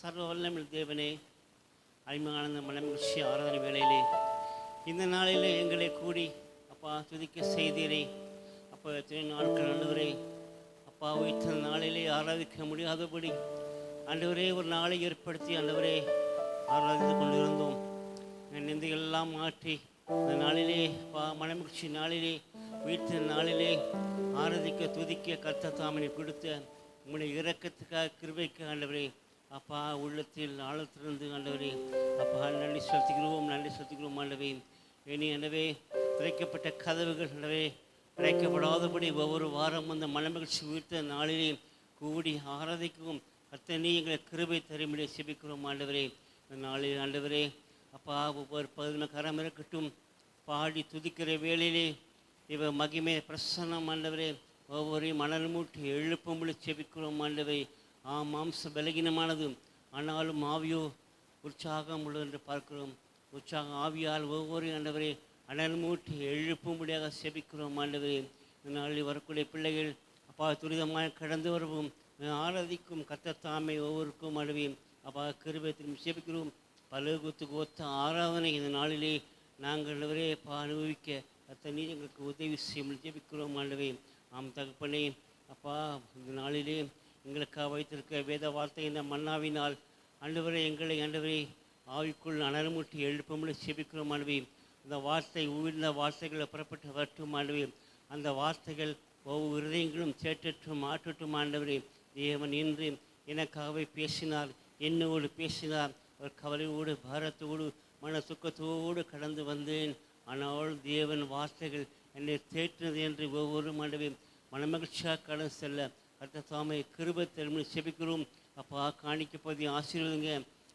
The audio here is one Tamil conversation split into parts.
சர்வ வல்லமையுள்ள தேவனே, அருமையான மனமகிழ்ச்சி ஆராதனை வேளையிலே இந்த நாளில் எங்களை கூடி அப்பா துதிக்க செய்தீரே. அப்போ எத்தனை நாட்கள் ஆண்டவரே அப்பா வைத்த நாளிலே ஆராதிக்க முடியாதபடி ஆண்டவரே ஒரு நாளை ஏற்படுத்தி ஆண்டவரே ஆராதித்து கொண்டிருந்தோம். நிந்தைகளெல்லாம் மாற்றி இந்த நாளிலே மனமகிழ்ச்சி நாளிலே வைத்த நாளிலே ஆராதிக்க துதிக்க கர்த்தர் தாமனை கொடுத்த உங்களுடைய இரக்கத்துக்காக கிருபைக்கு ஆண்டவரே அப்பா உள்ளத்தில் ஆழத்திலிருந்து ஆண்டவரே அப்பா நன்றி செலுத்துகிறோம் ஆண்டவே. இனி ஆண்டவே திறக்கப்பட்ட கதவுகள் ஆண்டவே திறக்கப்படாதபடி ஒவ்வொரு வாரம் அந்த மனமகிழ்ச்சி உயிர்த்த நாளிலே கூடி ஆராதிக்கவும் கர்த்தர் எங்களை கிருபை தரும்படி செபிக்கிறோம் ஆண்டவரே. இந்த நாளில் ஆண்டவரே அப்பா ஒவ்வொரு 11 கரம் இருக்கட்டும் பாடி துதிக்கிற வேளையிலே இவ மகிமை பிரசன்னம் ஆண்டவரே ஒவ்வொரு மணல் மூட்டி எழுப்பும்படி செபிக்கிறோம் ஆண்டவரே. மாம்ச பலகீனமானது, ஆனாலும் ஆவியோ உற்சாகம் உள்ளது என்று பார்க்கிறோம். உற்சாகம் ஆவியால் ஒவ்வொரு ஆண்டவரே அனல் மூட்டி எழுப்பும்படியாக செபிக்கிறோம் ஆண்டவரே. இந்த நாளில் வரக்கூடிய பிள்ளைகள் அப்பா துரிதமாக கடந்து வருவோம் ஆராதிக்கும் கர்த்தர் தாமே ஒவ்வொருக்கும் ஆண்டவே அப்பா கிருபை திரும்பி செபிக்கிறோம். பலகுத்துக்கு ஒத்த ஆராதனை இந்த நாளிலே நாங்கள் ஆண்டவரே அனுபவிக்க கர்த்தர் நீர் எங்களுக்கு உதவி செய்யும் ஜெபிக்கிறோம் ஆண்டவே. தகப்பனே அப்பா இந்த நாளிலே எங்களுக்காக வைத்திருக்க வேத வார்த்தை இந்த மன்னாவினால் ஆண்டவரே எங்களை ஆண்டவரே ஆவிக்குள் அனல்மூட்டி எழுப்பும்படி செபிக்கிறோம் ஆண்டவே. இந்த வார்த்தை உயிர்ந்த வார்த்தைகளை புறப்பட்டு வரட்டும் ஆண்டவே. அந்த வார்த்தைகள் ஒவ்வொரு இருதயங்களும் சேற்றற்றும் ஆற்றட்டும் ஆண்டவரே. தேவன் என்று எனக்காகவே பேசினார், என்னோடு பேசினார். அவர் கவலையோடு பாரத்தோடு மன சுக்கத்தோடு கடந்து வந்தேன். ஆனால் தேவன் வார்த்தைகள் என்னை தேற்றினது என்று ஒவ்வொரு ஆண்டவே மனமகிழ்ச்சியாக கடந்து செல்ல கர்த்தர் தாமே கிருபை தரும்படி செபிக்கிறோம். அப்பா காணிக்க பகுதி ஆசீர்வதிங்க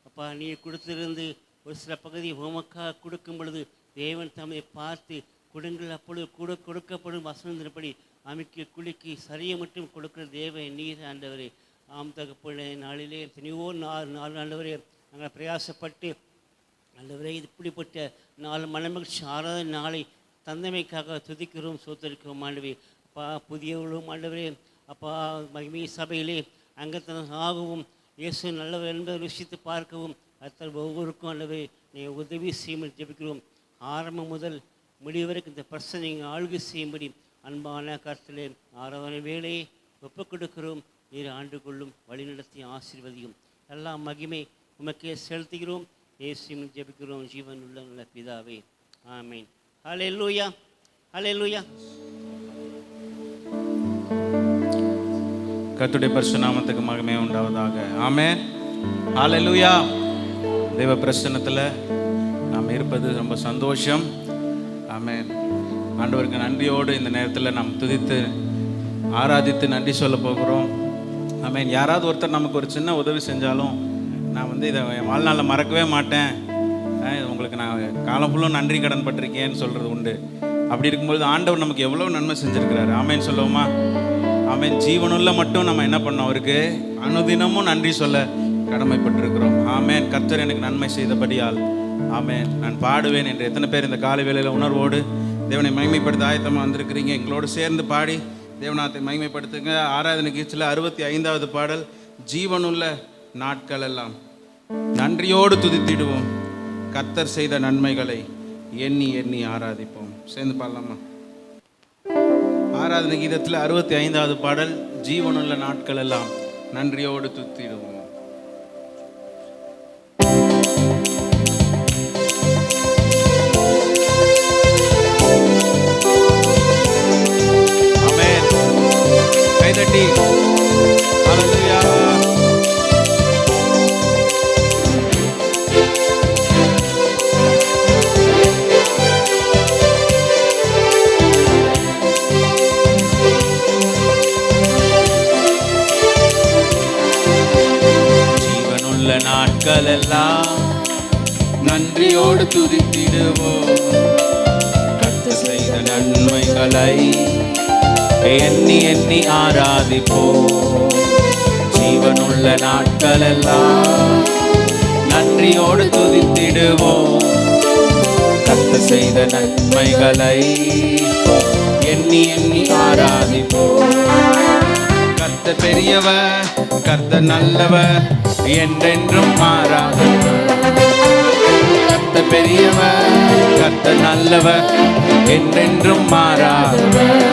அப்பா. நீ கொடுத்திருந்து ஒரு சில பகுதி உமக்காக கொடுக்கும் பொழுது தேவன் தம்மை பார்த்து கொடுங்கள், அப்பொழுது கொடுக்கப்படும் வசனத்தின்படி அமைக்க குலுக்கி சரியை மட்டும் கொடுக்கிற தேவன் நீர் ஆண்டவரே. தகப்பன நாளிலே எத்தனையோ நாலு ஆண்டவரே நாங்கள் பிரயாசப்பட்டு ஆண்டவரே இப்படிப்பட்ட 4 மனமகிழ்ச்சி ஆராதனை நாளை தந்தமைக்காக துதிக்கிறோம் சோத்தரிக்கிறோம் ஆண்டவே. அப்பா புதியவர்களும் ஆண்டவரே அப்பா மகிமை சபையிலே அங்கத்தனாகவும் இயேசு நல்லவர் என்பதை ருசித்து பார்க்கவும் அத்தனை ஒவ்வொருக்கும் ஆண்டவே நீங்கள் உதவி செய்யும்படி ஜெபிக்கிறோம். ஆரம்பம் முதல் முடிவரைக்கும் இந்த பிரச்சனை ஆளுகை செய்யும்படி அன்பான கருத்திலே ஆராதனை வேலையை ஒப்புக் கொடுக்கிறோம். நீர் ஆண்டு கொள்ளும் வழிநடத்தி ஆசீர்வதியும் எல்லா மகிமை உமக்கே செலுத்துகிறோம். இயேசுவின் ஜெபிக்கிறோம் ஜீவன் உள்ள நல்ல பிதாவே, ஆமேன். ஹல்லேலூயா, ஹல்லேலூயா. கர்த்தருடைய பரிசுத்த நாமத்துக்கு மகிமை உண்டாவதாக. ஆமென், ஹல்லேலூயா. தேவ பிரசன்னத்தில் நாம் இருப்பது ரொம்ப சந்தோஷம். ஆமென். ஆண்டவருக்கு நன்றியோடு இந்த நேரத்தில் நாம் துதித்து ஆராதித்து நன்றி சொல்ல போகிறோம். ஆமென். யாராவது ஒருத்தர் நமக்கு ஒரு சின்ன உதவி செஞ்சாலும் நான் இதை என் வாழ்நாளில் மறக்கவே மாட்டேன், உங்களுக்கு நான் காலம் ஃபுல்லும் நன்றி கடன் பட்டிருக்கேன்னு சொல்கிறது உண்டு. அப்படி இருக்கும்பொழுது ஆண்டவர் நமக்கு எவ்வளோ நன்மை செஞ்சுருக்கிறாரு. ஆமென் சொல்லுவோமா? ஆமென். ஜீவனுள்ள மட்டும் நம்ம என்ன பண்ணோம், அவருக்கு அனுதினமும் நன்றி சொல்ல கடமைப்பட்டிருக்கிறோம். ஆமென். கர்த்தர் எனக்கு நன்மை செய்தபடியால் ஆமென் நான் பாடுவேன் என்று எத்தனை பேர் இந்த காலை வேளையில் உணர்வோடு தேவனை மகிமைப்படுத்த ஆயத்தமாக வந்திருக்கிறீங்க? எங்களோடு சேர்ந்து பாடி தேவநாத்தை மகிமைப்படுத்துங்க. ஆராதனை கீச்சில் 65வது பாடல், ஜீவனுள்ள நாட்கள் எல்லாம் நன்றியோடு துதித்திடுவோம், கர்த்தர் செய்த நன்மைகளை எண்ணி எண்ணி ஆராதிப்போம். சேர்ந்து பாடலாமா? ஆராதனை கீதத்தில் 65வது பாடல், ஜீவனுள்ள நாட்கள் எல்லாம் நன்றியோடு துதித்திடுவோம். ஆமென். கைதட்டி ஹல்லேலூயா. நாட்கள் எல்லாம் நன்றியோடு துதித்திடுவோம், கர்த்தர் செய்த நன்மைகளை எண்ணி எண்ணி ஆராதிப்போம். ஜீவனுள்ள நாட்கள் எல்லாம் நன்றியோடு துதித்திடுவோம், கர்த்தர் செய்த நன்மைகளை எண்ணி எண்ணி ஆராதிப்போம். கர்த்தர் பெரியவர், கர்த்தர் நல்லவர், என்றென்றும் மாறாதவர். கர்த்தர் பெரியவர், கர்த்தர் நல்லவர், என்றென்றும் மாறாதவர்.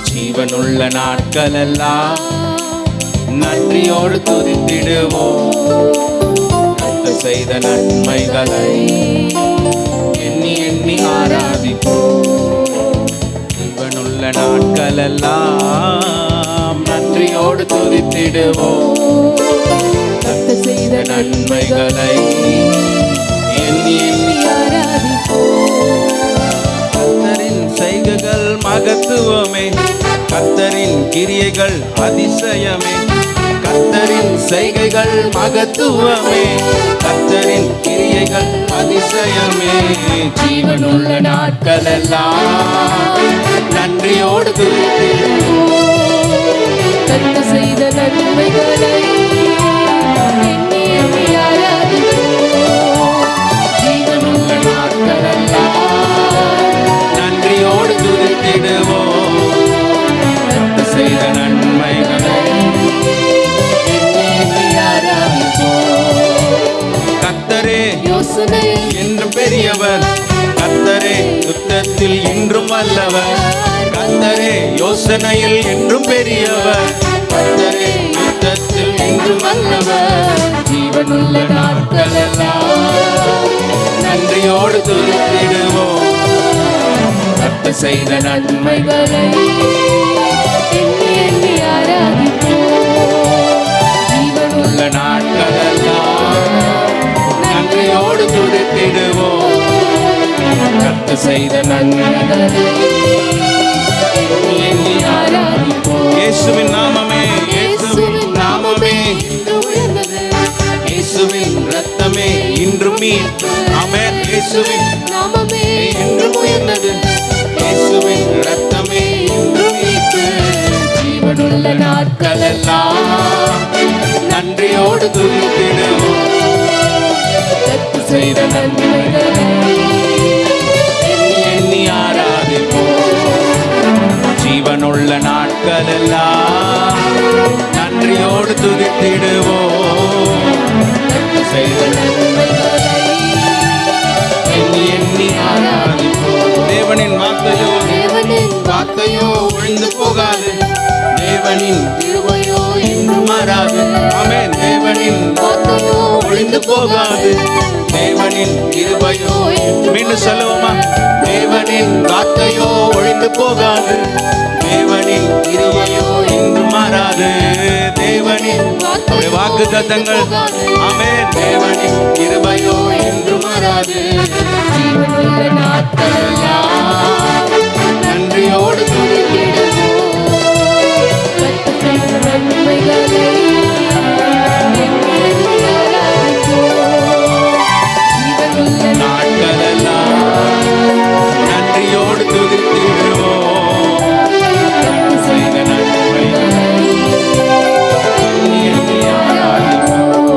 ஜீவனுள்ள நாட்களெல்லாம் நன்றியோடு துதித்திடுவோம். கர்த்தர் செய்த நன்மைகளை எண்ணி எண்ணி ஆராதிப்போம். ஜீவனுள்ள நாட்களெல்லாம் நன்றியோடு துதித்திடுவோம். கர்த்தர் செய்த நன்மைகளை எண்ணி எண்ணி ஆராதிப்போம். கர்த்தரின் செய்கைகள் மகத்துவமே, கர்த்தரின் கிரியைகள் அதிசயமே. கர்த்தரின் செய்கைகள் மகத்துவமே, கர்த்தரின் கிரியைகள் அதிசயமே. ஜீவனுள்ள நாட்களெல்லாம் நன்றியோடு துதித்திடுவோம். கர்த்தர் செய்த நன்மைகளை எண்ணி எண்ணி ஆராதிப்போம். ஜீவனுள்ள நாட்களெல்லாம் நன்றியோடு துதித்திடுவோம். கர்த்தர் செய்த நன்மைகளை எண்ணி எண்ணி ஆராதிப்போம். கர்த்தரே யோசனை என்றும் பெரியவர், கர்த்தரே யுத்தத்தில் இன்றும் வல்லவர். கர்த்தரே யோசனையில் என்றும் பெரியவர், கர்த்தரே யுத்தத்தில் இன்றும் வல்லவர். ஜீவனுள்ள நாட்களெல்லாம் நன்றியோடு துதித்திடுவோம். கர்த்தர் செய்த நன்மைகளை எண்ணி எண்ணி ஆராதிப்போம். ஜீவனுள்ள நாட்களெல்லாம் நன்றியோடு துதித்திடுவோம். கர்த்தர் செய்த நன்மைகளை எண்ணி ஆராதிப்போம். இயேசுவின் நாமமே, இயேசுவின் நாமமே இன்றும் உயர்ந்தது. இயேசுவின் இரத்தமே இன்றும் மீட்பு. ஆமென். இயேசுவின் நாமமே இன்றும் உயர்ந்தது. இயேசுவின் இரத்தமே இன்றும் மீட்பு. ஜீவனுள்ள நாட்களெல்லாம் நன்றியோடு துதித்திடுவோம். கர்த்தர் செய்த நன்மைகளை எண்ணி எண்ணி ஆராதிப்போம். ஜீவனுள்ள நாட்களெல்லாம் நன்றியோடு துதித்திடுவோம். கர்த்தர் செய்த நன்மைகளை எண்ணி எண்ணி ஆராதிப்போம். தேவனின் வார்த்தையோ, தேவனின் வார்த்தையோ ஒழிந்து போகாது. தேவனின் கிருபையோ என்றும் மாறாது. ஆமென். தேவனின் வார்த்தையோ ஒழிந்து போகாது. தேவனின் கிருபையோ மீண்டும் சொல்லுவோமா? தேவனின் வார்த்தையோ ஒழிந்து போகாது. தேவனின் கிருபையோ என்றும் மாறாது. தேவனின் வாக்கு தத்தங்கள். ஆமென். தேவனின் கிருபையோ என்றும் மாறாது. ஜீவனுள்ள நாட்களெல்லாம் நன்றியோடு துதித்திடுவோம். கர்த்தர் செய்த நன்மைகளை எண்ணி எண்ணி ஆராதிப்போம். ஜீவனுள்ள நாட்களெல்லாம் நன்றியோடு துதித்திடுவோம். கர்த்தர் செய்த நன்மைகளை எண்ணி எண்ணி ஆராதிப்போம்.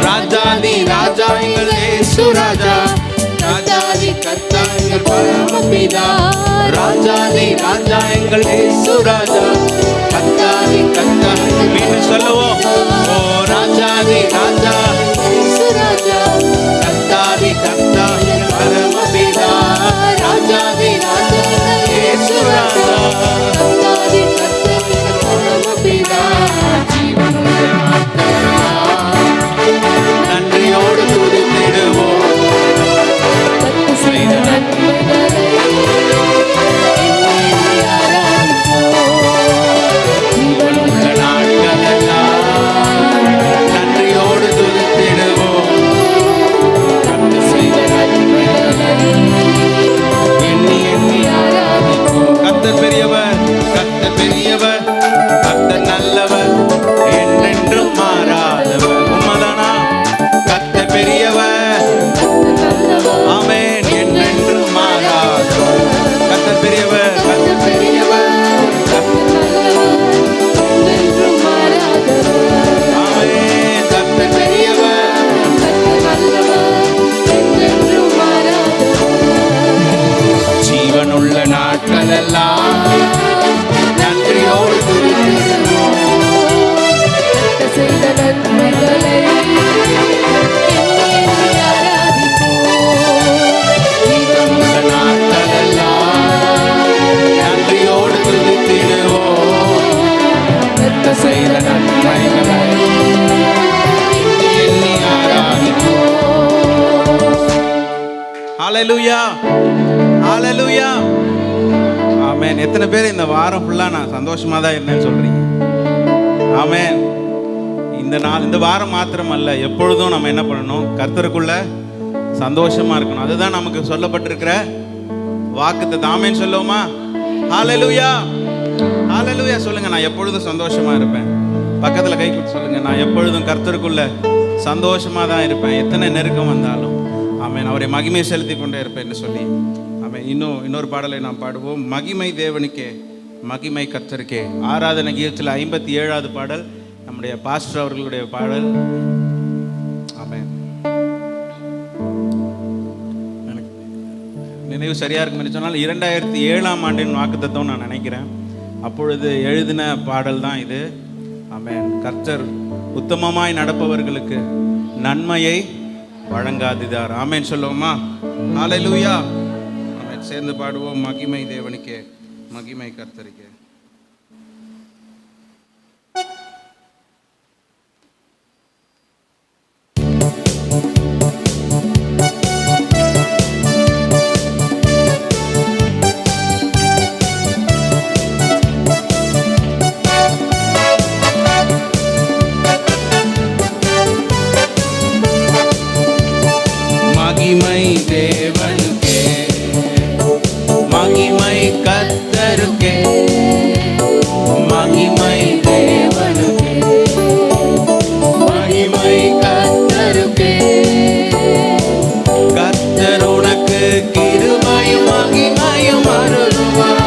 ராஜாதி ராஜா எங்கள் இயேசு ராஜா, ராஜாதி கர்த்தா எங்கள் பரமபிதா. ராஜாதி ராஜா எங்கள் இயேசு ராஜா, கர்த்தாதி கர்த்தா எங்கள் ஹalleluya, ஹalleluya. ஆமென். எத்தனை பேர் இந்த வாரம் ஃபுல்லா நான் சந்தோஷமா தான் இருந்தேன்னு சொல்றீங்க? ஆமென். இந்த வாரம் மாத்திரம் அல்ல, எப்பொழுதும் நம்ம என்ன பண்ணணும்? கர்த்தருக்குள்ள சந்தோஷமா இருக்கணும். அதுதான் நமக்கு சொல்லப்பட்டிருக்கிற வாக்குத்தத்தம். ஆமென் சொல்லுவோமா? ஹalleluya, ஹalleluya சொல்லுங்க. நான் எப்பொழுதும் சந்தோஷமா இருப்பேன். பக்கத்துல கை கொடுத்து சொல்லுங்க, நான் எப்பொழுதும் கர்த்தருக்குள்ள சந்தோஷமா தான் இருப்பேன், எத்தனை நெருக்கம் வந்தாலும். ஆமென். அவரை மகிமை செலுத்தி கொண்டே இருப்பேன்னு சொல்லி. ஆமென். இன்னொரு பாடலை நாம் பாடுவோம். மகிமை தேவனுக்கே, மகிமை கர்த்தருக்கே. ஆராதனை கீதத்தில் 57வது பாடல் நம்முடைய பாஸ்டர் அவர்களுடைய பாடல். ஆமென். எனக்கு நினைவு சரியா இருக்குன்னு சொன்னால் 2007ஆம் ஆண்டின் வாக்குத்தத்தம் நான் நினைக்கிறேன். அப்பொழுது எழுதின பாடல் தான் இது. ஆமென். கர்த்தர் உத்தமமாய் நடப்பவர்களுக்கு நன்மையை வழங்காதிதார். ஆமென் சொல்லுவோமா? ஹalleluya. ஆமென். சேர்ந்து பாடுவோம். மகிமை தேவனுக்கே, மகிமை கர்த்தருக்கே. மகிமை தேவனுக்கே, மகிமை கர்த்தருக்கே, மகிமை தேவனுக்கே, மகிமை கர்த்தருக்கே. கர்த்தர் உனக்கு கிருபையும் மகிமையும் அருள்வார்.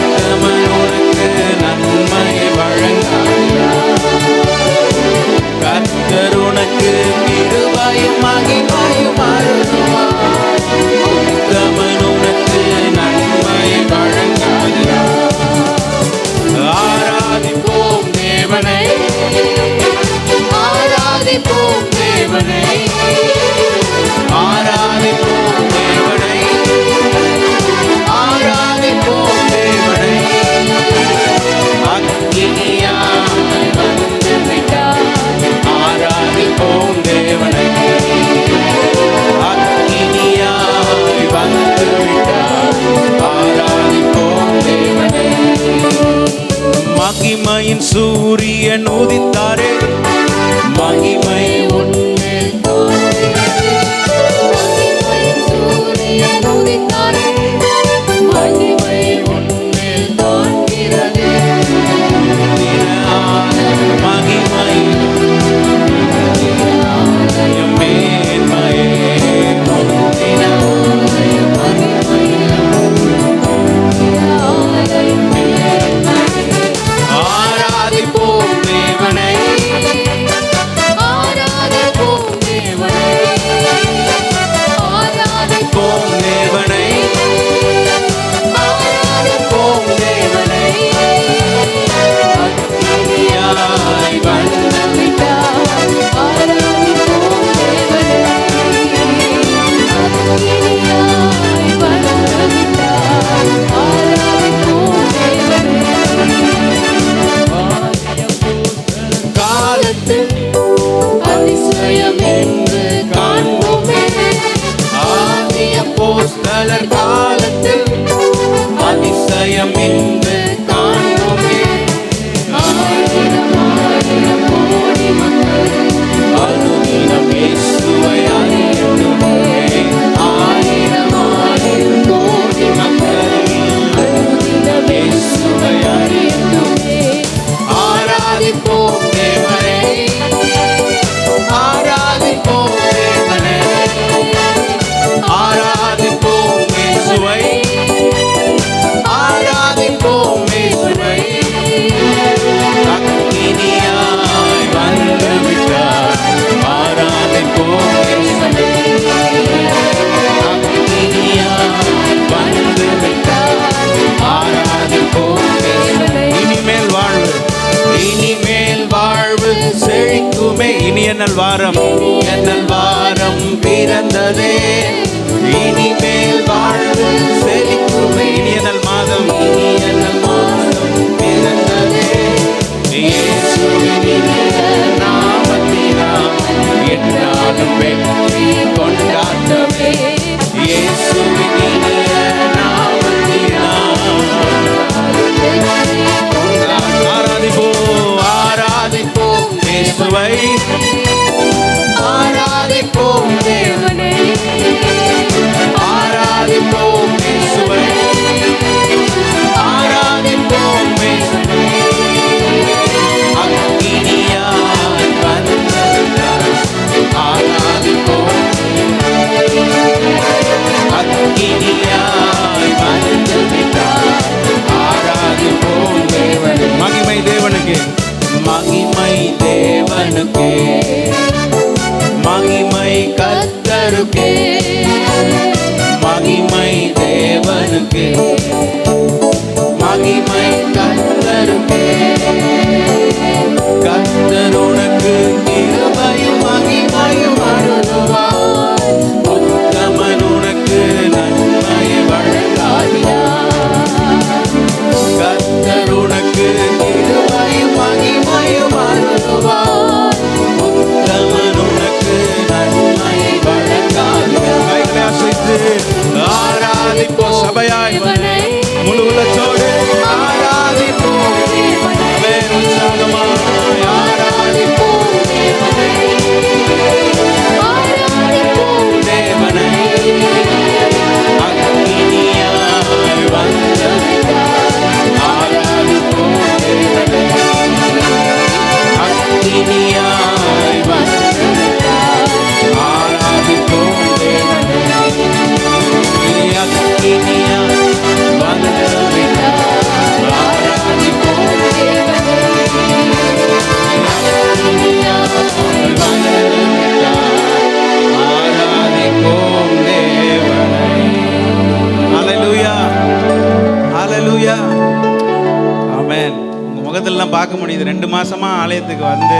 உத்தமன் உனக்கு நன்மையை வழங்குவார். கர்த்தர் உனக்கு கிருபையும் மகிமையும் அருள்வார். உத்தமன் உனக்கு நன்மையை வழங்குவார். ஆராதிப்போம் தேவனை, ஆராதிப்போம் தேவனை, ஆராதிப்போம் தேவனை, ஆராதிப்போம் தேவனை. அக்கினியாய் வந்து விட்டார். ஆராதிப்போம் தேவனை, அக்கினியாய் வந்து விட்டார். ஆராதிப்போம் தேவனை. மகிமையின் சூரியன் உதித்தாரே, மகிமை உன்மேல் தோன்றினதே. மகிமையின் சூரியன் உதித்தாரே, மகிமை உன்மேல் தோன்றினதே. மகிமை மேன்மையே ஆராதிப்போம் தேவனை, ஆராதிப்போம் தேவனை, ஆராதிப்போம் தேவனை, ஆராதிப்போம் தேவனை. அக்கினியாய் வந்து விட்டார். ஆராதிப்போம் தேவனை, அக்கினியாய் வந்து விட்டார். ஆராதிப்போம் தேவனை. காலத்தில் அதிசயம் என்று காண்போமே. ஆதி அப்போஸ்தலர் காலத்தில் அதிசயம் என்று காண்போமே. ஆயிரம் ஆயிரம் கோடி மக்கள் அனுதினம் இயேசுவை அறியட்டுமே. ஆயிரம் ஆயிரம் கோடி மக்கள் அனுதினம் இயேசுவை அறியட்டுமே. ஆராதிப்போம் தேவனை, ஆராதிப்போம் தேவனை, ஆராதிப்போம் இயேசுவை, ஆராதிப்போம் இயேசுவை. அக்கினியாய் வந்து விட்டார். ஆராதிப்போம் இயேசுவை, அக்கினியாய் வந்து விட்டார். ஆராதிப்போம் இயேசுவை. இனிமேல் வாழ்வு, இனிமேல் வாழ்வு செழிக்குமே. இனி என்னல் வாரம், என்னல் வாரம் பிறந்ததே. இனிமேல் வாழ்வு செழிக்குமே. இனி என்னல் மாதம், இனி என்னல் மாதம் பிறந்ததே. இயேசுவின் இனிய நாமத்தினால் என்னாலும் வெற்றி கொண்டாட்டமே. இயேசுவை ஆராதிப்போம் தேவனே ஆராதிப்போம் இயேசுவை ஆராதிப்போம் இயேசுவை அக்கினியாய் வந்தவர் ஆராதிப்போம் அக்கினியாய் வந்தவர் ஆராதிப்போம் தேவனே மகிமை தேவனுக்கே மகிமை தேவனுக்கே மகிமை கர்த்தருக்கே மகிமை தேவனுக்கே மகிமை கர்த்தருக்கே கர்த்தர் உனக்கு கிருபையும் மகிமையும் அருளுவார் உத்தமன் உனக்கு நன்மை வழங்காதியார் கர்த்தர் உனக்கு கிருபையும் மகிமையும் அருளுவார் உத்தமன் உனக்கு நன்மை வழங்காதியார் கைகளை அசைத்து ஆராதிப்போம் சபையாய் முழு உள்ளத்தோடு ஆராதிப்போம் உற்சாகமாய் ஆராதிப்போம் தேவனை அக்கினியாய் வந்தவர் ஆராதிப்போம் தேவனை அக்கினியாய் வந்தவர் ஆராதிப்போம் தேவனை அக்கினியாய் வந்தவர் ஆராதிப்போம் ஆராதிப்போம் தேவனை ஹல்லேலூயா ஹல்லேலூயா ஆமென் உங்க முகத்தெல்லாம் பார்க்க முடியுது 2 மாசமா ஆலயத்துக்கு வந்து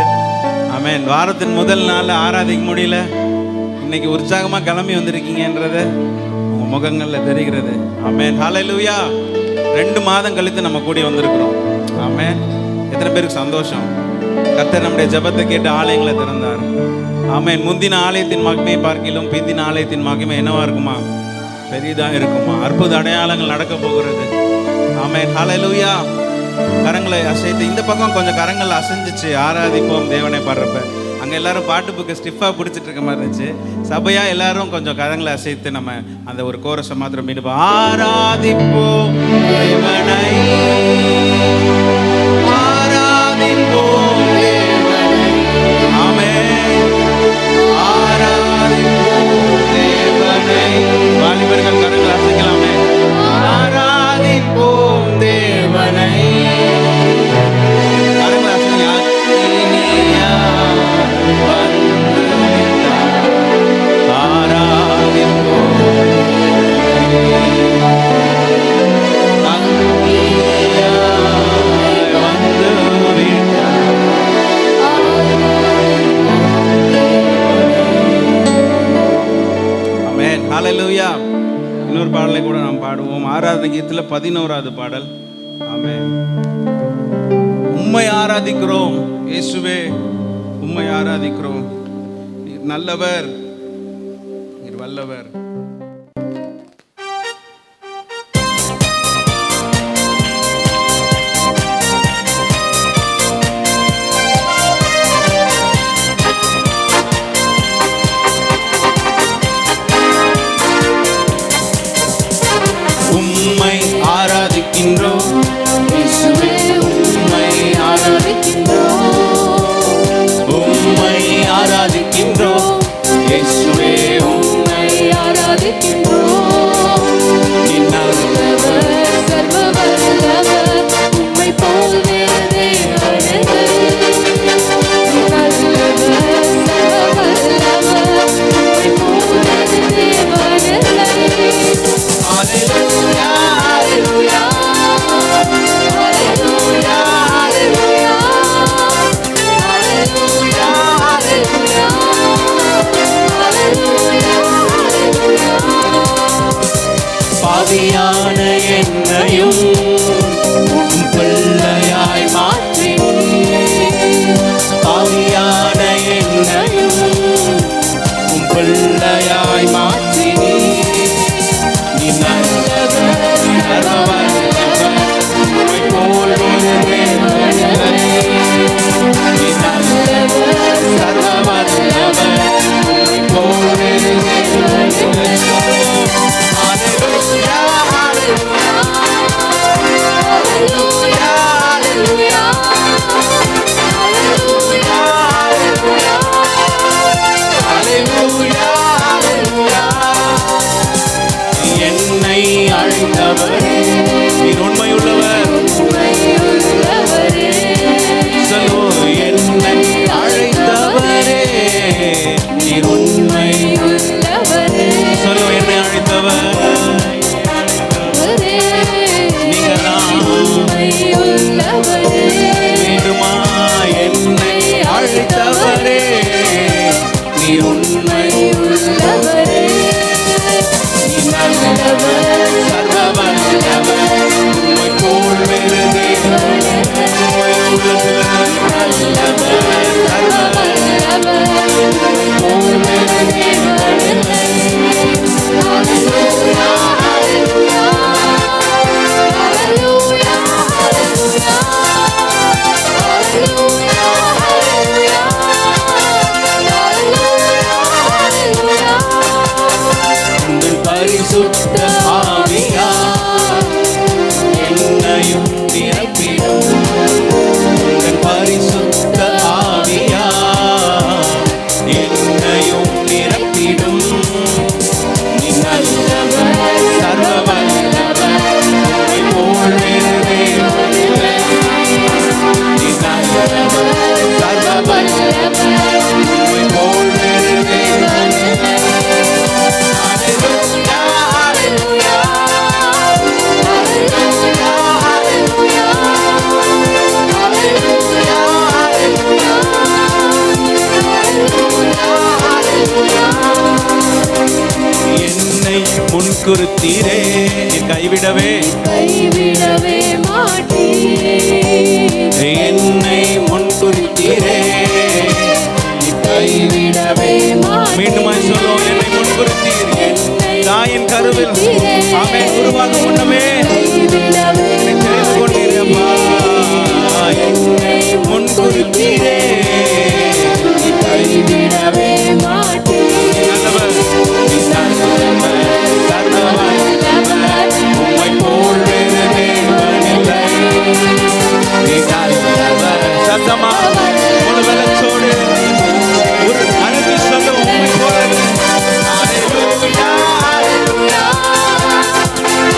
ஆமென் வாரத்தின் முதல் நாள் ஆராதிக்க முடியல இன்னைக்கு உற்சாகமா கிளம்பி வந்திருக்கீங்கன்றது உங்க முகங்கள்ல தெரிகிறது ஆமென் ஹல்லேலூயா 2 மாதம் கழித்து நம்ம கூடி வந்திருக்கிறோம் ஆமென் எத்தனை பேருக்கு சந்தோஷம் கர்த்தர் நம்முடைய ஜெபத்தை கேட்டு ஆலயங்களை திறந்தார் ஆமென் முந்தின ஆலயத்தின் மகிமையை பார்க்கிலும் பிந்தின ஆலயத்தின் மகிமை என்னவா இருக்குமா பெரிதாக இருக்குமா அற்புத அடையாளங்கள் நடக்க போகிறது ஆமென் ஹல்லேலூயா கரங்களை அசைத்து இந்த பக்கம் கொஞ்சம் கரங்கள் அசைஞ்சிச்சு ஆராதிப்போம் தேவனை பாடுறப்ப அங்கே எல்லாரும் பாட்டு புக்கு ஸ்டிஃபாக பிடிச்சிட்டு இருக்க மாதிரி இருந்துச்சு சபையா எல்லாரும் கொஞ்சம் கரங்களை அசைத்து நம்ம அந்த ஒரு கோரஸை மாத்திரம் மீண்டும் ஆராதிப்போம் தேவனை ஆராதிப்போம் தேவனை ஆமென் ஆராதிப்போம் தேவனை வாலிபர்கள் கரங்களை அசைக்கலாமே ஆராதிப்போம் தேவனை கரங்களை அசைங்க ஹல்லேலூயா இன்னொரு பாடலை கூட நாம் பாடுவோம் ஆராதனை கீதத்துல 11வது பாடல் ஆமென் உம்மை ஆராதிக்கிறோம் இயேசுவே உம்மை ஆராதிக்கிறோம் நீர் நல்லவர் நீர் வல்லவர் உம்மை ஆராதிக்கின்றோம் இயேசுவே உம்மை ஆராதிக்கின்றோம் உம்மை ஆராதிக்கின்றோம் இயேசுவே உம்மை ஆராதிக்கின்றோம் நீர் நல்லவர் சர்வ வல்லவர் உம்மை போல் வேறு தேவனில்லை நீர் நல்லவர் சர்வ வல்லவர் உம்மை போல் வேறு தேவனில்லை ஹல்லேலூயா ஹல்லேலூயா ஹல்லேலூயா ஹல்லேலூயா ஹல்லேலூயா ஹல்லேலூயா பாவியான என்னையும் உம் பிள்ளையாய் மாற்றி பாவியான என்னையும் உம் பிள்ளையாய் மாற்றி நீ நல்லவர் சர்வவல்லவர் உம்மை போல் ஒரு தேவனில்லை நீ நல்லவர் என்னை அழைத்தவரே, நீ உண்மை உள்ளவரே, நீ நல்லவர், சர்வ வல்லவர், உம்மை போல் வேறு தேவன் இல்லை. உலகில் நல்லவர், சர்வ வல்லவர், உம்மை போல் வேறு தேவன் இல்லை. ஹல்லேலூயா, ஹல்லேலூயா, ஹல்லேலூயா, ஹல்லேலூயா, ஹல்லேலூயா, ஹல்லேலூயா, ஹல்லேலூயா. உங்கள் பரிசுத்த ஆவியார் என்னையும் நிரப்பிடும். உங்கள் பரிசுத்த ஆவியார் என்னையும் நிரப்பிடும். நீ நல்லவர், சர்வ வல்லவர், உம்மை போல் வேறு தேவன் இல்லை. நீ நல்லவர், சர்வ வல்லவர், உம்மை போல் வேறு தேவன் இல்லை. ஹல்லேலூயா, ஹல்லேலூயா, ஹல்லேலூயா, ஹல்லேலூயா, என்னை முன்குறித்தீரே, நீ கைவிடவே கைவிடவே மாட்டீரே, என்னை முன்குறித்தீரே, நீ கைவிடவே மாட்டீரே. மீண்டுமாய் சொல்லுவோம், என்னை முன்குறித்தீரே, தாயின் கருவில் ஆமென் உருவாகும் முன்னமே கைவிடவே என்னை தெரிந்து கொண்டீரப்பா. என்னை முன்குறித்தீரே, நீ கைவிடவே மாட்டீரே. நல்லவர், நீ நல்லவர், சர்வ வல்லவர், உம்மை போல் வேறு தேவன் இல்லை. நீ நல்லவர், சத்தமா ஒரு வெள்ளச்சோடு ஒரு அழகு சொல்ல உம்மை போல இல்லை. ஹல்லேலூயா, ஹல்லேலூயா,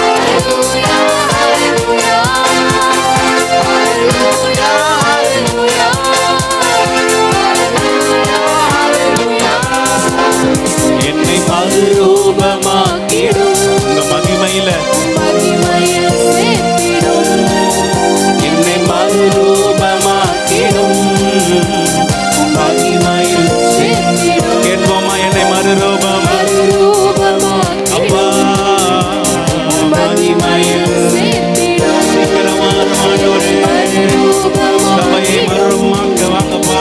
ஹல்லேலூயா, ஹல்லேலூயா, ஹல்லேலூயா, ஹல்லேலூயா, ஹல்லேலூயா. என்னை மறுரூபமாக்கிடும் உங்க மகிமையில, மகிமையில் சேர்த்திடும், என்னை மறுரூபமாக்கிடும் மகிமையில் சேர்த்திடும். கேட்போமா, என்னை மறுரூபம் அப்பா மகிமையில் சீக்கிரமான ஆண்டவரே, சபையை மறுரூபமாக்க வாங்கப்பா.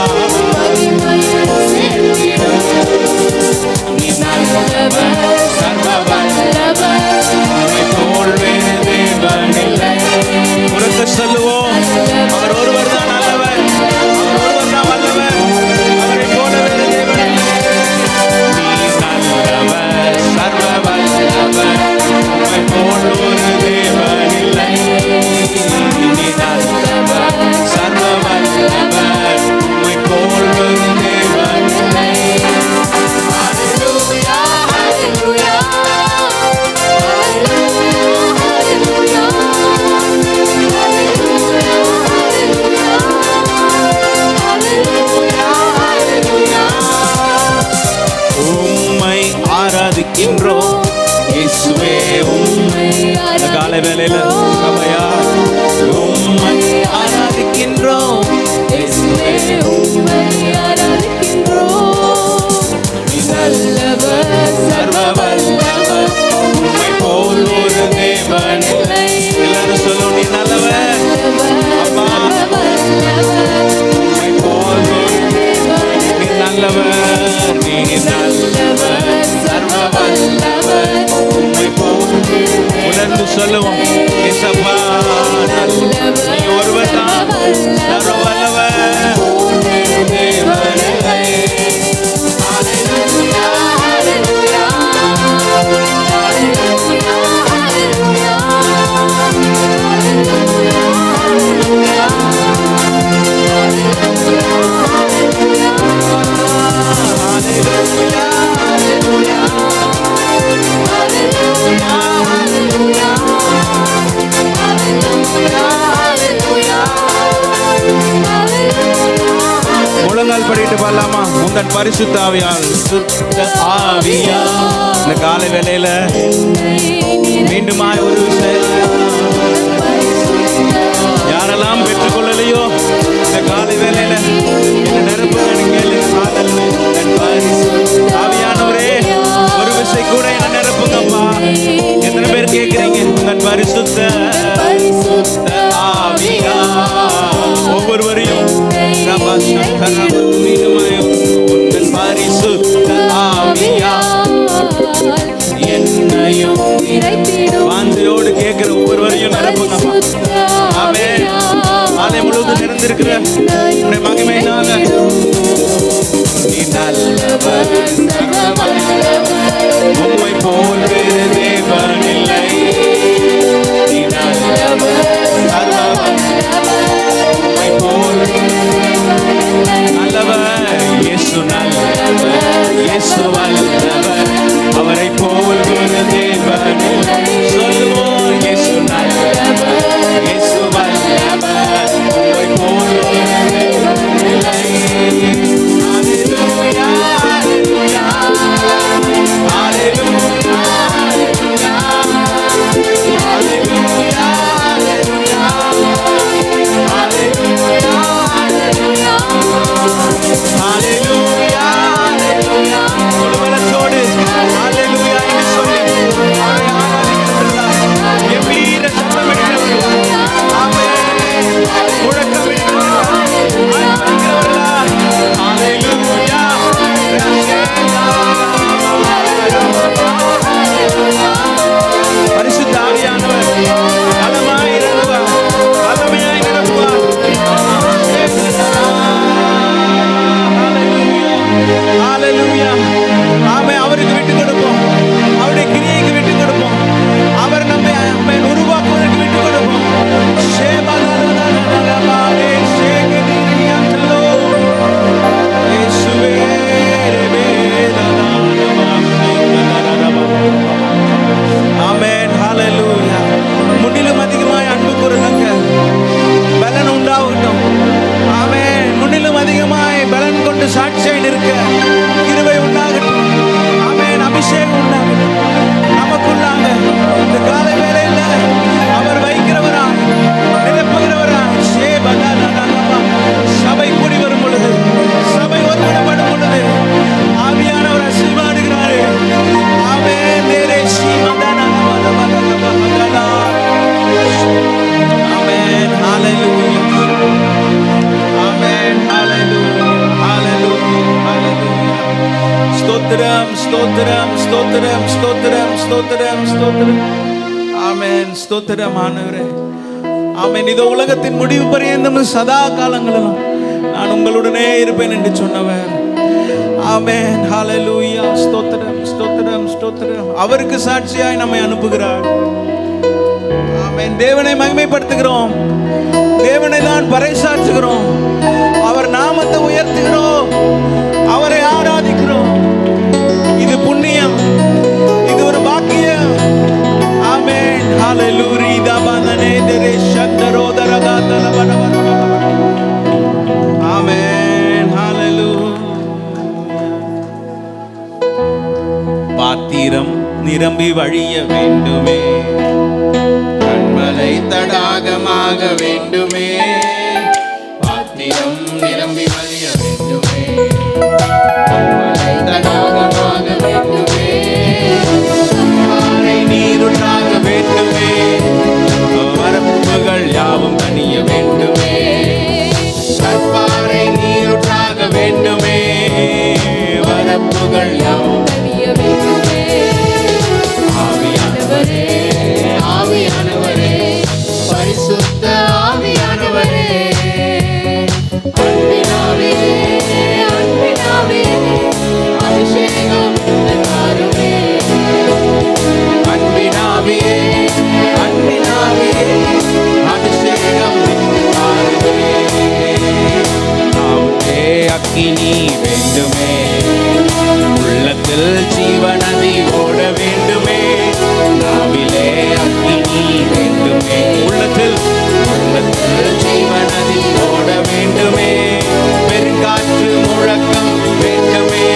நீ நல்லவர், சர்வ வல்லவர், உம்மை போல் வேறு தேவன் இல்லை. உரத்த சொல்லுவோம், அவர் ஒருவர் தான் நல்லவர், அவர் ஒருவர் தான் வல்லவர், அவரை போல வேறு தேவன் இல்லை. நீ நல்லவர், சர்வ வல்லவர், உம்மை போல் ஒரு தேவன் இல்லை. நீ நல்லவர், சர்வ வல்லவர், உம்மை போல் ஒரு தேவன் இல்லை. ஹல்லேலூயா, ஹல்லேலூயா, ஹல்லேலூயா, ஹல்லேலூயா, ஹல்லேலூயா. உம்மை ஆராதிக்கின்றோம் இயேசுவே, உம்மை இந்த காலை வேளையில சபையா உம்மை ஆராதிக்கின்றோம் இயேசுவே, உம்மை ஆராதிக்கின்றோம். நீ நல்லவர், சர்வ வல்லவர், உம்மை போல் ஒரு தேவன் இல்லை. எல்லாரும் சொல்லும், நீ நல்லவர் அப்பா, உம்மை போல் ஒரு நீ நல்லவர், நீ நல்லவர், சர்வ வல்லவர், உம்மை போல் உணர்ந்து சொல்லுவோம், இயேசப்பா நல்லவர், நீ ஒருவர் தான் சர்வ வல்லவர், தேவன் இல்லை. ஹல்லேலூயா, ஹல்லேலூயா, ஹல்லேலூயா, ஹல்லேலூயா, ஹல்லேலூயா, ஹல்லேலூயா, முழங்கால் படிட்டு பாடலாமா? உந்தன் பரிசுத்த ஆவியால், சுத்த ஆவியா, இந்த காலை வேளையில மீண்டுமாய் ஒரு விஷயம் யாரெல்லாம் பெற்றுக்கொள்ளலையோ இந்த காலை வேளையில என்ன நிரப்புங்கன்னு கேளுங்க. ஆவியானவரே, ஒரு விசை கூட என்ன நிரப்புங்கப்பா. எத்தனை பேர் கேட்கிறீங்க? உங்கள் பரிசுத்த ஆவியா ஒவ்வொருவரையும் உங்கள் பரிசுத்த ஆவியா என்னையும் வாஞ்சையோடு கேட்கிற ஒவ்வொருவரையும் நிரப்புங்கப்பா. ஆமென். ஆலயம் முழுவதும் நிறைந்திருக்கிற உம்முடைய மகிமையினால நீ நல்லவர், உம்மை போல் வேறு தேவன் இல்லை. நீ நல்லவர், உம்மை போல் நல்லவர். இயேசு நல்லவர், இயேசு வல்லவர், அவரை போல் ஒரு தேவன் இல்லை. சொல்லுவோம், இயேசு நல்லவர், இயேசு வல்லவர், உம்மை போல் ஒரு தேவன் இல்லை. ஹalleluya, ஹalleluya, ஹalleluya, ஹalleluya, ஹalleluya, ஹalleluya. குழுவலத்தோடு ஹalleluya என்று சொல்லி அவரை ஆராதிக்கிறவர்களா, கம்பீர சத்தமிடுகிறவர்களா, ஆமென், முழக்கமிடுகிறவர்களா, ஆர்ப்பரிக்கிறவர்களா, ஹalleluya, பரிசுத்த ஆவியானவர் பலமாய் இறங்குவார், வல்லமையாய் நிரப்புவார். ஹalleluya. ஆமே, அவருக்கு விட்டு கொடுப்போம், அவருடைய கிரியைக்கு விட்டு கொடுப்போம், அவர் நம்மை உருவாக்குவதற்கு விட்டு கொடுப்போம். ஆமென், ஹalleluya. முன்னிலும் அதிகமாய் அன்பு கூறுங்க, பலன் உண்டாகட்டும். ஆமென். முன்னிலும் அதிகமாய் பலன் கொண்டு சாட்சியாய் நிற்க கிருபை உண்டாகட்டும். ஆமென். அபிஷேகம் உண்டாகட்டும் நமக்குள்ளாக. இந்த காலை வேளையில அவர் வைக்கிறவராய் நிரப்புகிறவராய் சபை கூடி வரும் பொழுது, சபை ஒருமுகப்படும் பொழுது ஆவியானவர் அசைவாடுகிறாரே. ஆமென். தேரே ஸ்ரீமதன ஆமென். ஹalleluya, ஆமென், ஹalleluya, ஹalleluya, ஹalleluya. ஸ்தோத்திரம், ஸ்தோத்திரம், ஸ்தோத்திரம், ஸ்தோத்திரம், ஸ்தோத்திரம், ஸ்தோத்திரம். ஆமென். ஸ்தோத்திரம் ஆண்டவரே. ஆமென். இதோ உலகத்தின் முடிவு பரியந்தம் சதா காலங்களிலும் நான் உங்களுடனே இருப்பேன் என்று சொன்னவர். ஆமென், ஹalleluya. ஸ்தோத்திரம், ஸ்தோத்திரம், ஸ்தோத்திரம். அவருக்கு சாட்சியாய் நம்மை அனுப்புகிறார். ஆமென். தேவனை மகிமைப்படுத்துகிறோம், தேவனை தான் பறைசாற்றுகிறோம், அவர் நாமத்தை உயர்த்துகிறோம், அவரை ஆராதிக்கிறோம். இது புண்ணியம், இது ஒரு பாக்கியம். ஆமென், ஹalleluya. தபனனே தெரே சந்தரோதரகாதல வடவர. ஆமென், ஹalleluya. பாத்திரம் நிரம்பி வழிய வேண்டுமே, கண்மலை தடாகமாக வேண்டுமே. பாத்திரம் நிரம்பி வழிய வேண்டுமே, கண்மலை தடாகமாக வேண்டுமே. பாறை நீருற்றாக வேண்டுமே, வரப்புகள் யாவும் தனிய வேண்டுமே. கற்பாறை நீருற்றாக வேண்டுமே, வரப்புகள் யாவும் தனிய வேண்டுமே. ஆவியானவரே, ஆவியானவரே, பரிசுத்த ஆவியானவரே, அன்பினாவே, அன்பினாவே, அபிஷேகம் தாருமே. அன்பினாவே, அன்பினாவே, அபிஷேகம் தாருமே. நாவுக்கே அக்கினி வேண்டுமே, உள்ளத்தில் ஜீவநதி ஓட வேண்டுமே. நாவிலே அக்கினி வேண்டுமே, உள்ளத்தில் ஜீவநதி ஓட வேண்டுமே. பெருங்காற்று முழக்கம் வேண்டுமே,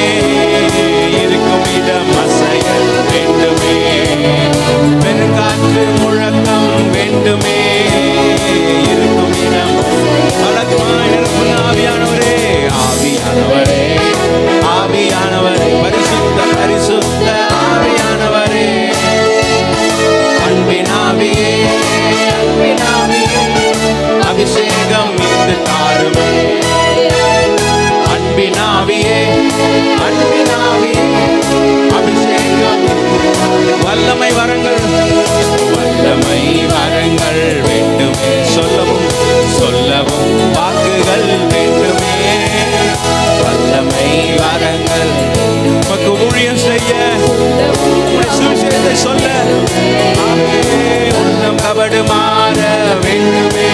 இருக்கும் இடம் அசைய வேண்டுமே. பெருங்காற்று முழக்கம் வேண்டுமே, இருக்கும் இடம் பலமாய் பாடங்கள் உமக்கு ஊழியம் செய்ய உம்முடைய சுவிசேஷத்தை சொல்ல உள்ளம் கபடு மாற வேண்டுமே,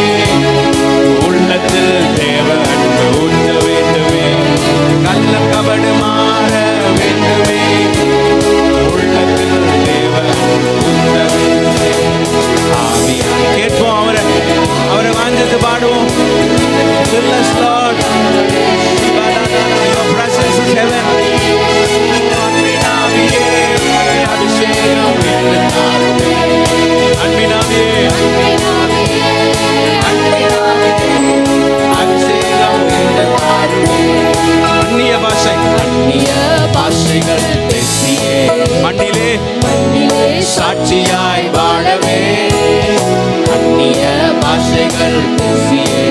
உள்ளத்தில் தேவ அன்பு ஊற்ற வேண்டுமே, கள்ளம் கபடு மாற வேண்டுமே, உள்ளத்தில் தேவ அன்பு ஊற்ற வேண்டுமே. ஆவியானவரே கேட்போம், அவரை வாஞ்சத்து பாடுவோம். Fill us, Lord. Your presence is heaven. அன்பினாவியே அபிஷேகம் என்று தாருமே. அன்பினாவியே அபிஷேகம் என்று தாருமே. அந்நிய பாஷைகள் பேசியே மண்ணிலே சாட்சியாய் வாழவே. அந்நிய பாஷைகள் பேசியே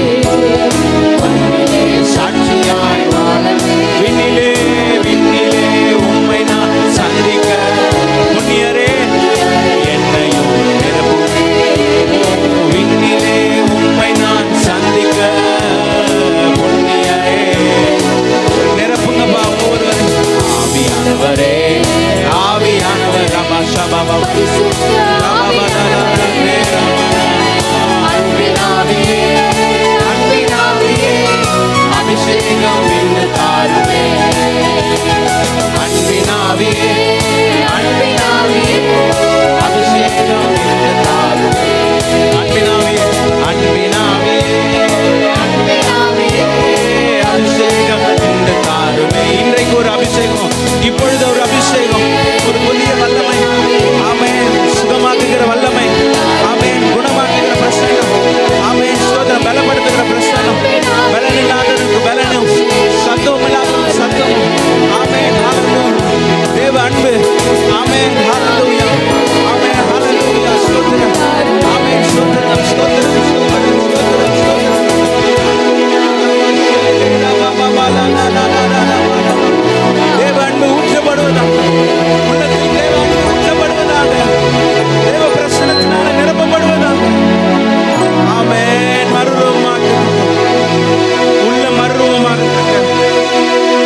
மண்ணிலே சாட்சியாய் வாழவே. விண்ணிலே உம்மை நான் சந்திக்க புண்ணியரே என்னையும் நிரப்புவே. விண்ணிலே உம்மை நான் சந்திக்க புண்ணியரே நிரப்புங்கப்பா ஒவ்வொருவரும். ஆவியானவரே ஆவியானவர் ரமா சபா அபிஷேகம் என்று தாருமே. அன்பினாவியே அபிஷேகம் என்று தாருமே. அன்பினாவியே அபிஷேகம் என்று தாருமே. இன்றைக்கு ஒரு அபிஷேகம், இப்பொழுது ஒரு அபிஷேகம், ஒரு புதிய வல்லமை. ஆமென். சுகமாக்குகிற வல்லமை. ஆமென். குணமாக்குகிற பிரசன்னம். ஆமென். ஸ்தோத்திரம். பலப்படுத்துகிற பிரசன்னம். பலன் இல்லாதவருக்கு பலனும், சத்தம் இல்லாதவருக்கு சத்தமும். ஆமென். ஹல்லேலூயா. தேவ அன்பு. ஆமென். ஹல்லேலூயா. ஆமென். ஹல்லேலூயா. ஸ்தோத்திரம். ஆமென். ஸ்தோத்திரம். ஸ்தோத்திரம். ஸ்தோத்திரம். ஸ்தோத்திரம். ஸ்தோத்திரம். தேவ அன்பு ஊற்றப்படுவதாக. உள்ளத்தில் தேவ அன்பு ஊற்றப்படுவதாக. தேவ பிரசன்னத்தினால நிரப்பப்படுவதாக. ஆமென். மறுரூபமாக உள்ள மறுரூபமாக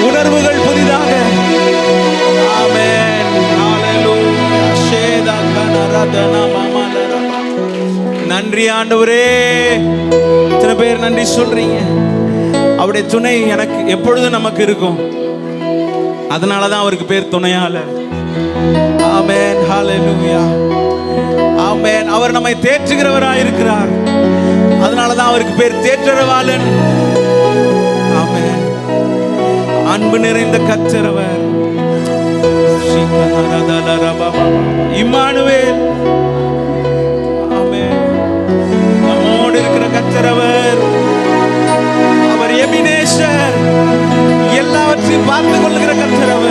உணர்வுகள் புதிதாக. ஆமென். ஹல்லேலூயா. ஷேதா கனரதன மமலர. நன்றி ஆண்டவரே. இத்தனை பேர் நன்றி சொல்றீங்க. அவருடைய துணை எனக்கு எப்பொழுதும் நமக்கு இருக்கும். அதனாலதான் அவருக்கு பேர் துணையாளர். ஆமென். ஹல்லேலூயா. ஆமென். அவர் நம்மை தேற்றுகிறவராய் இருக்கிறார். அதனாலதான் அவருக்கு பேர் தேற்றரவாளன். ஆமென். அன்பு நிறைந்த கர்த்தர் இம்மானுவேல். ஆமென். நம்மோடு இருக்கிற கர்த்தர் அவர் எபினேசர். எல்லாவற்றையும் பார்த்து கொள்ளுகிற கர்த்தர்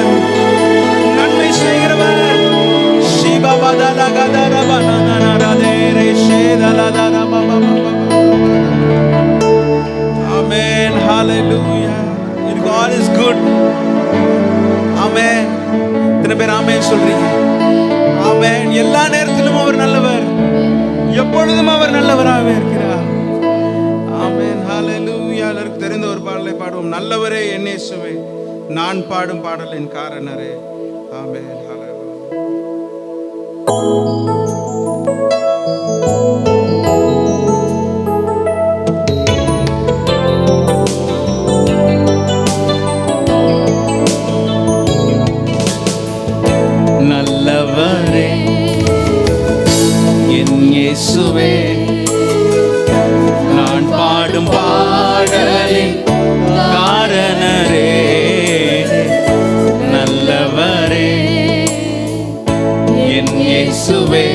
நன்மை செய்கிறவர். Amen. Hallelujah. God is good. Amen. இத்தனை பேர் ஆமென் சொல்றீங்க. ஆமென். எல்லா நேரத்திலும் அவர் நல்லவர். எப்பொழுதும் அவர் நல்லவராகவே இருக்கிறார். ஆமென். ஹalleluya. எல்லாருக்கும் தெரிந்த ஒரு பாடலை பாடுவோம். நல்லவரே என் இயேசுவே, நான் பாடும் பாடலின் காரணரே. ஆமென். ஹalleluya. நல்லவரே என் இயேசுவே, நான் பாடும் பாடலின் காரணரே. நல்லவரே என் இயேசுவே,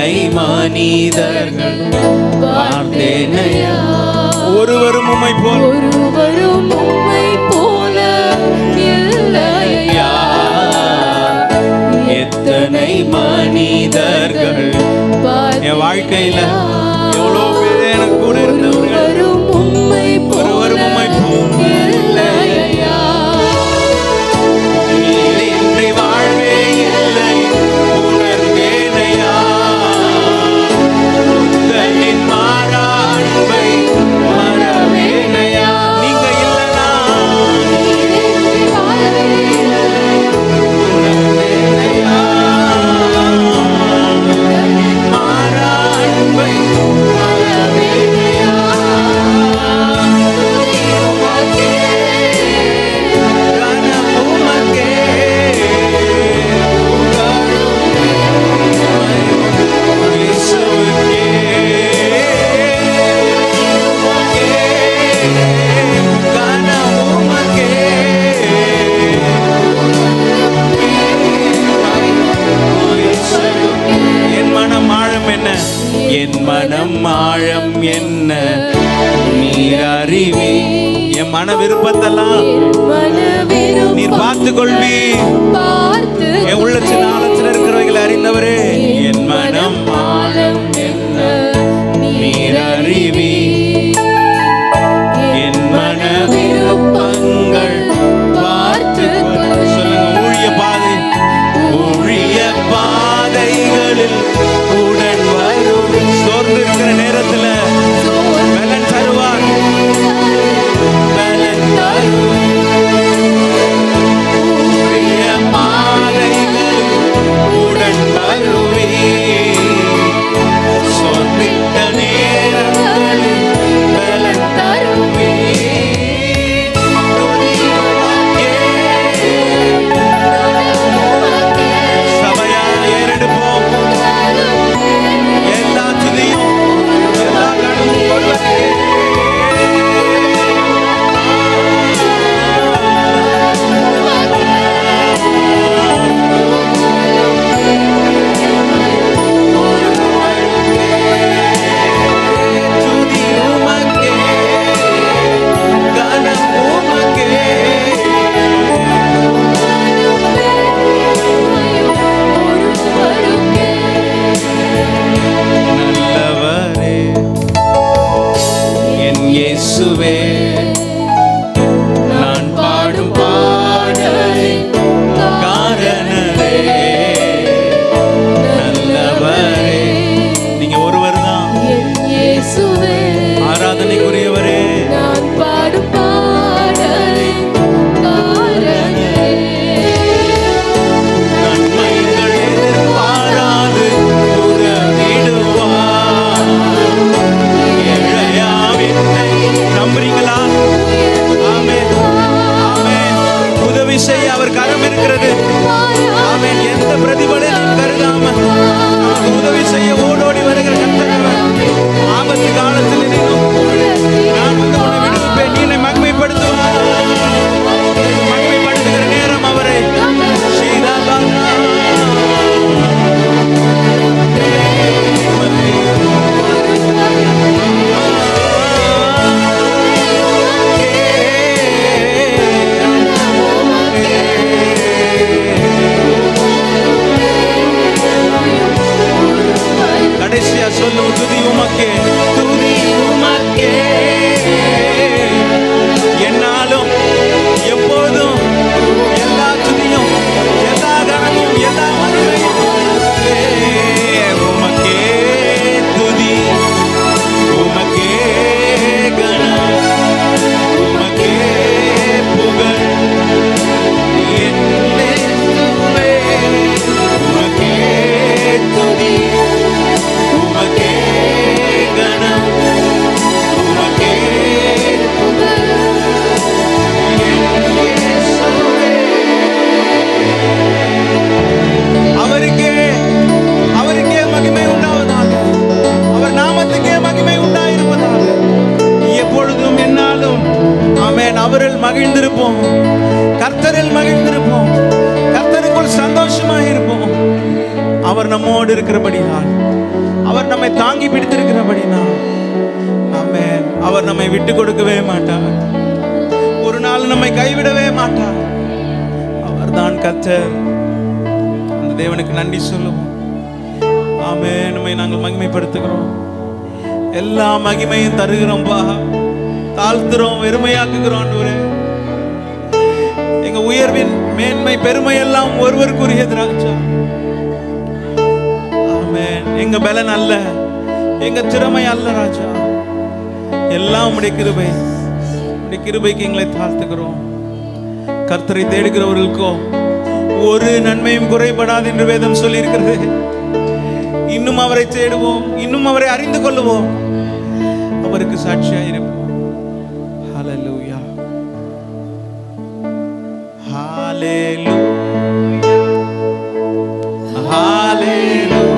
எத்தனை மனிதர்கள் பார்த்தேனையா. ஒருவரும் உம்மை போல் ஒருவரும் உம்மை போல இல்லையா. எத்தனை மனிதர்கள் என் வாழ்க்கையில எவ்வளோ பேர் எனக்கு கூட இருந்தவர்கள். ஒருவரும் உம்மை ஒருவரும் உம்மை போல் இல்லையா. இன்றி வாழ்வே இல்லை உணர்ந்தேனையா. உந்தனின் மாறா அன்பை மறவேனையா. நீங்க இல்லைனா உணர்ந்தேனையா. மாறா அன்பை மறவேனையா. என் மனம் ஆழம் என்ன நீர் அறிவி. என் மன விருப்பத்தெல்லாம் நீர் பார்த்து கொள்வி. என் உள்ளத்தின் ஆழத்தில் இருக்கிறவைகளை அறிந்தவரே. என் மனம் ஆழம் என்ன நீர் அறிவி. என் மன விருப்பங்கள் பார்த்து சொல்லுங்க. ஊழிய பாதைகளில் உடன் வரும். சோர்ந்து இருக்கிற நேரத்தில் பலன் தருவார். பலன் ஊழிய பாதைகளில் உடன் வருவே. சோர்ந்திட்ட நேரங்களில் பலன் தருவே. சபையா ஏறெடுப்போம். எல்லா துதியும் எல்லா கனமும் கொள்வதே. துதி உமக்கே, கனம் உமக்கே. நல்லவரே என் இயேசுவே, நான் பாடும் பாடலின் காரணரே. நல்லவரே, நீங்க ஒருவர் தான். ஆராதனைக்குரியவரே, நான் பாடும் பாடலின் காரணரே. நன்மைகள் எதிர்பாராது உதவிடுவார். ஏழையாவின்னை நம்புறீங்களா? ஆமென், ஆமென். உதவி செய்ய அவர் கரம் இருக்கிறது. ஆமென். எந்த பிரதிபலனையும் கருதாம நமக்கு உதவி செய்ய ஓடோடி வருகிற கர்த்தர். ஆபத்து காலத்தில் இருந்தும் நான் வந்து உன்னை விடுவிப்பேன். நீ என்னை மகிமைப்படுத்துவார். மகிமைப்படுத்துகிற நேரம் அவரை கடைசியா சொல்லும். துதி உமக்கே, துதி உமக்கே. என்னாலும் எப்போதும் எல்லா துதியும் எல்லா கனமும் எல்லா மகிமையும் உமக்கே. துதி உமக்கே, கனம் உமக்கே, புகழ் என் இயேசுவே. உமக்கே துதி உமக்கே, கனம் உமக்கே, புகழ் என் இயேசுவே. அவருக்கே அவருக்கே மகிமை உண்டாவதாக. அவர் நாமத்துக்கே மகிமை உண்டாயிருப்பதாக. எப்பொழுதும் என்னாலும் ஆமென். அவரில் மகிழ்ந்திருப்போம். கர்த்தரில் மகிழ்ந்திருப்போம். கர்த்தருக்குள் சந்தோஷமாக இருப்போம். அவர் நம்மோடு இருக்கிறபடியால் தாங்கி பிடித்திருக்கிறபடினா ஆமென். அவர் நம்மை விட்டு கொடுக்கவே மாட்டார். ஒரு நாள் நம்மை கைவிடவே மாட்டார். அவர்தான் கர்த்தர். அந்த தேவனுக்கு நன்றி சொல்லுவோம். ஆமென். நம்மை நாங்கள் மகிமைப்படுத்துகிறோம். எல்லா மகிமையும் தருகிறோம்பா. தாழ்த்துறோம், வெறுமையாக்குகிறோம் ஆண்டவரே. எங்க உயர்வின் மேன்மை பெருமை எல்லாம் ஒருவருக்குரியது ராஜா. ஆமென். எங்க பலன் அல்ல, எங்க திறமை அல்ல ராஜா. எல்லாம் உம்முடைய கிருபை. உம்முடைய கிருபைக்கு எங்களை தாழ்த்துகிறோம். கர்த்தரை தேடுகிறவர்களுக்கோ ஒரு நன்மையும் குறைபடாது என்று வேதம் சொல்லி இருக்கிறது. இன்னும் அவரை தேடுவோம், இன்னும் அவரை அறிந்து கொள்ளுவோம், அவருக்கு சாட்சியாக இருப்போம். ஹல்லேலூயா, ஹல்லேலூயா, ஹல்லேலூயா,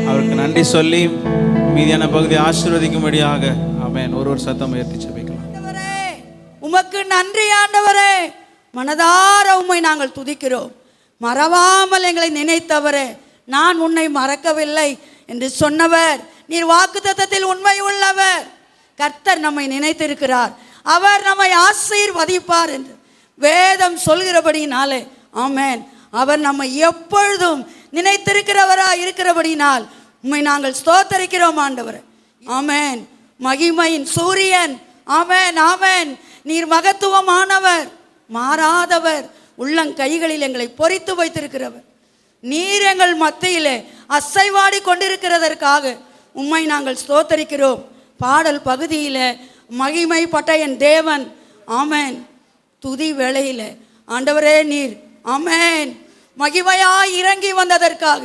அவருக்கு நன்றி சொல்லி மீதியான பகுதி ஆசீர்வதிக்கும்படியாக ஆமென். ஒரு சத்தம் உயர்த்தி ஜெபிக்கலாம். உமக்கு நன்றி ஆண்டவரே. மனதார உம்மை நாங்கள் துதிக்கிறோம். மறவாமல் எங்களை நினைத்தவரே, நான் உன்னை மறக்கவில்லை என்று சொன்னவர், நீர் வாக்குத்தத்தத்தில் உண்மை உள்ளவர். கர்த்தர் நம்மை நினைத்திருக்கிறார், அவர் நம்மை ஆசீர்வதிப்பார் என்று வேதம் சொல்கிறபடினாலே ஆமென். அவர் நம்மை எப்பொழுதும் நினைத்திருக்கிறவராய் இருக்கிறபடினால் உம்மை நாங்கள் ஸ்தோத்தரிக்கிறோம் ஆண்டவரே. ஆமென். மகிமையின் சூரியன். ஆமென், ஆமென். நீர் மகத்துவமானவர், மாறாதவர், உள்ளங்கைகளில் எங்களை பொறித்து வைத்திருக்கிறவர். நீர் எங்கள் மத்தியிலே அசைவாடி கொண்டிருக்கிறதற்காக உம்மை நாங்கள் ஸ்தோத்தரிக்கிறோம். பாடல் பகுதியில் மகிமைப்பட்ட என் தேவன், ஆமென். துதி வேளையில் ஆண்டவரே நீர் ஆமென் மகிமையாய் இறங்கி வந்ததற்காக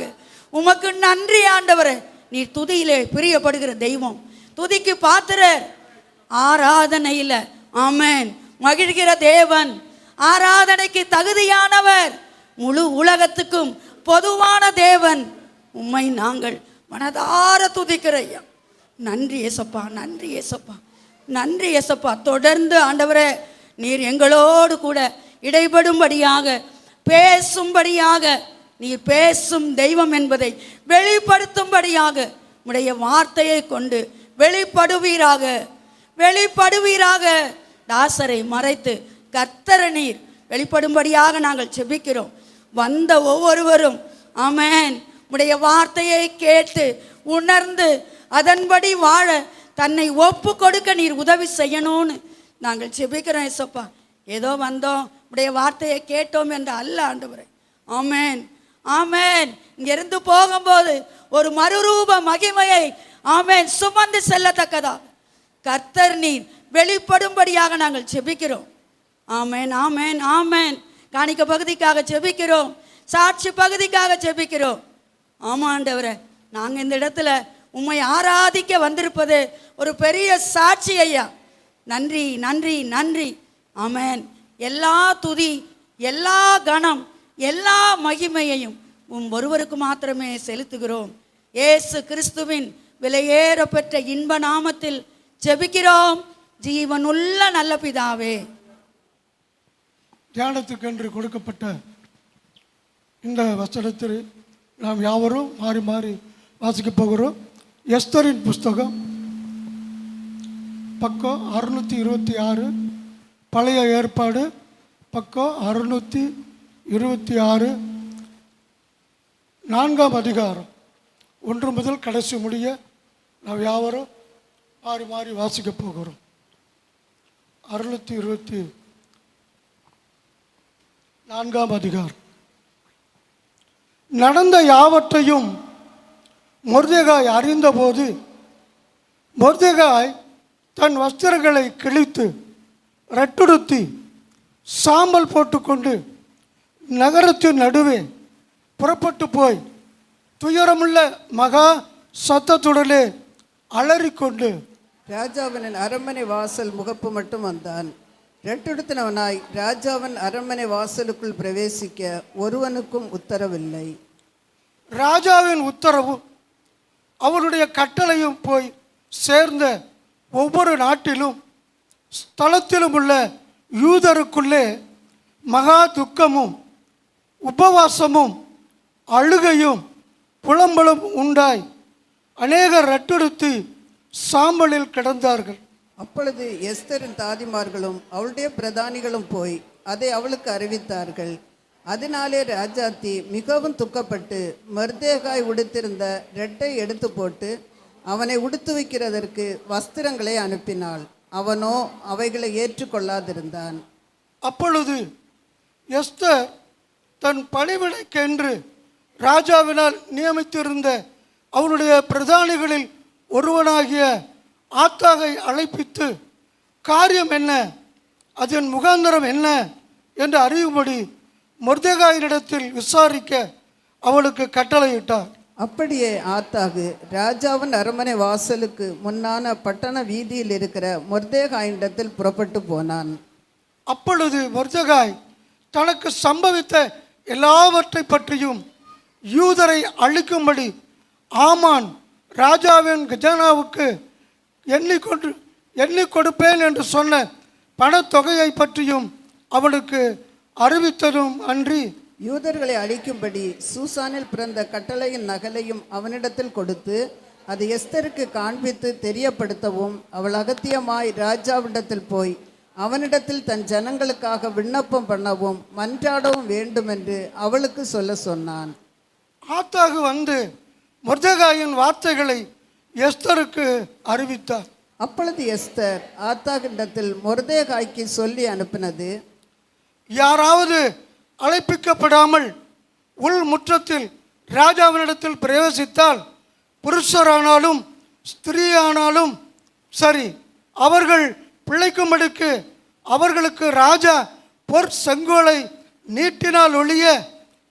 உமக்கு நன்றி ஆண்டவரே. நீர் துதியிலே பிரியப்படுகிற தெய்வம், துதிக்கு பாத்திரர், ஆராதனையில் ஆமென் மகிழ்கிற தேவன், ஆராதனைக்கு தகுதியானவர், முழு உலகத்துக்கும் பொதுவான தேவன். உம்மை நாங்கள் மனதார துதிக்கிற ஐயா. நன்றி ஏசப்பா, நன்றி ஏசப்பா, நன்றி ஏசப்பா. தொடர்ந்து ஆண்டவரே நீர் எங்களோடு கூட இடைபடும்படியாக, பேசும்படியாக, நீர் பேசும் தெய்வம் என்பதை வெளிப்படுத்தும்படியாக உடைய வார்த்தையை கொண்டு வெளிப்படுவீராக, வெளிப்படுவீராக. தாசரை மறைத்து கர்த்தரை நீர் வெளிப்படும்படியாக நாங்கள் செபிக்கிறோம். வந்த ஒவ்வொருவரும் ஆமென் உடைய வார்த்தையை கேட்டு உணர்ந்து அதன்படி வாழ தன்னை ஒப்பு கொடுக்க நீர் உதவி செய்யணும்னு நாங்கள் செபிக்கிறோம் ஏசப்பா. ஏதோ வந்தோம் உடைய வார்த்தையை கேட்டோம் என்று அல்ல ஆண்டவரே. ஆமென், ஆமென். இங்கிருந்து போகும்போது ஒரு மறுரூப மகிமையை ஆமென் சுமந்து செல்லத்தக்கதா கர்த்தர் நீர் வெளிப்படும்படியாக நாங்கள் செபிக்கிறோம். ஆமென், ஆமென், ஆமென். காணிக்க பகுதிக்காக செபிக்கிறோம், சாட்சி பகுதிக்காக செபிக்கிறோம். ஆமாம் ஆண்டவரே, நாங்கள் இந்த இடத்துல உம்மை ஆராதிக்க வந்திருப்பது ஒரு பெரிய சாட்சி ஐயா. நன்றி, நன்றி, நன்றி. ஆமென். எல்லா துதி, எல்லா கணம், எல்லா மகிமையையும் ஒருவருக்கு மாத்திரமே செலுத்துகிறோம். இயேசு கிறிஸ்துவின் விலையேற பெற்ற இன்ப நாமத்தில் ஜெபிக்கிறோம் ஜீவனுள்ள நல்ல பிதாவே. தியானத்துக்கென்று கொடுக்கப்பட்ட இந்த வசனத்தில் நாம் யாவரும் மாறி மாறி வாசிக்க போகிறோம். எஸ்தரின் புஸ்தகம் பக்கம் 626, பழைய ஏற்பாடு பக்கம் 626, 4ஆம் அதிகாரம் 1 முதல் கடைசி முடிய நாம் யாவரும் மாறி மாறி வாசிக்க போகிறோம். 624 அதிகாரம். நடந்த யாவற்றையும் மொர்தெகாய் அறிந்தபோது மொர்தெகாய் தன் வஸ்திரங்களை கிழித்து ரட்டுடுத்தி சாம்பல் போட்டுக்கொண்டு நகரத்தின் நடுவே புறப்பட்டு போய் துயரமுள்ள மகா சத்தத்துடனே அலறிக்கொண்டு ராஜாவின் அரண்மனை வாசல் முகப்பு மட்டும் வந்தான். ரெட்டெடுத்தனவனாய் ராஜாவின் அரண்மனை வாசலுக்குள் பிரவேசிக்க ஒருவனுக்கும் உத்தரவில்லை. ராஜாவின் உத்தரவும் அவருடைய கட்டளையும் போய் சேர்ந்த ஒவ்வொரு நாட்டிலும் ஸ்தலத்திலும் உள்ள யூதருக்குள்ளே மகா துக்கமும் உபவாசமும் அழுகையும் புலம்பலும் உண்டாய் அநேகர் ரட்டெடுத்து சாம்பலில் கிடந்தார்கள். அப்பொழுது எஸ்தரின் தாதிமார்களும் அவளுடைய பிரதானிகளும் போய் அதை அவளுக்கு அறிவித்தார்கள். அதனாலே ராஜாத்தி மிகவும் துக்கப்பட்டு மொர்தெகாய் உடுத்திருந்த ரெட்டை எடுத்து போட்டு அவனை உடுத்துவிக்கிறதற்கு வஸ்திரங்களை அனுப்பினாள். அவனோ அவைகளை ஏற்றுக்கொள்ளாதிருந்தான். அப்பொழுது எஸ்தர் தன் பணிவிடைக்கென்று ராஜாவினால் நியமித்திருந்த அவருடைய பிரதானிகளில் ஒருவனாகிய ஆத்தாகை அழைப்பித்து காரியம் என்ன, அதன் முகாந்தரம் என்ன என்று அறியும்படி மொர்தெகாயினிடத்தில் விசாரிக்க அவளுக்கு கட்டளையிட்டார். அப்படியே ஆத்தாகு ராஜாவின் அரண்மனை வாசலுக்கு முன்னான பட்டண வீதியில் இருக்கிற மொர்தெகாயினிடத்தில் புறப்பட்டு போனான். அப்பொழுது மொர்தெகாய் தனக்கு சம்பவித்த எல்லாவற்றை பற்றியும் யூதரை அழிக்கும்படி ஆமான் ராஜாவின் கஜானாவுக்கு எண்ணி கொடுப்பேன் என்று சொன்ன பணத்தொகையை பற்றியும் அவளுக்கு அறிவித்ததும் அன்றி யூதர்களை அழிக்கும்படி சூசானில் பிறந்த கட்டளையின் நகலையும் அவனிடத்தில் கொடுத்து அது எஸ்தருக்கு காண்பித்து தெரியப்படுத்தவும் அவள் அகத்தியமாய் ராஜாவிடத்தில் போய் அவனிடத்தில் தன் ஜனங்களுக்காக விண்ணப்பம் பண்ணவும் மன்றாடவும் வேண்டும் என்று அவளுக்கு சொல்ல சொன்னான். ஆத்தாகு வந்து மொர்தெகாயின் வார்த்தைகளை எஸ்தருக்கு அறிவித்தார். அப்பொழுது எஸ்தர் ஆத்தாகிடத்தில் மொர்தெகாய்க்கு சொல்லி அனுப்பினது, யாராவது அழைப்பிக்கப்படாமல் உள் முற்றத்தில் ராஜாவினிடத்தில் பிரவேசித்தால் புருஷரானாலும் ஸ்திரீயானாலும் சரி, அவர்கள் பிழைக்கும்படிக்கு அவர்களுக்கு ராஜா பொற் செங்கோலை நீட்டினால் ஒழிய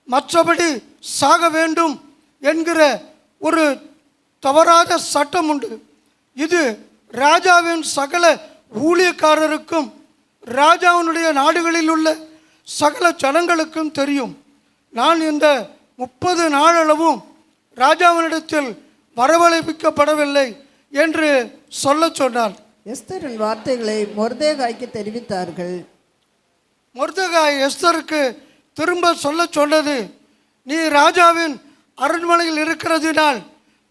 மற்றபடி சாக வேண்டும் என்கிற ஒரு தவறாத சட்டம் உண்டு. இது ராஜாவின் சகல ஊழியக்காரருக்கும் ராஜாவினுடைய நாடுகளில் உள்ள சகல ஜனங்களுக்கும் தெரியும். நான் இந்த 30 நாளளவும் ராஜாவினிடத்தில் வரவழைப்பிக்கப்படவில்லை என்று சொல்ல சொன்னார். எஸ்தரின் வார்த்தைகளை மொர்தெகாய்க்கு தெரிவித்தார்கள். மொர்தெகாய் எஸ்தருக்கு திரும்ப சொல்ல சொன்னது, நீ ராஜாவின் அரண்மனையில் இருக்கிறதினால்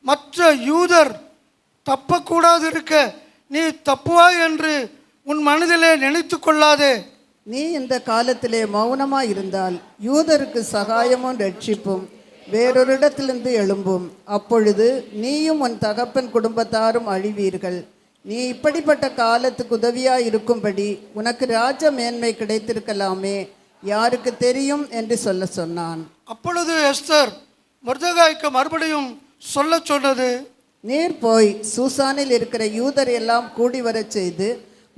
மற்ற யூதர் தப்பக்கூடாது இருக்க நீ தப்புவாய் என்று உன் மனதிலே நினைத்து கொள்ளாதே. நீ இந்த காலத்திலே மௌனமாய் இருந்தால் யூதருக்கு சகாயமும் ரட்சிப்பும் வேறொரு இடத்திலிருந்து எழும்பும். அப்பொழுது நீயும் உன் தகப்பன் குடும்பத்தாரும் அழிவீர்கள். நீ இப்படிப்பட்ட காலத்துக்கு உதவியாய் இருக்கும்படி உனக்கு ராஜ மேன்மை கிடைத்திருக்கலாமே, யாருக்கு தெரியும் என்று சொல்ல சொன்னான். அப்பொழுது எஸ்தர் மொர்தெகாய்க்கு மறுபடியும் சொல்ல சொன்னது, நீர் போய் சூசானில் இருக்கிற யூதர் எல்லாம் கூடி வரச் செய்து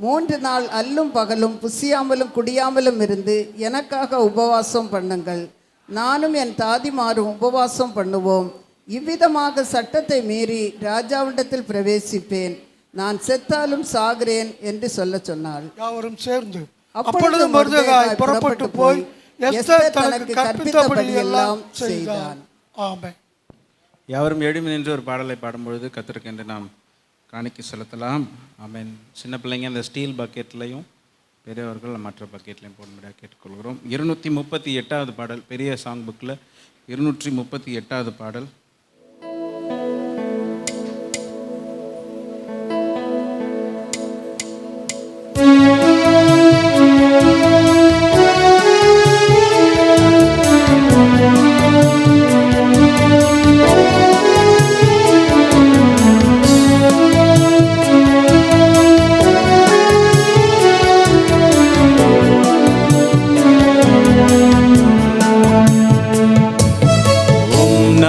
3 நாள் அல்லும் பகலும் புசியாமலும் குடியாமலும் இருந்து எனக்காக உபவாசம் பண்ணுங்கள். நானும் என் தாதிமாரும் உபவாசம் பண்ணுவோம். இவ்விதமாக சட்டத்தை மீறி ராஜாவிடத்தில் பிரவேசிப்பேன். நான் செத்தாலும் சாகிறேன் என்று சொல்ல சொன்னாள். யாவரும் சேர்ந்து அப்பொழுது மொர்தெகாய் புறப்பட்டு போய் எஸ்தர் தனக்கு கற்பித்தபடி எல்லாம் செய்தான். ஆமென். யாவரும் எழுமி நின்று ஒரு பாடலை பாடும்பொழுது கர்த்தருக்கு நாம் காணிக்கை செலுத்தலாம். ஆமென். சின்ன பிள்ளைங்க அந்த ஸ்டீல் பக்கெட்லையும் பெரியவர்கள் மற்ற பக்கெட்லையும் போடும்படியாக கேட்டுக்கொள்கிறோம். 238வது பாடல், பெரிய சாங் புக்கில் 238வது பாடல்.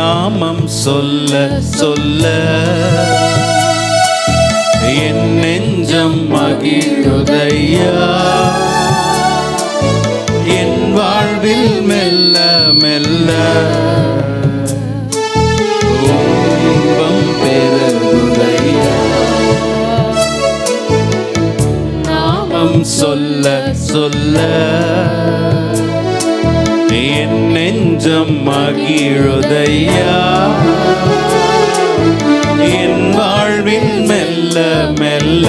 நாமம் சொல்ல சொல்ல என் நெஞ்சம் மகிழுதையா. என் வாழ்வில் மெல்ல மெல்ல இன்பம் பெருகுதையா. நாமம் சொல்ல சொல்ல என் நெஞ்சம் மகிழுதையா. என் வாழ்வில் மெல்ல மெல்ல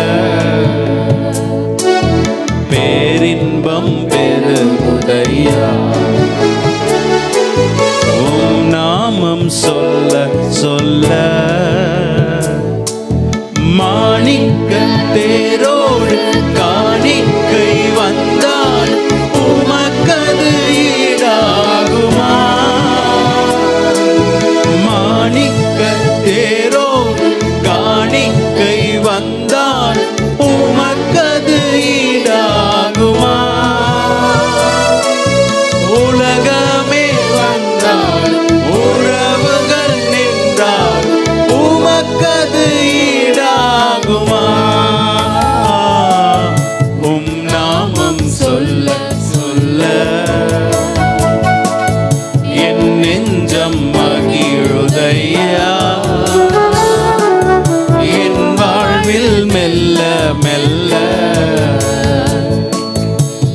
பேரின்பம் பெருகுதையா. உம் நாமம் சொல்ல சொல்ல மாணிக்க தேரோடு காணிக்கை வந்தால் உமக்கது ஈடாகுமா. மாணிக்க தேரோடு காணிக்கை வந்தால் உமக்கது ஈடாகுமா. உலகமே வந்தால் உறவுகள் நின்றால் உமக்கது ஈடாகுமா. உம் நாமம் சொல்ல சொல்ல என் நெஞ்சம் மகிழுதையா. என் வாழ்வில் மெல்ல மெல்ல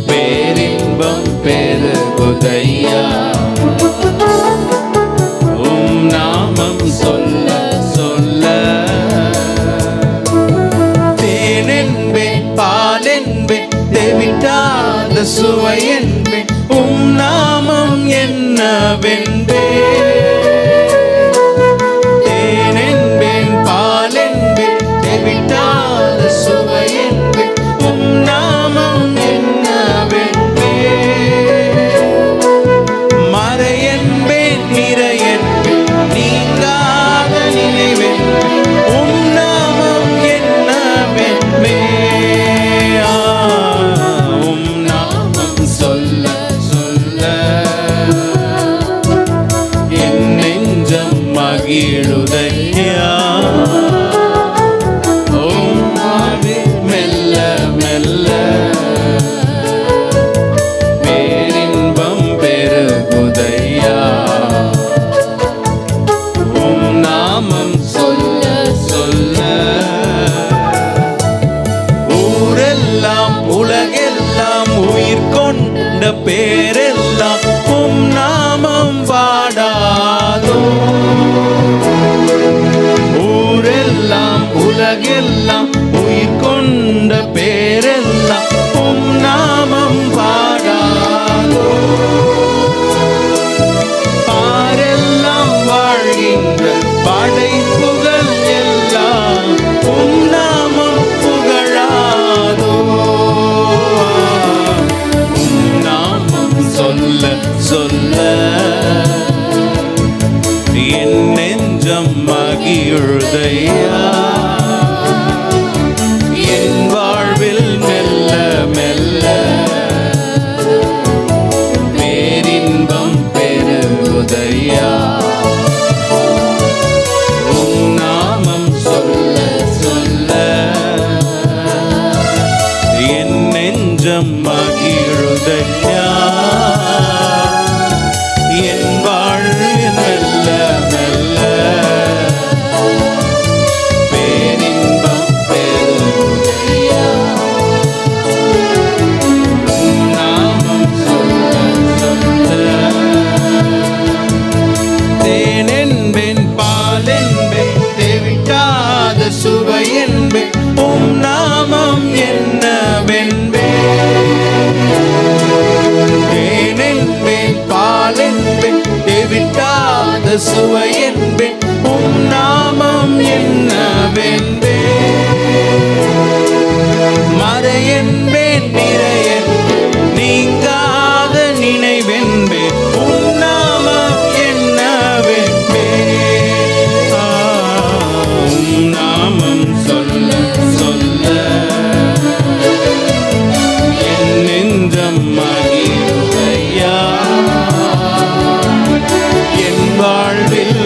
பேரின்பம் பெருகுதையா. உம் நாமம் சொல்ல சொல்ல தேனென்பேன் பாலென்பேன் தெவிட்டாத சுவையென்பேன் உம் நாமம் என்னவென்பேன். தேனென்பேன் பாலென்பேன் தெவிட்டாத சுவையென்பேன் உம் நாமம் என்னவென்பேன். மறையென்பேன் நிறையென்பேன் நீங்காத நினைவென்பேன் உம் நாமம் என்னவென்பேன். உம் நாமம் சொல்ல சொல்ல என் நெஞ்சம் மகிழுதையா. உம் வாழ்வில் மெல்ல மெல்ல பேரின்பம் பெருகுதையா. உம் நாமம் சொல்ல சொல்ல ஊரெல்லாம் உலகெல்லாம் உயிர் கொண்ட பேரெல்லாம் உம் நாமம் பாடாதோ. ஊரெல்லாம் உலகெல்லாம் உயிர் கொண்ட பேரெல்லாம் உம் நாமம் பாடாதோ. பாரெல்லாம் வாழ்கின்ற படைப்புகள் எல்லாம் உம் நாமம் புகழாதோ. உம் நாமம் சொல்ல சொல்ல என் நெஞ்சம் மகிழுதையா. என் வாழ்வில் மெல்ல மெல்ல பேரின்பம் பெருகுதையா. உம் நாமம் சொல்ல சொல்ல என் நெஞ்சம் மகிழுதையா. என் வாழ்வில் மெல்ல மெல்ல பேரின்பம் பெருகுதையா. உம் நாமம் சொல்ல சொல்ல தேனென்பேன் பாலென்பேன் தெவிட்டாத சுவையென்பேன் உம் நாமம் என்னவென்பேன். தேனென்பேன் பாலென்பேன் தெவிட்டாத சுவையென்பேன் உம் நாமம் என்னவென்பேன். மறையென்பேன் நிறையென்பேன் நீங்காத நினைவென்பேன் உம் நாமம் என்னவென்பேன். உம் நாமம் சொல்ல சொல்ல என் நெஞ்சம் மகிழுதையா. என் வாழ்வில்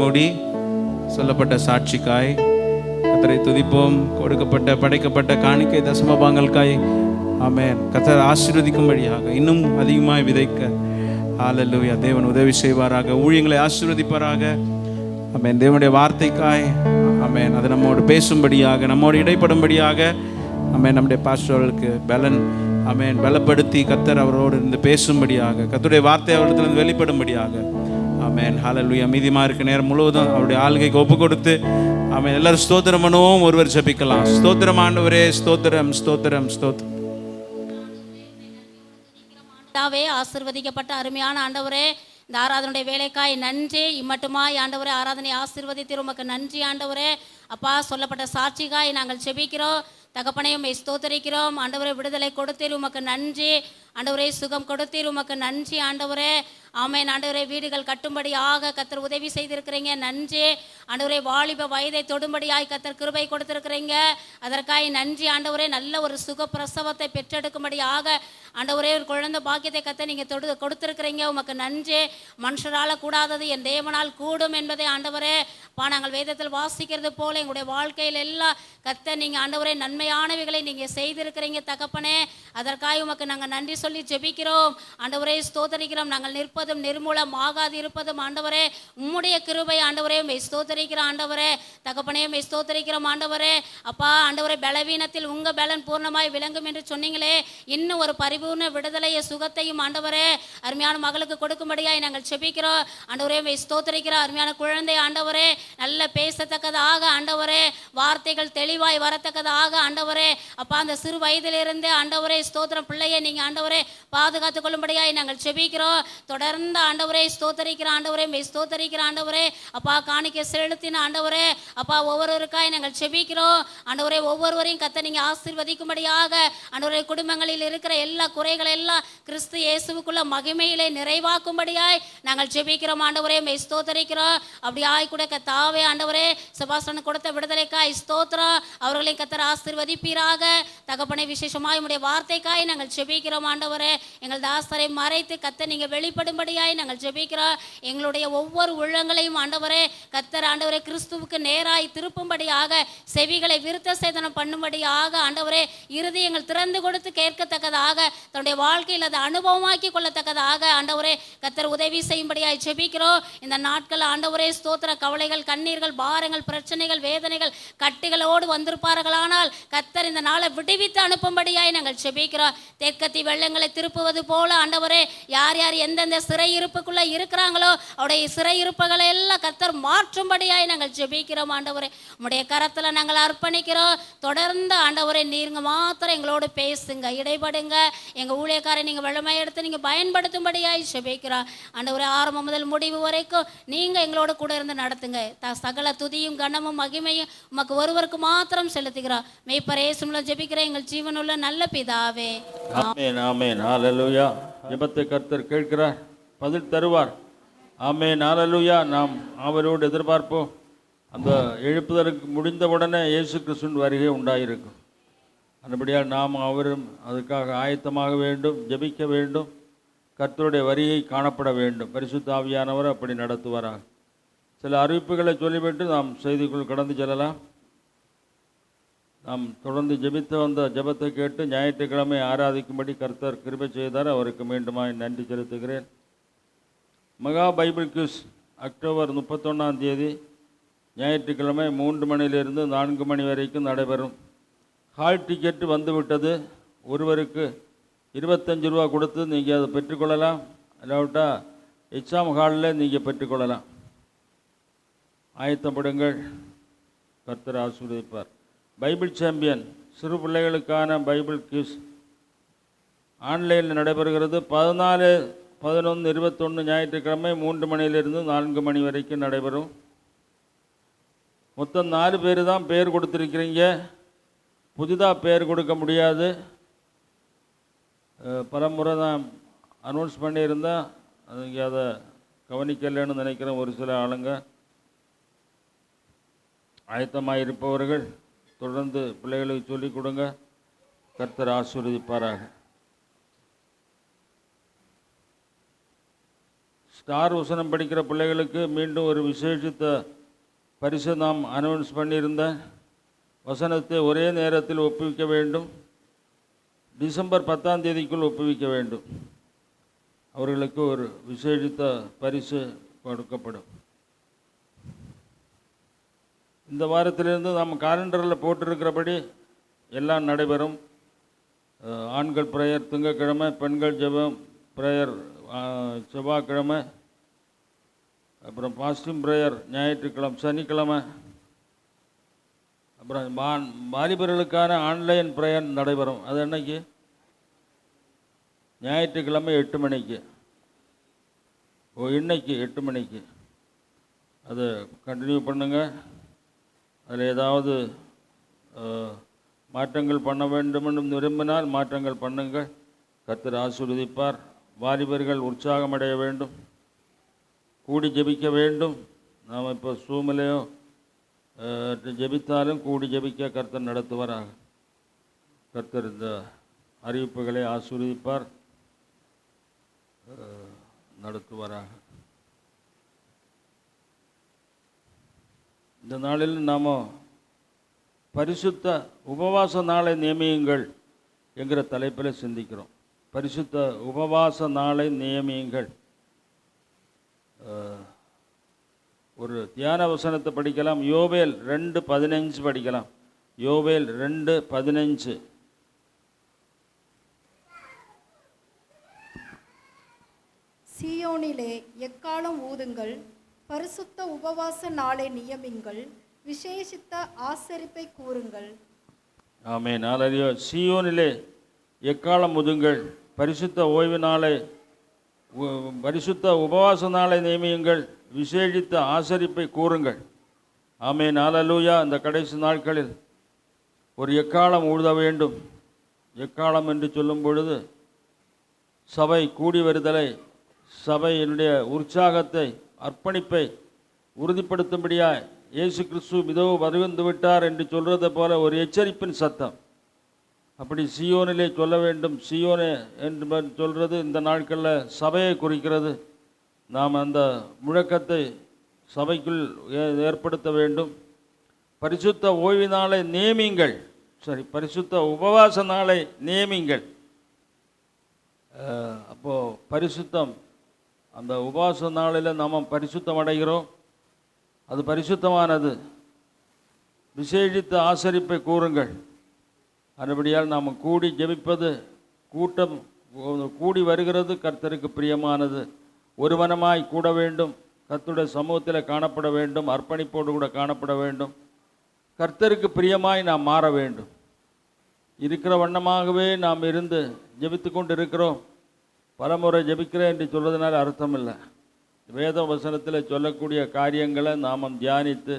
மூடி சொல்லப்பட்ட சாட்சிக்காய் கர்த்தரை துதிப்போம். கொடுக்கப்பட்ட படைக்கப்பட்ட காணிக்கை தசமபாங்களுக்காய் ஆமென். கர்த்தர் ஆசீர்வதிக்கும்படியாக இன்னும் அதிகமாய் விதைக்க ஹல்லேலூயா தேவன் உதவி செய்வாராக. ஊழியங்களை ஆசீர்வதிப்பாராக. ஆமென். தேவனுடைய வார்த்தைக்காய் ஆமென். அது நம்மோடு பேசும்படியாக, நம்மோடு இடைப்படும்படியாக ஆமென். நம்முடைய பாஸ்டர்களுக்கு பலன் ஆமென் பலப்படுத்தி கர்த்தர் அவரோடு இருந்து பேசும்படியாக, கர்த்தருடைய வார்த்தை அவரிடத்திலிருந்து வெளிப்படும்படியாக ஆமென். ஹல்லேலூயா. மீதிமா இருக்க நேரம் முழுவதும் அவருடைய ஆளுகைக்கு ஒப்பு கொடுத்து ஆமென். எல்லாரும் ஸ்தோத்திரம் பண்ணுவோம். ஒருவர் ஜெபிக்கலாம். ஸ்தோத்திரம் ஆண்டவரே, ஸ்தோத்திரம் ஸ்தோத்திரம் ஸ்தோத்திரம். ஆசீர்வதிக்கப்பட்ட அருமையான ஆண்டவரே, இந்த ஆராதனுடைய வேலைக்காய் நன்றி. இம்மட்டுமாய் ஆண்டவரே ஆராதனை ஆசீர்வதித்து உமக்கு நன்றி ஆண்டவரே. அப்பா, சொல்லப்பட்ட சாட்சிக்காய் நாங்கள் செபிக்கிறோம் தகப்பனே. உம்மை ஸ்தோத்தரிக்கிறோம் ஆண்டவரே. விடுதலை கொடுத்தீர் உமக்கு நன்றி ஆண்டவரே. சுகம் கொடுத்தீர் உமக்கு நன்றி ஆண்டவரே. ஆமென் ஆண்டவரே. வீடுகள் கட்டும்படியாக கர்த்தர் உதவி செய்திருக்கிறீங்க, நன்றி ஆண்டவரே. வாலிப வயதை தொடும்படியாய் கர்த்தர் கிருபை கொடுத்திருக்கிறீங்க, அதற்காக நன்றி ஆண்டவரே. நல்ல ஒரு சுக பிரசவத்தை பெற்றெடுக்கும்படியாக ஆண்டவரே ஒரு குழந்தை பாக்கியத்தை கர்த்தர் நீங்கள் கொடுத்திருக்கிறீங்க, உமக்கு நன்றி. மனுஷரால் கூடாதது என் தேவனால் கூடும் என்பதை ஆண்டவரே நாங்கள் வேதத்தில் வாசிக்கிறது போல எங்களுடைய வாழ்க்கையில் எல்லாம் கர்த்தர் நீங்கள் ஆண்டவரே நன்மையானவைகளை நீங்கள் செய்திருக்கிறீங்க தகப்பனே. அதற்காக உமக்கு நாங்கள் நன்றி சொல்லி ஜெபிக்கிறோம் ஆண்டவரே. ஸ்தோத்தரிக்கிறோம். நாங்கள் நிற்பதும் நிர்மூலம் ஆகாது இருப்பதும் ஆண்டவரே உம்முடைய கிருபை ஆண்டவரே. உம்மை ஸ்தோத்தரிக்கிறோம் ஆண்டவரே. தகப்பனே உம்மை ஸ்தோத்தரிக்கிறோம் ஆண்டவரே. அப்பா ஆண்டவரே, பலவீனத்தில் உங்க பலன் பூர்ணமாய் விளங்கும் என்று சொன்னீங்களே, இன்னும் ஒரு பரிபூர்ண விடுதலையை சுகத்தையும் ஆண்டவரே அருமையான மகளுக்கு கொடுக்கும்படியாய் நாங்கள் ஜெபிக்கிறோம் ஆண்டவரே. உம்மை ஸ்தோத்தரிக்கிறோம். அருமையான குழந்தை ஆண்டவரே, நல்ல பேசத்தக்கதாக ஆண்டவரே, வார்த்தைகள் தெளிவாய் வரத்தக்கதாக ஆண்டவரே. அப்பா, அந்த சிறு வயதிலிருந்தே ஆண்டவரே ஸ்தோத்திரம் பிள்ளையை நீங்க ஆண்டவரே பாதுகாத்துக் கொள்ளும்படியாய் நாங்கள் செபிக்கிறோம். தொடர்ந்து ஆண்டவரே ஸ்தோத்தரிக்கிற ஆண்டவரே, ஸ்தோத்தரிக்கிற ஆண்டவரே. அப்பா, காணிக்கை செலுத்தின ஆண்டவரே, அப்பா ஒவ்வொருவருக்காய் நாங்கள் செபிக்கிறோம் ஆண்டவரே. ஒவ்வொருவரையும் கத்த நீங்க ஆசீர்வதிக்கும்படியாக ஆண்டவரே, குடும்பங்களில் இருக்கிற எல்லா குறைகளை எல்லாம் கிறிஸ்து இயேசுவுக்குள்ள மகிமையிலே நிறைவாக்கும்படியாய் நாங்கள் செபிக்கிறோம் ஆண்டவரே. ஸ்தோத்தரிக்கிறோம். அப்படியாய் கூட கத்தாவே ஆண்டவரே, செபாஸ்டன் கொடுத்த விடுதலைக்காய் ஸ்தோத்திரம். அவர்களை கத்தர் ஆசீர்வதிப்பீராக தகப்பனை. விசேஷமாய் உம்முடைய வார்த்தைக்காய் நாங்கள் ஜெபிக்கிறோம் ஆண்டவரே. எங்கள் தாசரை மறைத்து கத்த நீங்க வெளிப்படும்படியாய் நாங்கள் ஜெபிக்கிறோம். எங்களுடைய ஒவ்வொரு உள்ளங்களையும் ஆண்டவரே கத்தர் ஆண்டவரே கிறிஸ்துவுக்கு நேராய் திருப்பும்படியாக, செவிகளை விருத்த சேதனம் பண்ணும்படியாக ஆண்டவரே, இருதயங்கள் திறந்து கொடுத்து கேட்கத்தக்கதாக, தன்னுடைய வாழ்க்கையில் அதை அனுபவமாக்கி கொள்ளத்தக்கதாக ஆண்டவரே கத்தர் உதவி செய்யும்படியாய் ஜெபிக்கிறோம். இந்த நாட்கள் ஆண்டவரே ஸ்தோத்திர, கவலைகள், கண்ணீர்கள், பாரங்கள், பிரச்சனைகள், வேதனைகள், கட்டுகளோடு வந்திருப்பார்களானால் கத்தர் இந்த நாளை விடுவித்து அனுப்பும்படியாய் நாங்கள் ஜெபிக்கிறோம். தெற்கத்தி வெள்ளங்களை திருப்புவது போல ஆண்டவரே, யார் யார் எந்தெந்த சிறையிருப்புக்குள்ள இருக்கிறாங்களோ அவருடைய சிறையிருப்புகளை எல்லாம் கத்தர் மாற்றும்படியாய் நாங்கள் ஜெபிக்கிறோம் ஆண்டவரே. உம்முடைய கரத்துல நாங்கள் அர்ப்பணிக்கிறோம். தொடர்ந்து ஆண்டவரே நீங்க மாத்திரம் எங்களோடு பேசுங்க, இடைபடுங்க. எங்க ஊழியக்காரை நீங்க வெள்ளமை எடுத்து நீங்க பயன்படுத்தும்படியாய் ஜெபிக்கிறோம் ஆண்டவரே. ஆரம்பம் முதல் முடிவு வரைக்கும் நீங்க எங்களோட கூட இருந்து நடத்துங்க. சகல துதியும் கனமும் மகிமையும் உமக்கு ஒருவருக்கு மாத்திரம் செலுத்துகிறோம். மெய்ப்பர் இயேசுவின் ஜெபிக்கிற எங்கள் ஜீவனுள்ள நல்ல பிதாவே. ஆமென் ஆமென். ஹல்லேலூயா. ஜெபத்தை கர்த்தர் கேட்கிறார், பதில் தருவார். ஆமென் ஹல்லேலூயா. நாம் அவரோடு எதிர்பார்ப்போம். அந்த எழுப்புதலுக்கு முடிந்தவுடனே இயேசு கிறிஸ்துவின் வருகை உண்டாயிருக்கும். அதுபடியால் நாம் அவரும் அதுக்காக ஆயத்தமாக வேண்டும், ஜெபிக்க வேண்டும். கர்த்தருடைய வருகை காணப்பட வேண்டும். பரிசுத்த ஆவியானவர் அப்படி நடத்துவாராக. சில அறிவிப்புகளை சொல்லிவிட்டு நாம் செய்திக்குள் கடந்து செல்லலாம். நாம் தொடர்ந்து ஜெபித்து வந்த ஜெபத்தை கேட்டு ஞாயிற்றுக்கிழமை ஆராதிக்கும்படி கர்த்தர் கிருபை செய்தார். அவருக்கு மீண்டுமாய் நன்றி செலுத்துகிறேன். மகா பைபிள் கியூஸ் அக்டோபர் 31 ஞாயிற்றுக்கிழமை 3 மணியிலிருந்து 4 மணி வரைக்கும் நடைபெறும். ஹால் டிக்கெட்டு வந்துவிட்டது. ஒருவருக்கு 25 ரூபா கொடுத்து நீங்கள் அதை பெற்றுக்கொள்ளலாம். இல்லாவிட்டா எக்ஸாம் ஹாலில் நீங்கள் பெற்றுக்கொள்ளலாம். ஆயத்தப்படுங்கள். கர்த்தர் ஆசீர்வதிப்பார். பைபிள் சாம்பியன் சிறு பிள்ளைகளுக்கான பைபிள் கியூஸ் ஆன்லைனில் நடைபெறுகிறது. 14, 11, 21 ஞாயிற்றுக்கிழமை 3 மணியிலிருந்து 4 மணி வரைக்கும் நடைபெறும். மொத்தம் 4 பேர் தான் பேர் கொடுத்துருக்கிறீங்க. புதிதாக பேர் கொடுக்க முடியாது. பலமுறை தான் அனௌன்ஸ் பண்ணியிருந்தேன். அதுங்க அதை கவனிக்கலைன்னு நினைக்கிறேன் ஒரு சில ஆளுங்க. ஆயத்தமாக இருப்பவர்கள் தொடர்ந்து பிள்ளைகளுக்கு சொல்லிக் கொடுங்க. கர்த்தர் ஆசீர்வதிப்பாராக. ஸ்டார் வசனம் படிக்கிற பிள்ளைகளுக்கு மீண்டும் ஒரு விசேஷித்த பரிசு நாம் அனௌன்ஸ் பண்ணியிருந்த வசனத்தை ஒரே நேரத்தில் ஒப்புவிக்க வேண்டும். டிசம்பர் 10ஆம் தேதிக்குள் ஒப்புவிக்க வேண்டும். அவர்களுக்கு ஒரு விசேஷித்த பரிசு கொடுக்கப்படும். இந்த வாரத்திலிருந்து நாம் காலண்டரில் போட்டிருக்கிறபடி எல்லாம் நடைபெறும். ஆண்கள் ப்ரேயர் திங்கட்கிழமை, பெண்கள் ஜெபம் ப்ரேயர் செவ்வாய்க்கிழமை, அப்புறம் பாஸ்டிங் ப்ரேயர் ஞாயிற்றுக்கிழமை சனிக்கிழமை, அப்புறம் வாலிபர்களுக்கான ஆன்லைன் ப்ரேயர் நடைபெறும். அது அன்னைக்கு ஞாயிற்றுக்கிழமை 8 மணிக்கு. இன்னைக்கு 8 மணிக்கு. அதை கண்டினியூ பண்ணுங்கள். அதில் ஏதாவது மாற்றங்கள் பண்ண வேண்டும் என்று விரும்பினால் மாற்றங்கள் பண்ணுங்கள். கர்த்தர் ஆசீர்வதிப்பார். வாலிபர்கள் உற்சாகமடைய வேண்டும், கூடி ஜெபிக்க வேண்டும். நாம் இப்போ சூமிலையோ ஜெபித்தாலும் கூடி ஜெபிக்க கர்த்தர் நடத்துவாராக. கர்த்தர் இந்த அறிவிப்புகளை ஆசீர்வதிப்பார், நடத்துவாராக. இந்த நாளில் நாம் பரிசுத்த உபவாச நாளை நியமியுங்கள் என்கிற தலைப்பில் சிந்திக்கிறோம். பரிசுத்த உபவாச நாளை நியமியுங்கள். ஒரு தியான வசனத்தை படிக்கலாம். யோவேல் 2:15 படிக்கலாம். யோவேல் 2:15. சீயோனிலே எக்காலம் ஊதுங்கள், பரிசுத்த உபவாச நாளை நியமிங்கள், விசேஷித்த ஆசரிப்பை கூறுங்கள். ஆமென். ஹல்லேலூயா. சீயோனிலே எக்காலம் ஊதுங்கள், பரிசுத்த ஓய்வு நாளை பரிசுத்த உபவாச நாளை நியமியுங்கள், விசேஷித்த ஆசரிப்பை கூறுங்கள். ஆமென். ஹல்லேலூயா. இந்த கடைசி நாட்களில் ஒரு எக்காலம் ஊத வேண்டும். எக்காலம் என்று சொல்லும் பொழுது சபை கூடி வருதலை, சபையினுடைய உற்சாகத்தை, அர்ப்பணிப்பை உறுதிப்படுத்தும்படியாய் இயேசு கிறிஸ்து இதோ வருந்து விட்டார் என்று சொல்கிறது போல ஒரு எச்சரிப்பின் சத்தம். அப்படி சியோனிலே சொல்ல வேண்டும். சியோனே என்று சொல்கிறது இந்த நாட்களில் சபையை குறிக்கிறது. நாம் அந்த முழக்கத்தை சபைக்குள் ஏற்படுத்த வேண்டும். பரிசுத்த ஓய்வு நாளை நியமியுங்கள். பரிசுத்த உபவாச நாளை நியமியுங்கள். அப்போது பரிசுத்தம், அந்த உபவாச நாளில் நாம் பரிசுத்தம் அடைகிறோம். அது பரிசுத்தமானது. விசேஷித்த ஆசரிப்பை கூறுங்கள். அதுபடியால் நாம் கூடி ஜெபிப்பது, கூட்டம் கூடி வருகிறது கர்த்தருக்கு பிரியமானது. ஒருவனமாய் கூட வேண்டும், கர்த்தருடைய சமூகத்தில் காணப்பட வேண்டும், அர்ப்பணிப்போடு கூட காணப்பட வேண்டும். கர்த்தருக்கு பிரியமாய் நாம் மாற வேண்டும். இருக்கிற வண்ணமாகவே நாம் இருந்து ஜெபித்து கொண்டு இருக்கிறோம். பலமுறை ஜெபிக்கிறேன் என்று சொல்வதனால அர்த்தம் இல்லை. வேத வசனத்தில் சொல்லக்கூடிய காரியங்களை நாம் தியானித்து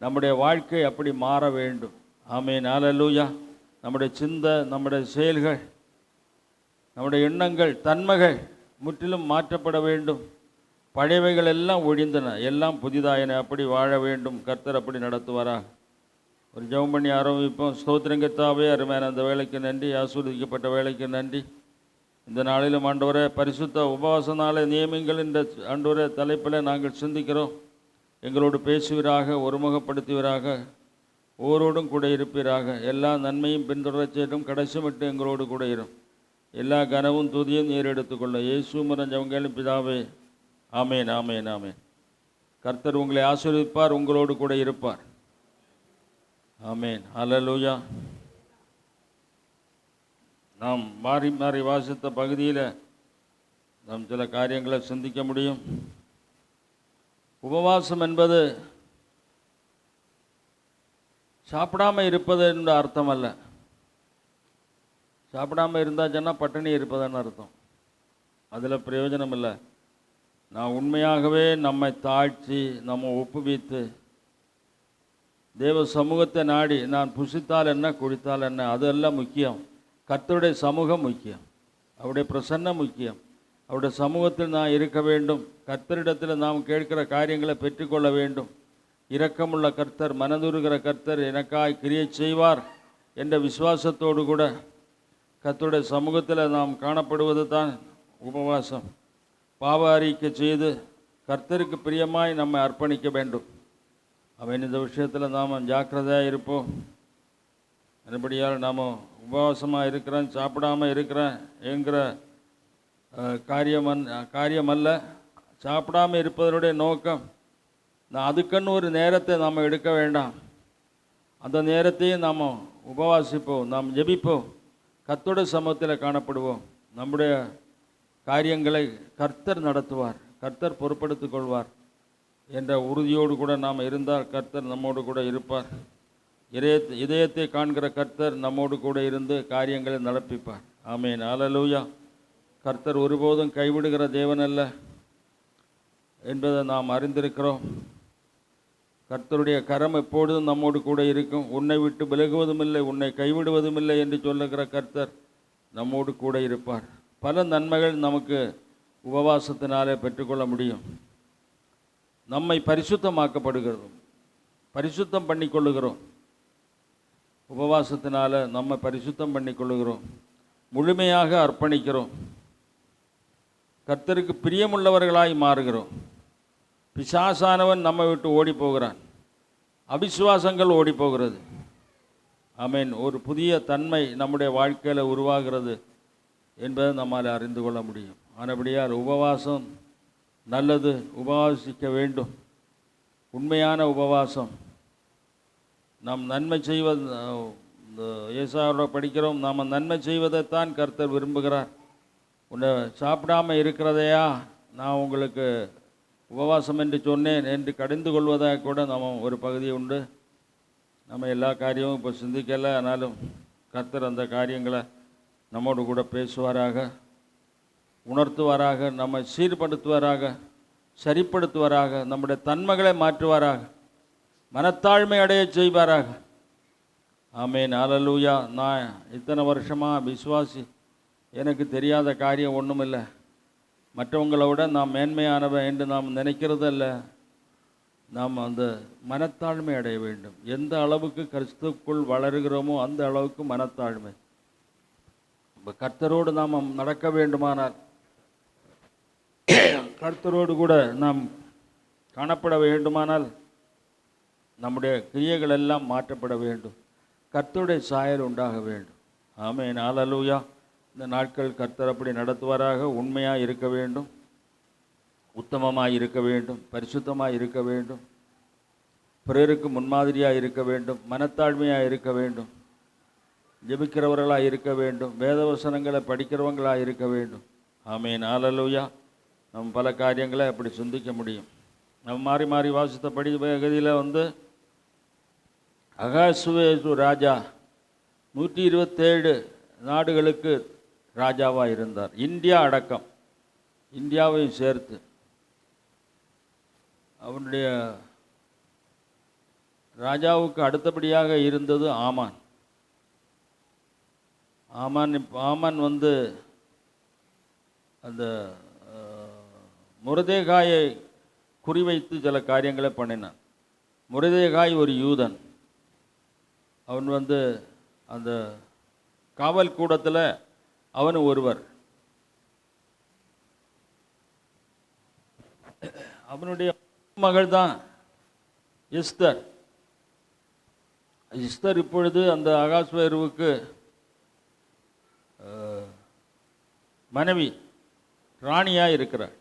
நம்முடைய வாழ்க்கை அப்படி மாற வேண்டும். ஆமென். ஹல்லேலூயா. நம்முடைய சிந்தை, நம்முடைய செயல்கள், நம்முடைய எண்ணங்கள், தன்மைகள் முற்றிலும் மாற்றப்பட வேண்டும். பழையவைகள் எல்லாம் ஒழிந்தன, எல்லாம் புதிதாயின. அப்படி வாழ வேண்டும். கர்த்தர் அப்படி நடத்துவாராக. ஒரு ஜெபம் பண்ணி ஆரம்பிப்போம். ஸ்தோத்திரங்கத்தாவே, அருமையான அந்த வேலைக்கு நன்றி, ஆசீர்வதிக்கப்பட்ட வேலைக்கு நன்றி. இந்த நாளிலும் ஆண்டவரே பரிசுத்த உபவாச நாளை நியமிங்கள் என்ற ஆண்டவரே தலைப்பில் நாங்கள் சிந்திக்கிறோம். எங்களோடு பேசுவீராக, ஒருமுகப்படுத்துவீராக, ஒவ்வொருவரோடும் கூட இருப்பீராக. எல்லா நன்மையும் பின்தொடரச் செய்யும், கடைசி மட்டும் எங்களோடு கூட இரும். எல்லா கனவும் துதியும் நீர் எடுத்துக்கொள்ள இயேசு மூலம் ஜெபங்களும் பிதாவே. ஆமேன், ஆமேன், ஆமேன். கர்த்தர் உங்களை ஆசீர்வதிப்பார், உங்களோடு கூட இருப்பார். ஆமேன். ஹல்லேலூயா. நாம் மாறி மாறி வாசித்த பகுதியில் நாம் சில காரியங்களை சிந்திக்க முடியும். உபவாசம் என்பது சாப்பிடாமல் இருப்பது என்ற அர்த்தம் அல்ல. சாப்பிடாமல் இருந்தாச்சுன்னா பட்டினி இருப்பதுன்னு அர்த்தம். அதில் பிரயோஜனம் இல்லை. நான் உண்மையாகவே நம்மை தாழ்த்தி, நம்ம ஒப்புவித்து, தேவ சமூகத்தை நாடி, நான் புசித்தால் என்ன, குடித்தால் என்ன, அதெல்லாம் முக்கியம். கர்த்தருடைய சமூகம் முக்கியம், அவருடைய பிரசன்னம் முக்கியம். அவருடைய சமூகத்தில் நான் இருக்க வேண்டும். கர்த்தரிடத்தில் நாம் கேட்கிற காரியங்களை பெற்றுக்கொள்ள வேண்டும். இரக்கமுள்ள கர்த்தர், மனதுருகிற கர்த்தர் எனக்காய் கிரியை செய்வார் என்ற விசுவாசத்தோடு கூட கர்த்தருடைய சமூகத்தில் நாம் காணப்படுவது தான் உபவாசம். பாவ அறிக்கை செய்து கர்த்தருக்கு பிரியமாய் நம்மை அர்ப்பணிக்க வேண்டும். அவன் இந்த விஷயத்தில் நாம் ஜாக்கிரதையாக இருப்போம். மறுபடியால் நாம் உபவாசமாக இருக்கிறேன், சாப்பிடாமல் இருக்கிறேன் என்கிற காரியமல்ல. சாப்பிடாமல் இருப்பதனுடைய நோக்கம், அதுக்குன்னு ஒரு நேரத்தை நாம் எடுக்க வேண்டாம். அந்த நேரத்தையும் நாம் உபவாசிப்போம், நாம் ஜெபிப்போம், கர்த்தருடைய சமூகத்தில் காணப்படுவோம். நம்முடைய காரியங்களை கர்த்தர் நடத்துவார், கர்த்தர் பொறுப்படுத்திக் கொள்வார் என்ற உறுதியோடு கூட நாம் இருந்தால் கர்த்தர் நம்மோடு கூட இருப்பார். இதயத்தை காண்கிற கர்த்தர் நம்மோடு கூட இருந்து காரியங்களை நடப்பிப்பார். ஆமென், ஹல்லேலூயா. கர்த்தர் ஒருபோதும் கைவிடுகிற தேவன் அல்ல என்பதை நாம் அறிந்திருக்கிறோம். கர்த்தருடைய கரம் எப்பொழுதும் நம்மோடு கூட இருக்கும். உன்னை விட்டு விலகுவதும் இல்லை, உன்னை கைவிடுவதும் இல்லை என்று சொல்லுகிற கர்த்தர் நம்மோடு கூட இருப்பார். பல நன்மைகள் நமக்கு உபவாசத்தினாலே பெற்றுக்கொள்ள முடியும். நம்மை பரிசுத்தமாக்கப்படுகிறோம், பரிசுத்தம் பண்ணிக்கொள்ளுகிறோம். உபவாசத்தினால நம்ம பரிசுத்தம் பண்ணிக்கொள்ளுகிறோம், முழுமையாக அர்ப்பணிக்கிறோம், கர்த்தருக்கு பிரியமுள்ளவர்களாய் மாறுகிறோம். பிசாசானவன் நம்மை விட்டு ஓடி போகிறான், அவிசுவாசங்கள் ஓடி போகிறது. ஆமென். ஒரு புதிய தன்மை நம்முடைய வாழ்க்கையில் உருவாகிறது என்பதை நம்மால் அறிந்து கொள்ள முடியும். ஆனபடியால் உபவாசம் நல்லது, உபவாசிக்க வேண்டும். உண்மையான உபவாசம். நாம் நன்மை செய்வது, ஏசாவோட படிக்கிறோம், நாம் நன்மை செய்வதைத்தான் கர்த்தர் விரும்புகிறார். உன்னை சாப்பிடாமல் இருக்கிறதையா நான் உங்களுக்கு உபவாசம் என்று சொன்னேன் என்று கடிந்து கொள்வதாக கூட நம்ம ஒரு பகுதி உண்டு. நம்ம எல்லா காரியமும் இப்போ சிந்திக்கலை, ஆனாலும் கர்த்தர் அந்த காரியங்களை நம்மோடு கூட பேசுவாராக, உணர்த்துவாராக, நம்மை சீர்படுத்துவாராக, சரிப்படுத்துவாராக, நம்முடைய தன்மைகளை மாற்றுவாராக, மனத்தாழ்மை அடைய செய்வாராக. ஆமென், ஹல்லேலூயா. நான் இத்தனை வருஷமாக விசுவாசி, எனக்கு தெரியாத காரியம் ஒன்றும் இல்லை. மற்றவங்களை விட நாம் மேன்மையானவன் என்று நாம் நினைக்கிறதல்ல, நாம் அந்த மனத்தாழ்மை அடைய வேண்டும். எந்த அளவுக்கு கிறிஸ்துவுக்குள் வளருகிறோமோ அந்த அளவுக்கு மனத்தாழ்மை. கர்த்தரோடு நாம் நடக்க வேண்டுமானால், கர்த்தரோடு கூட நாம் காணப்பட வேண்டுமானால் நம்முடைய கிரியைகள் எல்லாம் மாற்றப்பட வேண்டும், கர்த்தருடைய சாயல் உண்டாக வேண்டும். ஆமென், ஹல்லேலூயா. இந்த நாட்கள் கர்த்தர் அப்படி நடத்துவாராக. உண்மையாக இருக்க வேண்டும், உத்தமமாக இருக்க வேண்டும், பரிசுத்தமாக இருக்க வேண்டும், பிறருக்கு முன்மாதிரியாக இருக்க வேண்டும், மனத்தாழ்மையாக இருக்க வேண்டும், ஜெபிக்கிறவர்களாக இருக்க வேண்டும், வேதவசனங்களை படிக்கிறவங்களாக இருக்க வேண்டும். ஆமென், ஹல்லேலூயா. நம்ம பல காரியங்களை அப்படி சிந்திக்க முடியும். நம்ம மாறி மாறி வாசித்த பகுதியில் அகாசுவேசு ராஜா 127 நாடுகளுக்கு ராஜாவாக இருந்தார், இந்தியா அடக்கம், இந்தியாவையும் சேர்த்து. அவனுடைய ராஜாவுக்கு அடுத்தபடியாக இருந்தது ஆமான். ஆமான் அந்த முருதேகாயை குறிவைத்து சில காரியங்களை பண்ணினான். முருதேகாய் ஒரு யூதன். அவன் அந்த காவல் கூடத்தில் அவன் ஒருவர். அவனுடைய மகள் தான் எஸ்தர். எஸ்தர் இப்பொழுது அந்த அகாஸ்வேருவுக்கு மனைவி, ராணியாக இருக்கிறார்.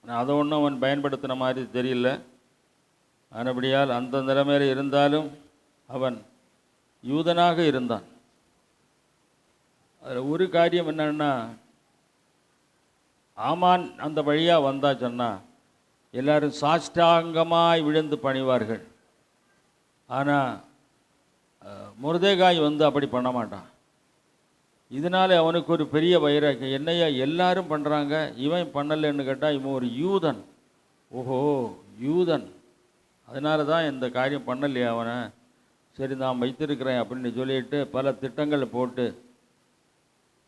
அதை ஒன்றும் அவன் பயன்படுத்தின மாதிரி தெரியல. ஆனபடியால் அந்த நிலைமையில் இருந்தாலும் அவன் யூதனாக இருந்தான். அதில் ஒரு காரியம் என்னன்னா, ஆமான் அந்த வழியாக வந்தா சொன்னால் எல்லாரும் சாஷ்டாங்கமாய் விழுந்து பணிவார்கள். ஆனால் முருதேகாய் அப்படி பண்ண மாட்டான். இதனால் அவனுக்கு ஒரு பெரிய வைராக்கியம். என்னையா எல்லாரும் பண்ணுறாங்க, இவன் பண்ணலைன்னு கேட்டால் இவன் ஒரு யூதன். ஓஹோ, யூதன், அதனால தான் இந்த காரியம் பண்ணலையே அவனை, சரி நான் வைத்திருக்கிறேன் அப்படின்னு சொல்லிட்டு பல திட்டங்கள் போட்டு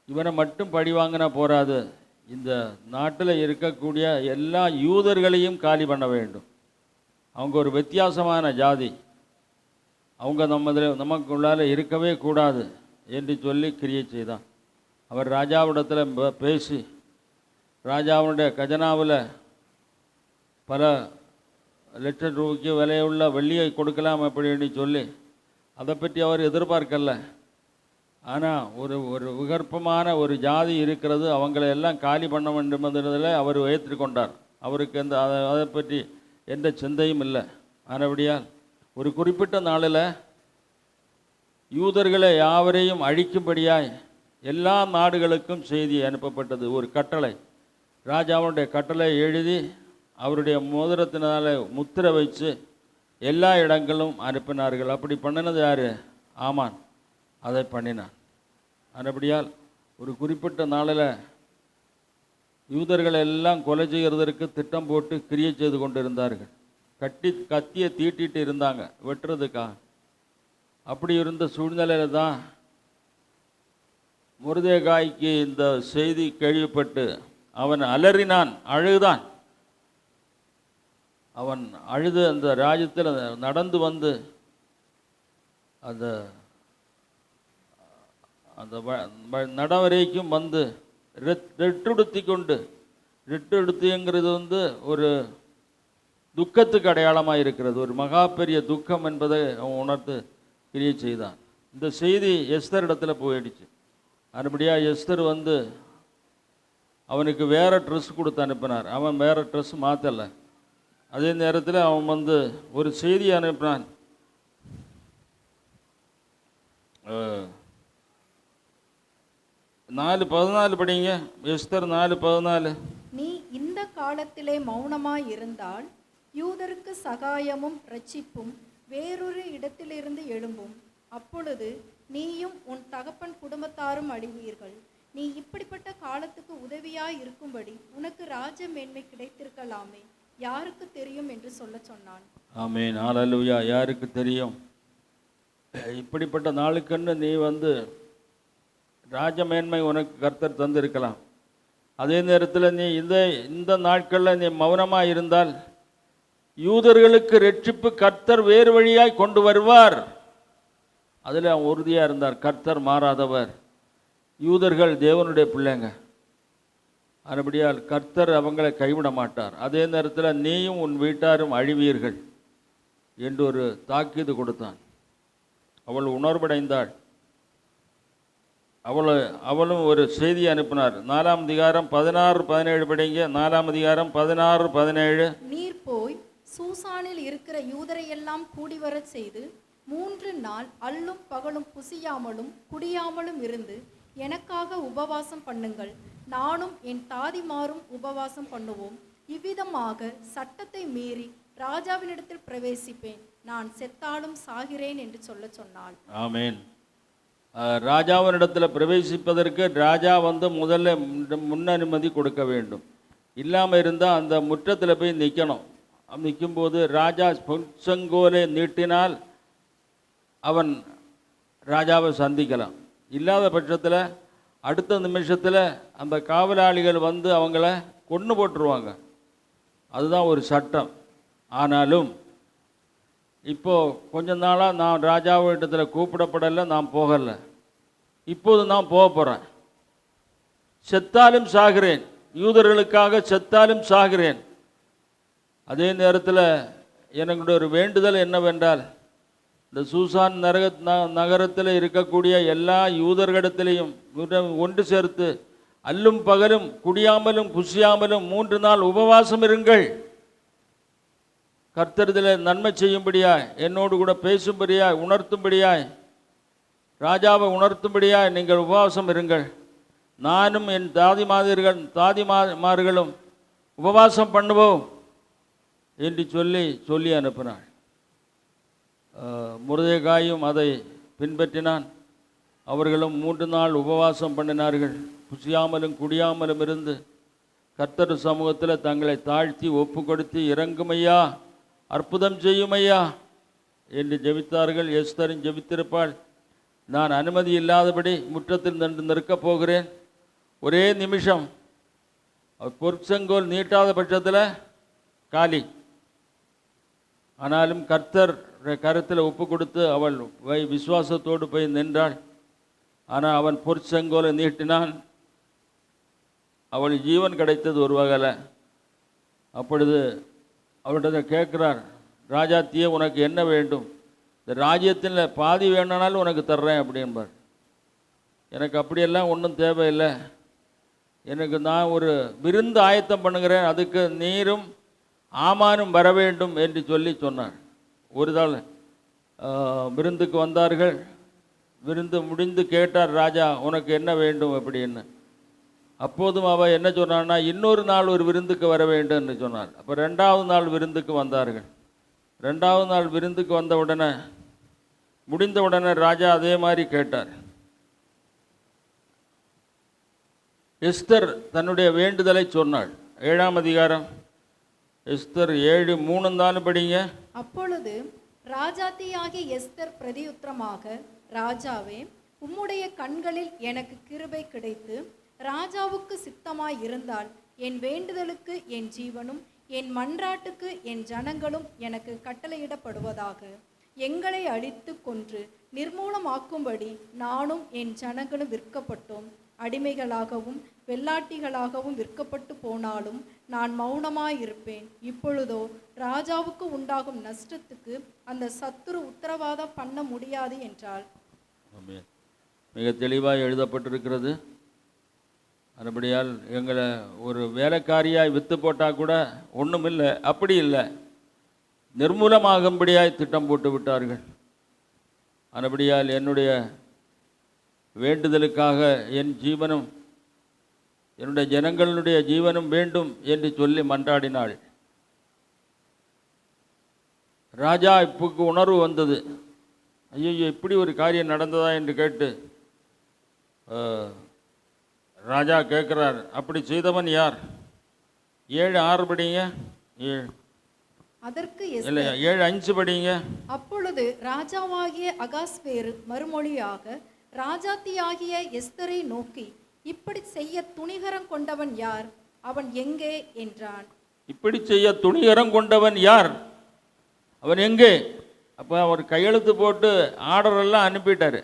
இவனை மட்டும் பழி வாங்கினா போராது, இந்த நாட்டில் இருக்கக்கூடிய எல்லா யூதர்களையும் காலி பண்ண வேண்டும். அவங்க ஒரு வித்தியாசமான ஜாதி, அவங்க நமக்குள்ளால் இருக்கவே கூடாது என்று சொல்லி கிரியை செய்தான். அவர் ராஜாவிடத்தில் பேசி ராஜாவுடைய கஜனாவில் பல லட்சம் ரூபாய்க்கு விலையுள்ள வெள்ளியை கொடுக்கலாம் அப்படின்னு சொல்லி அதை பற்றி அவர் எதிர்பார்க்கல. ஆனால் ஒரு விகற்பமான ஒரு ஜாதி இருக்கிறது, அவங்களை எல்லாம் காலி பண்ண வேண்டும் என்பதில் அவர் ஏற்றுக்கொண்டார். அவருக்கு அதை பற்றி எந்த சிந்தையும் இல்லை. ஆனபடியால் ஒரு குறிப்பிட்ட நாளில் யூதர்களை யாவரையும் அழிக்கும்படியாய் எல்லா நாடுகளுக்கும் செய்தி அனுப்பப்பட்டது. ஒரு கட்டளை, ராஜாவுடைய கட்டளை எழுதி அவருடைய மோதிரத்தினால முத்திரை வச்சு எல்லா இடங்களும் அனுப்பினார்கள். அப்படி பண்ணினது யார்? ஆமான் அதை பண்ணினான். அதுபடியால் ஒரு குறிப்பிட்ட நாளில் யூதர்கள் எல்லாம் கொலை செய்கிறதற்கு திட்டம் போட்டு கிரியை செய்து கொண்டிருந்தார்கள். கத்தியை தீட்டிட்டு இருந்தாங்க வெட்டுறதுக்காக. அப்படி இருந்த சூழ்நிலையில் தான் மொர்தெகாய்க்கு இந்த செய்தி கேள்விப்பட்டு அவன் அலறினான், அழுதான். அவன் அழுது அந்த ராஜ்யத்தில் நடந்து வந்து அந்த அந்த நடவரைக்கும் வந்து ரெட்டுடுத்தி கொண்டு, ரெட்டுடுத்திங்கிறது ஒரு துக்கத்துக்கு அடையாளமாக இருக்கிறது. ஒரு மகா பெரிய துக்கம் என்பதை அவன் உணர்ந்து கிரியை செய்தான். இந்த செய்தி எஸ்தர் இடத்துல போயிடுச்சு. அதுபடியாக எஸ்தர் அவனுக்கு வேறு ட்ரெஸ் கொடுத்து அனுப்பினார். அவன் வேறு ட்ரெஸ் மாற்றலை. அதே நேரத்தில் அவன் ஒரு செய்தி அனுப்பினான். 4:14 படிங்க. எஸ்தர் 4:14. நீ இந்த காலத்திலே மௌனமாய் இருந்தால் யூதருக்கு சகாயமும் இரட்சிப்பும் வேறொரு இடத்திலிருந்து எழும்பும். அப்பொழுது நீயும் உன் தகப்பன் குடும்பத்தாரும் அழிவீர்கள். நீ இப்படிப்பட்ட காலத்துக்கு உதவியாய் இருக்கும்படி உனக்கு ராஜ மேன்மை கிடைத்திருக்கலாமே, யாருக்கு தெரியும் என்று சொல்ல சொன்னான். ஆமென், ஹல்லேலூயா. யாருக்கு தெரியும்? இப்படிப்பட்ட நாளுக்கென்று நீ ராஜமேன்மை உனக்கு கர்த்தர் தந்திருக்கலாம். அதே நேரத்தில் நீ இந்த நாட்களில் நீ மௌனமாக இருந்தால் யூதர்களுக்கு ரட்சிப்பு கர்த்தர் வேறு வழியாய் கொண்டு வருவார். அதில் அவன் உறுதியாக இருந்தார். கர்த்தர் மாறாதவர். யூதர்கள் தேவனுடைய பிள்ளைங்க. அதுபடியால் கர்த்தர் அவங்களை கைவிட மாட்டார். அதே நேரத்தில் நீயும் உன் வீட்டாரும் அழிவீர்கள் என்று ஒரு தாக்கீது கொடுத்தான். அவள் உணர்வடைந்தாள். அவளும் ஒரு செய்தி அனுப்பினார். 4ஆம் அதிகாரம் 16-17 படிங்க. 4ஆம் அதிகாரம் 16-17. நீர் போய் சூசானில் இருக்கிற யூதரையெல்லாம் கூடி வரச் செய்து 3 நாள் அல்லும் பகலும் புசியாமலும் குடியாமலும் இருந்து எனக்காக உபவாசம் பண்ணுங்கள். நானும் என் தாதிமாரும் உபவாசம் பண்ணுவோம். இவ்விதமாக சட்டத்தை மீறி ராஜாவினிடத்தில் பிரவேசிப்பேன். நான் செத்தாலும் சாகிறேன் என்று சொல்ல சொன்னாள். ஆமென். ராஜாவினிடத்தில் பிரவேசிப்பதற்கு ராஜா முதல்ல முன் அனுமதி கொடுக்க வேண்டும். இல்லாமல் இருந்தால் அந்த முற்றத்தில் போய் நிற்கணும். நிற்கும்போது ராஜா பொற்செங்கோலை நீட்டினால் அவன் ராஜாவை சந்திக்கலாம். இல்லாத பட்சத்தில் அடுத்த நிமிஷத்தில் அந்த காவலாளிகள் அவங்கள கொன்று போட்டுருவாங்க. அதுதான் ஒரு சட்டம். ஆனாலும் இப்போது கொஞ்ச நாளாக நான் ராஜாவிடத்தில் கூப்பிடப்படலை, நான் போகலை. இப்போது நான் போக போகிறேன். செத்தாலும் சாகிறேன், யூதர்களுக்காக செத்தாலும் சாகிறேன். அதே நேரத்தில் என்னுடைய ஒரு வேண்டுதல் என்னவென்றால், இந்த சூசான் நகரத்தில் இருக்கக்கூடிய எல்லா யூதர்களிடத்திலையும் ஒன்று சேர்த்து அல்லும் பகலும் குடியாமலும் புசியாமலும் 3 நாள் உபவாசம் இருங்கள். கர்த்தரில் நன்மை செய்யும்படியாய், என்னோடு கூட பேசும்படியாய், உணர்த்தும்படியாய், ராஜாவை உணர்த்தும்படியாய் நீங்கள் உபவாசம் இருங்கள். நானும் என் தாதிமார்களும் உபவாசம் பண்ணுவோம் என்று சொல்லி அனுப்பினாள். மொர்தெகாயும் அதை பின்பற்றினான். அவர்களும் 3 நாள் உபவாசம் பண்ணினார்கள். புசியாமலும் குடியாமலும் இருந்து கர்த்தர் சமூகத்தில் தங்களை தாழ்த்தி ஒப்பு கொடுத்து, இறங்குமையா, அற்புதம் செய்யுமையா என்று ஜெபித்தார்கள். எஸ்தரும் ஜெபித்திருப்பாள். நான் அனுமதி இல்லாதபடி முற்றத்தில் நிற்கப் போகிறேன். ஒரே நிமிஷம் பொற்செங்கோல் நீட்டாத பட்சத்தில் காலி. ஆனாலும் கர்த்தர் கருத்தில் ஒப்பு கொடுத்து அவள் விசுவாசத்தோடு போய் நின்றாள். ஆனால் அவன் பொற்செங்கோலை நீட்டினான். அவள் ஜீவன் கிடைத்தது ஒரு வகையில். அப்பொழுது அவர்கிட்ட கேட்குறார், ராஜாத்தியே உனக்கு என்ன வேண்டும்? இந்த ராஜ்யத்தில் பாதி வேணுனாலும் உனக்கு தர்றேன் அப்படின்பார். எனக்கு அப்படியெல்லாம் ஒன்றும் தேவையில்லை, எனக்கு நான் ஒரு விருந்து ஆயத்தம் பண்ணுகிறேன், அதுக்கு நீரும் ஆமானும் வர வேண்டும் என்று சொன்னார். ஒரு நாள் விருந்துக்கு வந்தார்கள். விருந்து முடிந்து கேட்டார் ராஜா, உனக்கு என்ன வேண்டும் அப்படின்னு. அப்போதும் அவ என்ன சொன்னான்னா, இன்னொரு நாள் ஒரு விருந்துக்கு வர வேண்டும் என்று சொன்னார். அப்போ 2வது நாள் விருந்துக்கு வந்தார்கள். 2வது நாள் விருந்துக்கு வந்த உடனே முடிந்த உடனே ராஜா அதே மாதிரி கேட்டார். எஸ்தர் தன்னுடைய வேண்டுதலை சொன்னாள். 7ஆம் அதிகாரம் எஸ்தர் 7:3 படிங்க. அப்பொழுது ராஜாத்தியாகிய எஸ்தர் பிரதியுத்தரமாக, ராஜாவே, உம்முடைய கண்களில் எனக்கு கிருபை கிடைத்து ராஜாவுக்கு சித்தமாய் இருந்தால் என் வேண்டுதலுக்கு என் ஜீவனும் என் மன்றாட்டுக்கு என் ஜனங்களும் எனக்கு கட்டளையிடப்படுவதாக. எங்களை அடித்து கொன்று நிர்மூலமாக்கும்படி நானும் என் ஜனங்களும் விற்கப்பட்டோம். அடிமைகளாகவும் வெள்ளாட்டிகளாகவும் விற்கப்பட்டு போனாலும் நான் மௌனமாயிருப்பேன். இப்பொழுதோ ராஜாவுக்கு உண்டாகும் நஷ்டத்துக்கு அந்த சத்துரு உத்தரவாதம் பண்ண முடியாது என்றாள். மிக தெளிவாக எழுதப்பட்டிருக்கிறது. அதுபடியால் எங்களை ஒரு வேலைக்காரியாய் விற்று போட்டால் கூட ஒன்றும் இல்லை, அப்படி இல்லை, நிர்மூலமாகும்படியாய் திட்டம் போட்டு விட்டார்கள். அதுபடியால் என்னுடைய வேண்டுதலுக்காக என் ஜீவனும் என்னுடைய ஜனங்களுடைய ஜீவனும் வேண்டும் என்று சொல்லி மன்றாடினாள். ராஜா இப்போக்கு உணர்வு வந்தது. ஐயோ, இப்படி ஒரு காரியம் நடந்ததா என்று கேட்டு ராஜா கேட்குறார், அப்படி செய்தவன் யார்? 7:6 படிங்க. அதற்கு இல்லை, 7:5 படிங்க. அப்பொழுது ராஜாவாகிய அகாஸ்வேரு மறுமொழியாக ராஜாத்தியாகிய எஸ்தரை நோக்கி, இப்படி செய்ய துணிகரம் கொண்டவன் யார்? அவன் எங்கே என்றான். இப்படி செய்ய துணிகரம் கொண்டவன் யார்? அவன் எங்கே? அப்போ அவர் கையெழுத்து போட்டு ஆர்டரெல்லாம் அனுப்பிட்டார்.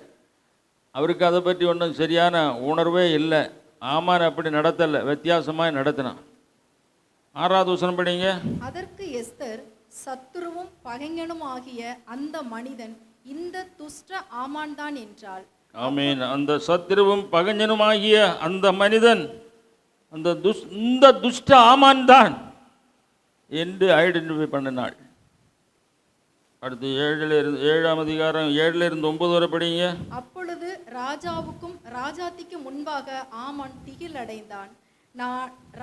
அவருக்கு அதை பற்றி ஒன்றும் சரியான உணர்வே இல்லை. ஆமான் அப்படி நடத்தலை, வித்தியாசமாக நடத்தினான். 6வது வசனம் படிங்க. அதற்கு எஸ்தர், சத்துருவும் பகைஞனும் ஆகிய அந்த மனிதன் இந்த துஷ்ட ஆமான் தான் என்றாள். ஆமீன். அந்த சத்துருவும் பகைஞனும் ஆகிய அந்த மனிதன் இந்த துஷ்ட ஆமான் தான் என்று ஐடென்டிஃபை பண்ணினாள். அடுத்து 7ஆம் அதிகாரம் 7-9 வரை படிங்க. அப்பொழுது ராஜாவுக்கும் ராஜாத்திக்கு முன்பாக ஆமான் திகில் அடைந்தான்.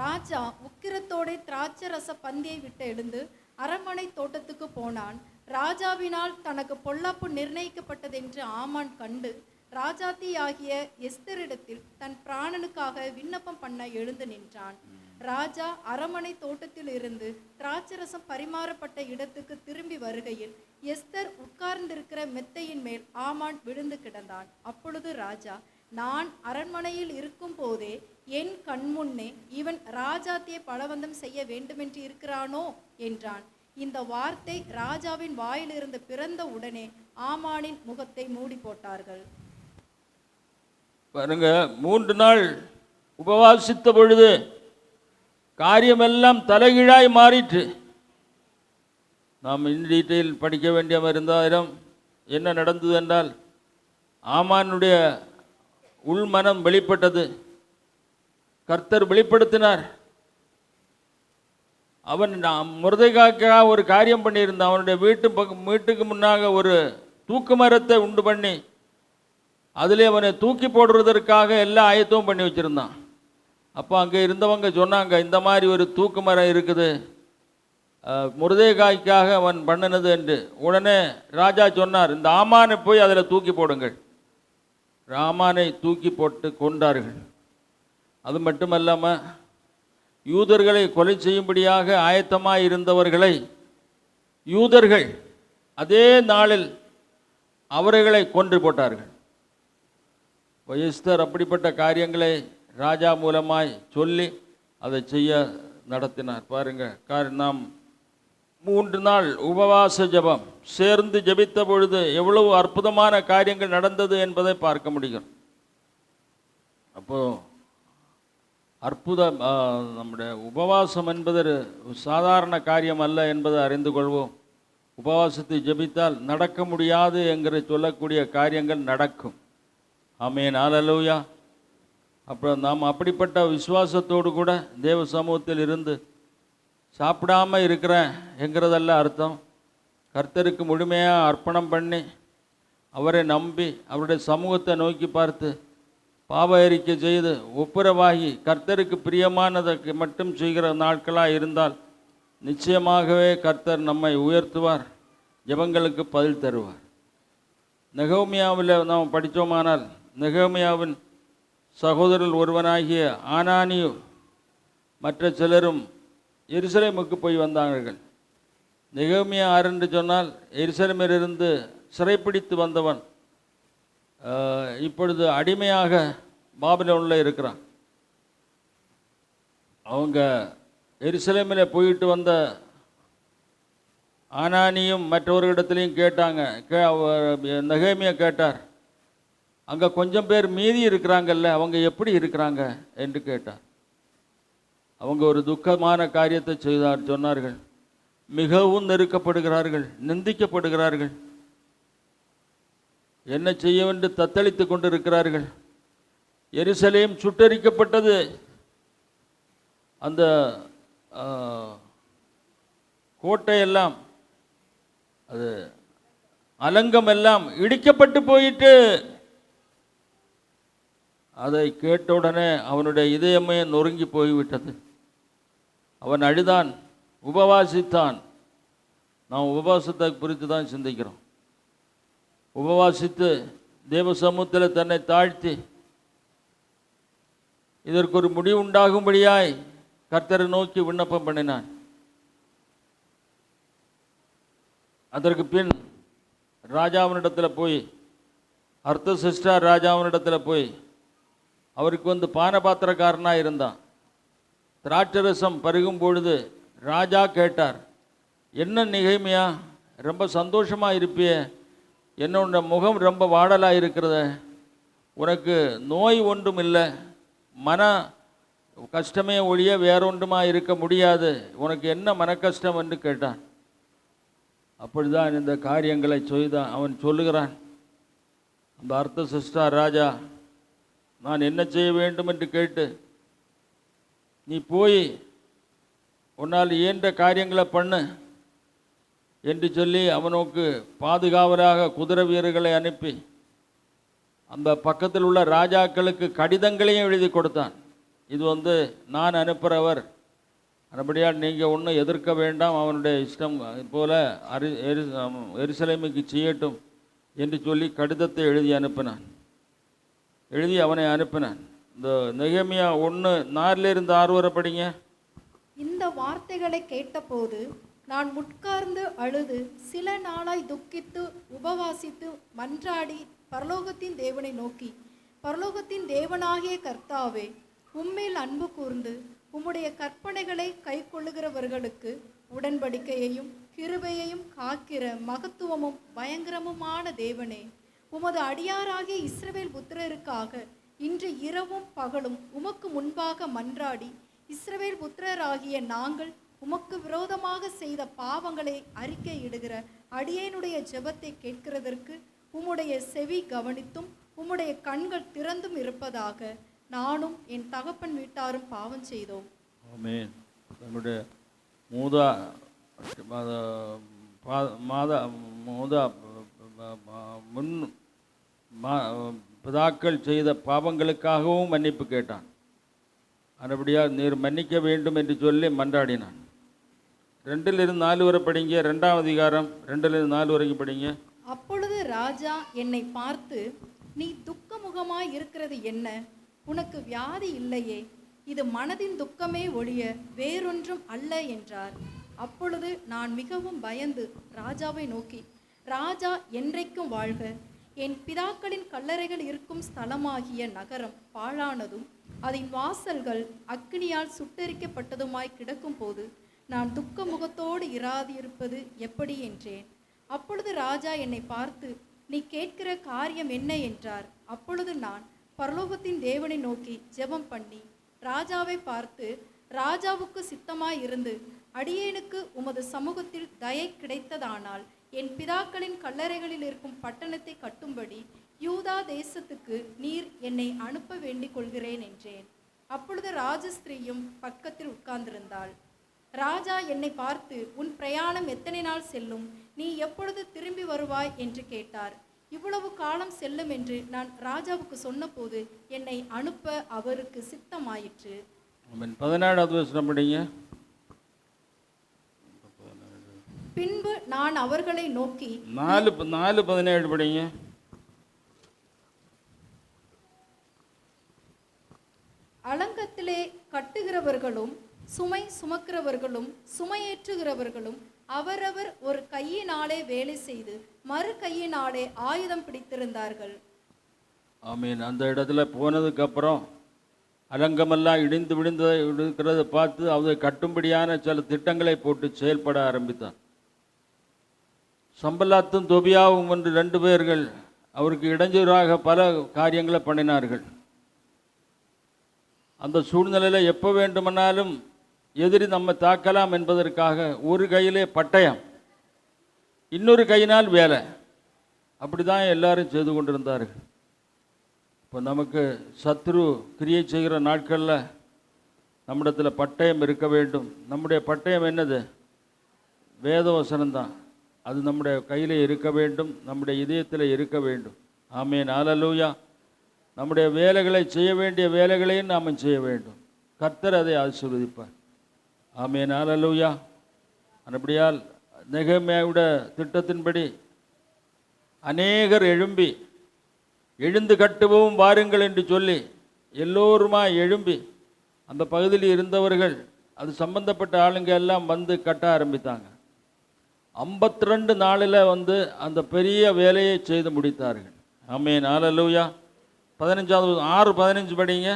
ராஜா உக்கிரத்தோட திராட்சரச பந்தியை விட்டு எழுந்து அரண்மனை தோட்டத்துக்கு போனான். ராஜாவினால் தனக்கு பொல்லாப்பு நிர்ணயிக்கப்பட்டதென்று ஆமான் கண்டு ராஜாத்தியாகிய எஸ்தரிடத்தில் தன் பிராணனுக்காக விண்ணப்பம் பண்ண எழுந்து நின்றான். ராஜா அரண்மனை தோட்டத்தில் இருந்து திராட்சரசம் பரிமாறப்பட்ட இடத்துக்கு திரும்பி வருகையில் எஸ்தர் உட்கார்ந்திருக்கிற மெத்தையின் மேல் ஆமான் விழுந்து கிடந்தான். அப்பொழுது ராஜா, நான் அரண்மனையில் இருக்கும் போதே என் கண்முன்னே இவன் ராஜாத்தியை பலவந்தம் செய்ய வேண்டுமென்று இருக்கிறானோ என்றான். இந்த வார்த்தை ராஜாவின் வாயிலிருந்து பிறந்த உடனே ஆமானின் முகத்தை மூடி போட்டார்கள். பாருங்க, 3 நாள் உபவாசித்த பொழுது காரியமெல்லாம் தலைகீழாய் மாறிற்று. நாம் இன் டீட்டெயில் படிக்க வேண்டிய இருந்தாலும் என்ன நடந்தது என்றால், ஆமானுடைய உள்மனம் வெளிப்பட்டது. கர்த்தர் வெளிப்படுத்தினார். அவன் முருதைக்காக ஒரு காரியம் பண்ணியிருந்தான். அவனுடைய வீட்டுக்கு முன்னாக ஒரு தூக்கு மரத்தை உண்டு பண்ணி அதிலே அவனை தூக்கி போடுறதற்காக எல்லா ஆயத்தமும் பண்ணி வச்சுருந்தான். அப்போ அங்கே இருந்தவங்க சொன்னாங்க, இந்த மாதிரி ஒரு தூக்கு மரம் இருக்குது, முருதைக்காய்க்காக அவன் பண்ணினது என்று. உடனே ராஜா சொன்னார், இந்த ஆமானை போய் அதில் தூக்கி போடுங்கள். ஆமானை தூக்கி போட்டு கொண்டார்கள். அது மட்டுமல்லாமல் யூதர்களை கொலை செய்யும்படியாக ஆயத்தமாக இருந்தவர்களை யூதர்கள் அதே நாளில் அவர்களை கொன்று போட்டார்கள். எஸ்தர் அப்படிப்பட்ட காரியங்களை ராஜா மூலமாய் சொல்லி அதை செய்ய நடத்தினார். பாருங்க, நாம் 3 நாள் உபவாச ஜெபம் சேர்ந்து ஜெபித்த பொழுது எவ்வளவு அற்புதமான காரியங்கள் நடந்தது என்பதை பார்க்க முடியும். அப்போது நம்முடைய உபவாசம் என்பது சாதாரண காரியம் அல்ல என்பதை அறிந்து கொள்வோம். உபவாசத்தை ஜெபித்தால் நடக்க முடியாது என்கிற சொல்லக்கூடிய காரியங்கள் நடக்கும். ஆமென், ஹல்லேலூயா. அப்புறம் நாம் அப்படிப்பட்ட விசுவாசத்தோடு கூட தேவ சமூகத்தில் இருந்து சாப்பிடாமல் இருக்கிறேன் என்கிறதல்ல அர்த்தம். கர்த்தருக்கு முழுமையாக அர்ப்பணம் பண்ணி அவரை நம்பி அவருடைய சமூகத்தை நோக்கி பார்த்து பாவ அறிக்கை செய்து ஒப்புரவாகி கர்த்தருக்கு பிரியமானதை மட்டும் செய்கிற நாட்களாக இருந்தால் நிச்சயமாகவே கர்த்தர் நம்மை உயர்த்துவார், ஜெபங்களுக்கு பதில் தருவார். நெகோமியாவில் நாம் படித்தோமானால் நெகோமியாவின் சகோதரர் ஒருவனாகிய ஆனானியும் மற்ற சிலரும் எருசலேமுக்கு போய் வந்தார்கள். நெகோமியா யார் என்று சொன்னால் எருசலேமிலிருந்து சிறைப்பிடித்து வந்தவன், இப்பொழுது அடிமையாக பாபிலோனில் இருக்கிறான். அவங்க எருசலேமில் போயிட்டு வந்த ஆனானியும் மற்றவர்களிடத்துலையும் கேட்டாங்க. நெகேமியா கேட்டார், அங்கே கொஞ்சம் பேர் மீதி இருக்கிறாங்கல்ல, அவங்க எப்படி இருக்கிறாங்க என்று கேட்டார். அவங்க ஒரு துக்கமான காரியத்தை சொன்னார்கள். மிகவும் நெருக்கப்படுகிறார்கள், நிந்திக்கப்படுகிறார்கள், என்ன செய்ய என்று தத்தளித்து கொண்டிருக்கிறார்கள். எருசலேம் சுட்டரிக்கப்பட்டது, அந்த கோட்டையெல்லாம் அது அலங்கம் எல்லாம் இடிக்கப்பட்டு போயிட்டு. அதை கேட்டவுடனே அவனுடைய இதயமே நொறுங்கி போய்விட்டது. அவன் அழுதான், உபவாசித்தான். நாம் உபவாசத்தை குறித்து தான் சிந்திக்கிறோம். உபவாசித்து தேவ சமூகத்தில் தன்னை தாழ்த்தி இதற்கு ஒரு முடிவு உண்டாகும்படியாய் கர்த்தரை நோக்கி விண்ணப்பம் பண்ணினான். அதற்கு பின் ராஜாவினிடத்தில் போய், அர்த்தசிஷ்டா ராஜாவினிடத்தில் போய், அவருக்கு பானபாத்திரக்காரனாக இருந்தான். திராட்சரசம் பருகும் பொழுது ராஜா கேட்டார், என்ன நெகேமியா, ரொம்ப சந்தோஷமாக இருப்பியே, என்னோட முகம் ரொம்ப வாடலாக இருக்கிறத, உனக்கு நோய் ஒன்றும் இல்லை, மன கஷ்டமே ஒழிய வேறொன்றுமா இருக்க முடியாது, உனக்கு என்ன மன கஷ்டம் என்று கேட்டான். அப்படிதான் இந்த காரியங்களை செய்தான். அவன் சொல்லுகிறான், அந்த அர்த்தசிஷ்டா ராஜா, நான் என்ன செய்ய வேண்டும் என்று கேட்டு, நீ போய் உன்னால் இயன்ற காரியங்களை பண்ணு என்று சொல்லி அவனுக்கு பாதுகாவலாக குதிரை வீரர்களை அனுப்பி அந்த பக்கத்தில் உள்ள ராஜாக்களுக்கு கடிதங்களையும் எழுதி கொடுத்தான். இது நான் அனுப்புகிறவர், அப்படியால் நீங்கள் ஒன்றும் எதிர்க்க வேண்டாம், அவனுடைய இஷ்டம் போல எருசலேமுக்கு செய்யட்டும் என்று சொல்லி கடிதத்தை எழுதி அவனை அனுப்பினான். இந்த நெகேமியா 1:4 வரை படிங்க. இந்த வார்த்தைகளை கேட்டபோது நான் உட்கார்ந்து அழுது சில நாளாய் துக்கித்து உபவாசித்து மன்றாடி பரலோகத்தின் தேவனை நோக்கி, பரலோகத்தின் தேவனாகிய கர்த்தாவே, உம்மேல் அன்பு கூர்ந்து உம்முடைய கற்பனைகளை கை கொள்ளுகிறவர்களுக்கு உடன்படிக்கையையும் கிருபையையும் காக்கிற மகத்துவமும் பயங்கரமுமான தேவனே, உமது அடியாராகிய இஸ்ரவேல் புத்திரருக்காக இன்று இரவும் பகலும் உமக்கு முன்பாக மன்றாடி இஸ்ரவேல் புத்திரராகிய நாங்கள் உமக்கு விரோதமாக செய்த பாவங்களை அறிக்கையிடுகிற அடியேனுடைய ஜெபத்தை கேட்கிறதற்கு உம்முடைய செவி கவனித்தும் உம்முடைய கண்கள் திறந்தும் இருப்பதாக. நானும் என் தகப்பன் வீட்டாரும் பாவம் செய்தோம். ஆமென். தன்னுடைய பிதாக்கள் செய்த பாவங்களுக்காகவும் மன்னிப்பு கேட்டான். அதுபடியாக நீர் மன்னிக்க வேண்டும் என்று சொல்லி மன்றாடினான். 2-4 வரை படிங்க. 2ஆம் அதிகாரம் 2-4 வரைக்கும் படிங்க. அப்பொழுது ராஜா என்னை பார்த்து, நீ துக்கமுகமாய் இருக்கிறது என்ன? உனக்கு வியாதி இல்லையே, இது மனதின் துக்கமே ஒழிய வேறொன்றும் அல்ல என்றார். அப்பொழுது நான் மிகவும் பயந்து ராஜாவை நோக்கி, ராஜா என்றைக்கும் வாழ்க, என் பிதாக்களின் கல்லறைகள் இருக்கும் ஸ்தலமாகிய நகரம் பாழானதும் அதன் வாசல்கள் அக்கினியால் சுட்டெரிக்கப்பட்டதுமாய் கிடக்கும் போது நான் துக்க முகத்தோடு இராதிருப்பது எப்படி என்றேன். அப்பொழுது ராஜா என்னை பார்த்து, நீ கேட்கிற காரியம் என்ன என்றார். அப்பொழுது நான், பரலோகத்தின் தேவனை நோக்கி ஜெபம் பண்ணி ராஜாவை பார்த்து, ராஜாவுக்கு சித்தமாய் இருந்து அடியேனுக்கு உமது சமூகத்தில் தயை கிடைத்ததானால் என் பிதாக்களின் கல்லறைகளில் இருக்கும் பட்டணத்தை கட்டும்படி யூதா தேசத்துக்கு நீர் என்னை அனுப்ப வேண்டிக் கொள்கிறேன் என்றேன். அப்பொழுது ராஜஸ்திரீயும் பக்கத்தில் உட்கார்ந்திருந்தாள். ராஜா என்னை பார்த்து, உன் பிரயாணம் எத்தனை நாள் செல்லும்? நீ எப்பொழுது திரும்பி வருவாய் என்று கேட்டார். இவ்வளவு காலம் செல்லும் என்று நான் ராஜாவுக்கு சொன்னபோது என்னை அனுப்ப அவருக்கு சித்தமாயிற்று. 17வது வசனம் படிங்க. பின்பு நான் அவர்களை நோக்கி 4:17 படிங்க. அலங்கத்திலே கட்டுகிறவர்களும் சுமை சுமக்கிறவர்களும் சுமையேற்றுகிறவர்களும் அவரவர் ஒரு கையினாலே வேலை செய்து மறு கையினாலே ஆயுதம் பிடித்திருந்தார்கள். ஆமீன். அந்த இடத்துல போனதுக்கு அப்புறம் அலங்கமெல்லாம் இடிந்து விழுந்து இருக்கிறத பார்த்து அதை கட்டும்படியான சில திட்டங்களை போட்டு செயல்பட ஆரம்பித்தார். சம்பல்லாத்தும் தொபியாவும் என்று 2 பேர்கள் அவருக்கு இடைஞ்சலாக பல காரியங்களை பண்ணினார்கள். அந்த சூழ்நிலையில் எப்போ வேண்டுமானாலும் எதிரி நம்ம தாக்கலாம் என்பதற்காக ஒரு கையிலே பட்டயம், இன்னொரு கையினால் வேலை, அப்படி தான் எல்லாரும் செய்து கொண்டிருந்தார்கள். இப்போ நமக்கு சத்ரு கிரியை செய்கிற நாட்களில் நம்மிடத்தில் பட்டயம் இருக்க வேண்டும். நம்முடைய பட்டயம் என்னது? வேதவசனம்தான். அது நம்முடைய கையில் இருக்க வேண்டும், நம்முடைய இதயத்தில் இருக்க வேண்டும். ஆமேன், ஹல்லேலூயா. நம்முடைய வேலைகளை செய்ய வேண்டிய வேலைகளையும் நாம் செய்ய வேண்டும். கர்த்தர் அதை ஆசீர்வதிப்பார். ஆமேன், ஹல்லேலூயா. அப்படியால் நெகேமியாவோட திட்டத்தின்படி அநேகர் எழுந்து கட்டுவோம் வாருங்கள் என்று சொல்லி எல்லோருமா எழும்பி அந்த பகுதியில் இருந்தவர்கள், அது சம்பந்தப்பட்ட ஆளுங்க எல்லாம் வந்து கட்ட ஆரம்பித்தாங்க. 52 நாளில் அந்த பெரிய வேலையை செய்து முடித்தார்கள். ஆமேன், ஹல்லேலூயா. 6:15 படிங்க.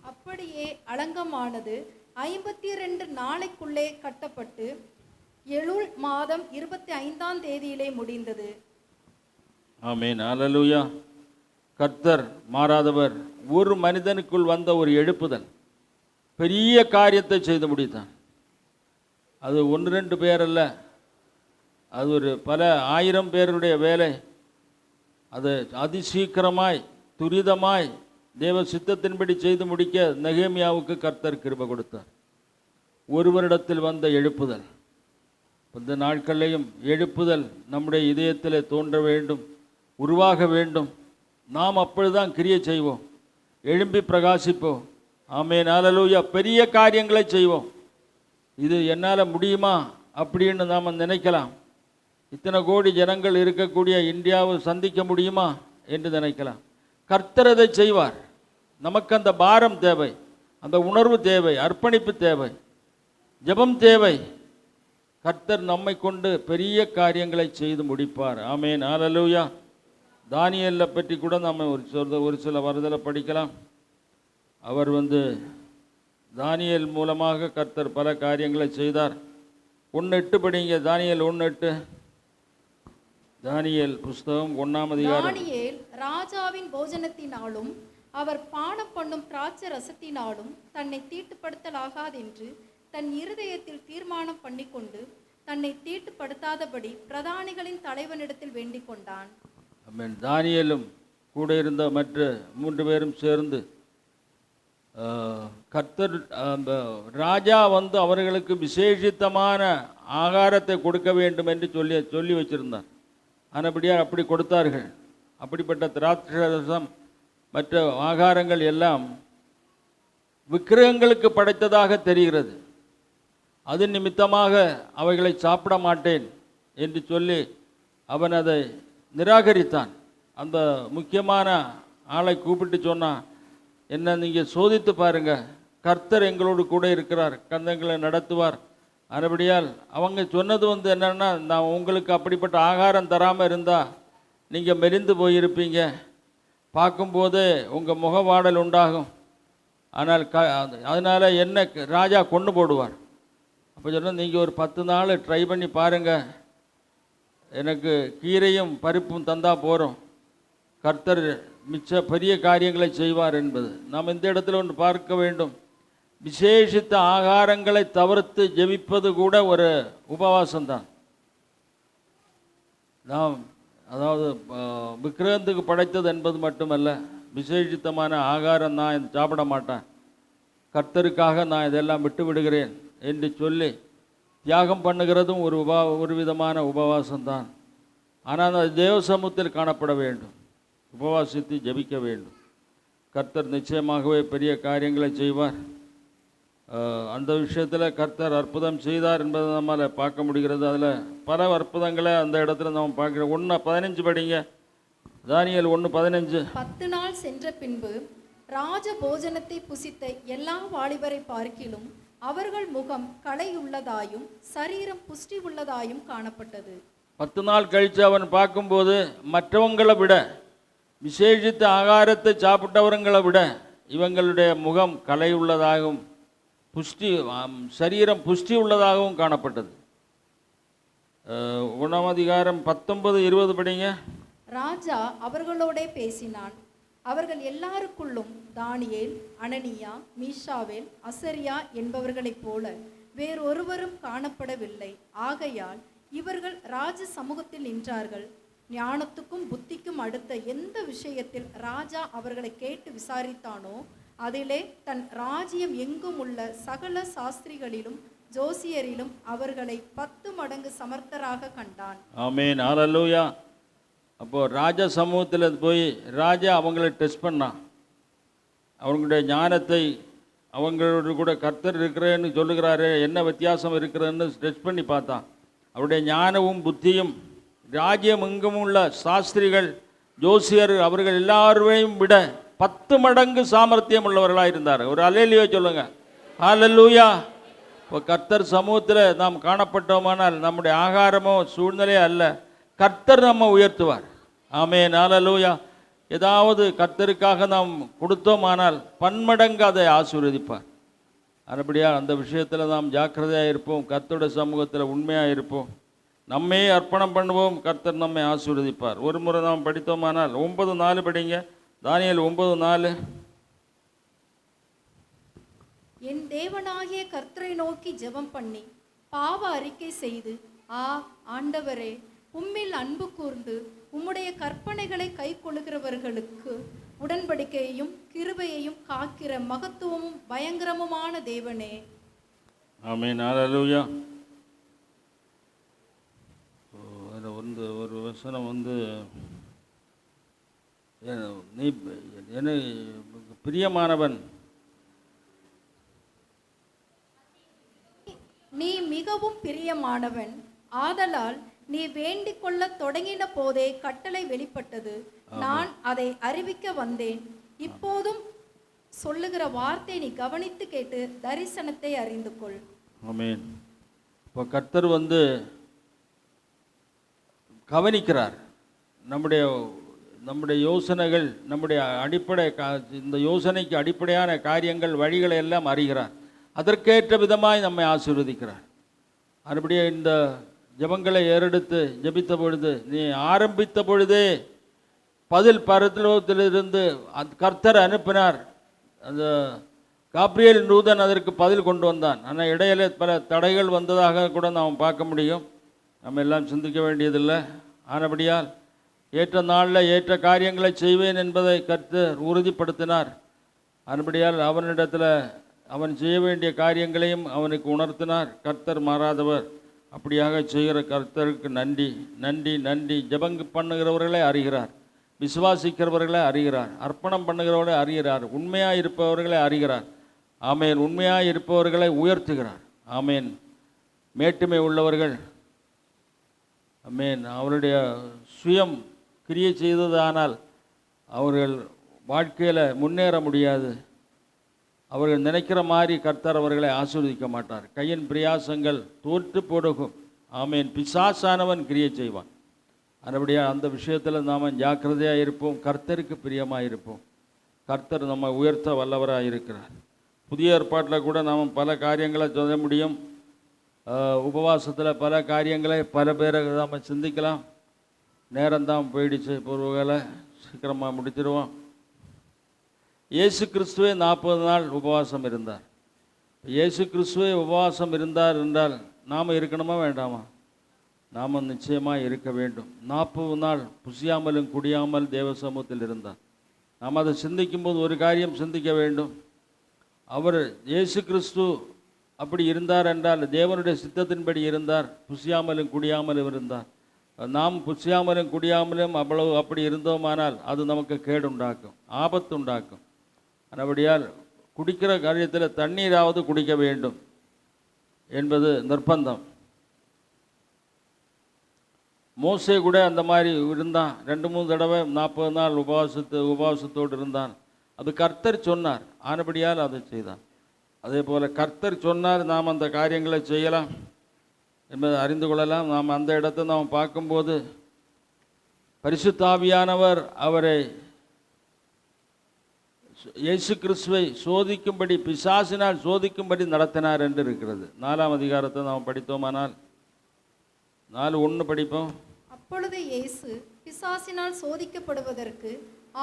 அப்படியே அலங்கமானது 52 நாளைக்குள்ளே கட்டப்பட்டு எலூல் மாதம் 25ஆம் தேதியிலே முடிந்தது. ஆமேன், ஹல்லேலூயா. கர்த்தர் மாறாதவர். ஒரு மனிதனுக்குள் வந்த ஒரு எழுப்புதல் பெரிய காரியத்தை செய்து முடித்தான். அது 1-2 பேர் அல்ல, அது ஒரு பல 1000 பேருடைய வேலை. அது அதிசீக்கிரமாய் துரிதமாய் தேவ சித்தத்தின்படி செய்து முடிக்க நெகேமியாவுக்கு கர்த்தர் கிருபை கொடுத்தார். ஒரு வருடத்தில் வந்த எழுப்புதல். இந்த நாட்களையும் எழுப்புதல் நம்முடைய இதயத்தில் தோன்ற வேண்டும், உருவாக வேண்டும். நாம் அப்பொழுதுதான் கிரியை செய்வோம், எழும்பி பிரகாசிப்போம். ஆமேன், ஹல்லேலூயா. பெரிய காரியங்களை செய்வோம். இது என்னால் முடியுமா அப்படின்னு நாம் நினைக்கலாம். இத்தனை கோடி ஜனங்கள் இருக்கக்கூடிய இந்தியாவை சந்திக்க முடியுமா என்று நினைக்கலாம். கர்த்தர் அதை செய்வார். நமக்கு அந்த பாரம் தேவை, அந்த உணர்வு தேவை, அர்ப்பணிப்பு தேவை, ஜெபம் தேவை. கர்த்தர் நம்மை கொண்டு பெரிய காரியங்களை செய்து முடிப்பார். ஆமேன், ஹல்லேலூயா. தானியேலை பற்றி கூட நம்ம ஒரு சில வருதலை படிக்கலாம். அவர் தானியேல் மூலமாக கர்த்தர் பல காரியங்களை செய்தார். 1:8 படிங்க. தானியேல் 1:8. தானியேல் புஸ்தகம் 1ஆம் அதிகாரம். தானியேல் ராஜாவின் போஜனத்தினாலும் அவர் பானம் பண்ணும் திராட்சை ரசத்தினாலும் தன்னை தீட்டுப்படுத்தலாகாதென்று தன் இருதயத்தில் தீர்மானம் பண்ணிக்கொண்டு தன்னை தீட்டுப்படுத்தாதபடி பிரதானிகளின் தலைவனிடத்தில் வேண்டிக் கொண்டான். ஆமென். தானியேலும் கூட இருந்த மற்ற 3 பேரும் சேர்ந்து கர்த்தர் ராஜா அவர்களுக்கு விசேஷித்தமான ஆகாரத்தை கொடுக்க வேண்டும் என்று சொல்லி வச்சிருந்தார். ஆனபடியாக அப்படி கொடுத்தார்கள். அப்படிப்பட்ட திராட்சரசம் மற்ற ஆகாரங்கள் எல்லாம் விக்கிரகங்களுக்கு படைத்ததாக தெரிகிறது. அது நிமித்தமாக அவைகளை சாப்பிட மாட்டேன் என்று சொல்லி அவன் அதை நிராகரித்தான். அந்த முக்கியமான ஆளை கூப்பிட்டு சொன்னான், என்ன நீங்கள் சோதித்து பாருங்க, கர்த்தர் எங்களோடு கூட இருக்கிறார், கந்தங்களை நடத்துவார். அதுபடியால் அவங்க சொன்னது என்னென்னா, நான் உங்களுக்கு அப்படிப்பட்ட ஆகாரம் தராமல் இருந்தால் நீங்கள் மெலிந்து போயிருப்பீங்க, பார்க்கும்போதே உங்கள் முகவாடல் உண்டாகும், ஆனால் அதனால் என்ன ராஜா கொண்டு போடுவார். அப்போ சொன்னால் நீங்கள் ஒரு 10 நாள் ட்ரை பண்ணி பாருங்கள், எனக்கு கீரையும் பருப்பும் தந்தால் போகிறோம், கர்த்தர் மிச்ச பெரிய காரியங்களை செய்வார் என்பது நாம் இந்த இடத்துல ஒன்று பார்க்க வேண்டும். விசேஷித்த ஆகாரங்களை தவிர்த்து ஜெபிப்பது கூட ஒரு உபவாசம்தான். நாம் அதாவது விக்கிரகத்துக்கு படைத்தது என்பது மட்டுமல்ல, விசேஷித்தமான ஆகாரம் நான் சாப்பிட மாட்டேன், கர்த்தருக்காக நான் இதெல்லாம் விட்டு விடுகிறேன் என்று சொல்லி தியாகம் பண்ணுகிறதும் ஒரு விதமான உபவாசம்தான். ஆனால் அது தேவ சமூகத்தில் காணப்பட வேண்டும், உபவாசித்து ஜெபிக்க வேண்டும். கர்த்தர் நிச்சயமாகவே பெரிய காரியங்களை செய்வார். அந்த விஷயத்தில் கர்த்தர் அற்புதம் செய்தார் என்பதை நம்மால் பார்க்க முடிகிறது. அதில் பல அற்புதங்களை அந்த இடத்துல நம்ம பார்க்குறோம். 1:15 படிங்க, தானியேல் 1:15. 10 நாள் சென்ற பின்பு ராஜ போஜனத்தை புசித்த எல்லா வாலிபரை பார்க்கிலும் அவர்கள் முகம் களையுள்ளதாயும் சரீரம் புஷ்டி உள்ளதாயும் காணப்பட்டது. 10 நாள் கழித்து அவன் பார்க்கும்போது மற்றவங்களை விட, விசேஷித்த ஆகாரத்தை சாப்பிட்டவர்களை விட இவங்களுடைய முகம் களையுள்ளதாகவும் சரீரம் புஷ்டி உள்ளதாகவும் காணப்பட்டது. 1ஆம் அதிகாரம் 19-20 படிங்க. ராஜா அவர்களோடே பேசினான். அவர்கள் எல்லாருக்குள்ளும் தானியேல், அனனியா, மீஷாவேல், அசரியா என்பவர்களைப் போல வேறொருவரும் காணப்படவில்லை. ஆகையால் இவர்கள் ராஜ சமூகத்தில் நின்றார்கள். ஞானத்துக்கும் புத்திக்கும் அடுத்த எந்த விஷயத்தில் ராஜா அவர்களை கேட்டு விசாரித்தானோ அதிலே தன் ராஜ்யம் எங்கும் உள்ள சகல சாஸ்திரிகளிலும் ஜோசியரிலும் அவர்களை 10 மடங்கு சமர்த்தராக கண்டான். ஆமென், ஹல்லேலூயா. அப்போது ராஜா சமூகத்தில் போய் ராஜா அவங்களை டெஸ்ட் பண்ணான். அவங்களுடைய ஞானத்தை, அவங்களோட கூட கர்த்தர் இருக்கிறேன்னு சொல்லுகிறாரு, என்ன வித்தியாசம் இருக்கிறதுன்னு டெஸ்ட் பண்ணி பார்த்தான். அவருடைய ஞானமும் புத்தியும் ராஜ்யம் எங்கும் உள்ள சாஸ்திரிகள் ஜோசியர் அவர்கள் எல்லாரையும் விட 10 மடங்கு சாமர்த்தியம் உள்ளவர்களாக இருந்தார். ஒரு அல்லேலூயா சொல்லுங்க, ஹல்லேலூயா. இப்போ கர்த்தர் சமூகத்தில் நாம் காணப்பட்டோமானால் நம்முடைய ஆகாரமோ சூழ்நிலையோ அல்ல, கர்த்தர் நம்ம உயர்த்துவார். ஆமென், ஹல்லேலூயா. ஏதாவது கர்த்தருக்காக நாம் கொடுத்தோமானால் 10 மடங்கு அதை ஆசீர்வதிப்பார். அதுபடியாக அந்த விஷயத்தில் நாம் ஜாக்கிரதையாக இருப்போம், கர்த்தருடைய சமூகத்தில் உண்மையாக இருப்போம், நம்மையே அர்ப்பணம் பண்ணுவோம், கர்த்தர் நம்மை ஆசீர்வதிப்பார். ஒரு முறை நாம் படித்தோமானால் 9:4 படிங்க, தானியேல் 9:4. என் தேவனாகிய கர்த்தரை நோக்கி ஜெபம் பண்ணி பாவ அறிக்கை செய்து, ஆண்டவரே, உம்மில் அன்பு கூர்ந்து உம்முடைய கற்பனைகளை கைக்கொள்ளுகிறவர்களுக்கு உடன்படிக்கையையும் கிருபையையும் காக்கிற மகத்துவமும் பயங்கரமுமான தேவனே. ஆமென், ஹல்லேலூயா. ஒரு வசனம் நீ என்ன பிரியமானவன், நீ மிகவும் பிரியமானவன், ஆதலால் நீ வேண்டிக் கொள்ள தொடங்கின போதே கட்டளை வெளிப்பட்டது, நான் அதை அறிவிக்க வந்தேன். இப்போதும் சொல்லுகிற வார்த்தை நீ கவனித்து கேட்டு தரிசனத்தை அறிந்து கொள். ஆமென். இப்போ கர்த்தர் கவனிக்கிறார். நம்முடைய யோசனைகள், நம்முடைய அடிப்படை இந்த யோசனைக்கு அடிப்படையான காரியங்கள், வழிகளை எல்லாம் அறிகிறார். அதற்கேற்ற விதமாய் நம்மை ஆசீர்வதிக்கிறார். அதுபடியே இந்த ஜெபங்களை ஏறெடுத்து ஜெபித்த பொழுது, நீ ஆரம்பித்த பொழுதே பதில் பரலோகத்திலிருந்து கர்த்தர் அனுப்பினார். அந்த காப்ரியேல் தூதன் அதற்கு பதில் கொண்டு வந்தான். ஆனால் இடையில பல தடைகள் வந்ததாக கூட நாம் பார்க்க முடியும். நம்ம எல்லாம் சிந்திக்க வேண்டியதில்லை. ஆனபடியால் ஏற்ற நாளில் ஏற்ற காரியங்களை செய்வேன் என்பதை கர்த்தர் உறுதிப்படுத்தினார். ஆனபடியால் அவனிடத்தில் அவன் செய்ய வேண்டிய காரியங்களையும் அவனுக்கு உணர்த்தினார். கர்த்தர் மாறாதவர். அப்படியாக செய்கிற கர்த்தருக்கு நன்றி, நன்றி, நன்றி. ஜெபங்கு பண்ணுகிறவர்களை அறிகிறார், விசுவாசிக்கிறவர்களை அறிகிறார், அர்ப்பணம் பண்ணுகிறவர்களை அறிகிறார், உண்மையாக இருப்பவர்களை அறிகிறார். ஆமேன். உண்மையாக இருப்பவர்களை உயர்த்துகிறார். ஆமேன். மேட்டுமை உள்ளவர்கள், ஆமேன், அவருடைய சுயம் கிரியை செய்ததானால் அவர்கள் வாழ்க்கையில் முன்னேற முடியாது. அவர்கள் நினைக்கிற மாதிரி கர்த்தர் அவர்களை ஆசீர்வதிக்க மாட்டார். கையின் பிரயாசங்கள் தோற்று போடுகும். ஆமேன். பிசாசானவன் கிரியை செய்வான். அதுபடியாக அந்த விஷயத்தில் நாம் ஜாக்கிரதையாக இருப்போம், கர்த்தருக்கு பிரியமாக இருப்போம். கர்த்தர் நம்ம உயர்த்த வல்லவராக இருக்கிறார். புதிய ஏற்பாட்டில் கூட நாம் பல காரியங்களை சொல்ல முடியும். உபவாசத்தில் பல காரியங்களை பல பேரை நாம் சிந்திக்கலாம். நேரம்தான் போயிடுச்சு. ஒருவேளை சீக்கிரமாக முடிச்சிடுவோம். இயேசு கிறிஸ்துவே 40 நாள் உபவாசம் இருந்தார். இயேசு கிறிஸ்துவே உபவாசம் இருந்தார் என்றால் நாம் இருக்கணுமா வேண்டாமா? நாம் நிச்சயமாக இருக்க வேண்டும். 40 நாள் புசியாமலும் குடியாமல் தேவ சமூகத்தில் இருந்தார். நாம் அதை சிந்திக்கும்போது ஒரு காரியம் சிந்திக்க வேண்டும். அவர் இயேசு கிறிஸ்து அப்படி இருந்தார் என்றால் தேவனுடைய சித்தத்தின்படி இருந்தார், புசியாமலும் குடியாமலும் இருந்தார். நாம் புசியாமலும் குடியாமலும் அப்படி இருந்தோமானால் அது நமக்கு கேடுண்டாக்கும், ஆபத்து உண்டாக்கும். அப்படியால் குடிக்கிற காரியத்தில் தண்ணீராவது குடிக்க வேண்டும் என்பது நிர்பந்தம். மோசே கூட அந்த மாதிரி இருந்தான். 2-3 தடவை 40 நாள் உபவாசத்தோடு இருந்தான். அது கர்த்தர் சொன்னார், ஆனபடியால் அதை செய்தான். அதே போல் கர்த்தர் சொன்னார், நாம் அந்த காரியங்களை செய்யலாம் என்பதை அறிந்து கொள்ளலாம். நாம் அந்த இடத்தை நாம் பார்க்கும்போது பரிசுத்த ஆவியானவர் அவரை இயேசு கிறிஸ்துவை சோதிக்கும்படி, பிசாசினால் சோதிக்கும்படி நடத்தினார் என்று இருக்கிறது. 4ஆம் அதிகாரத்தை நாம் படித்தோமானால் 4:1 படிப்போம். அப்பொழுது இயேசு பிசாசினால் சோதிக்கப்படுவதற்கு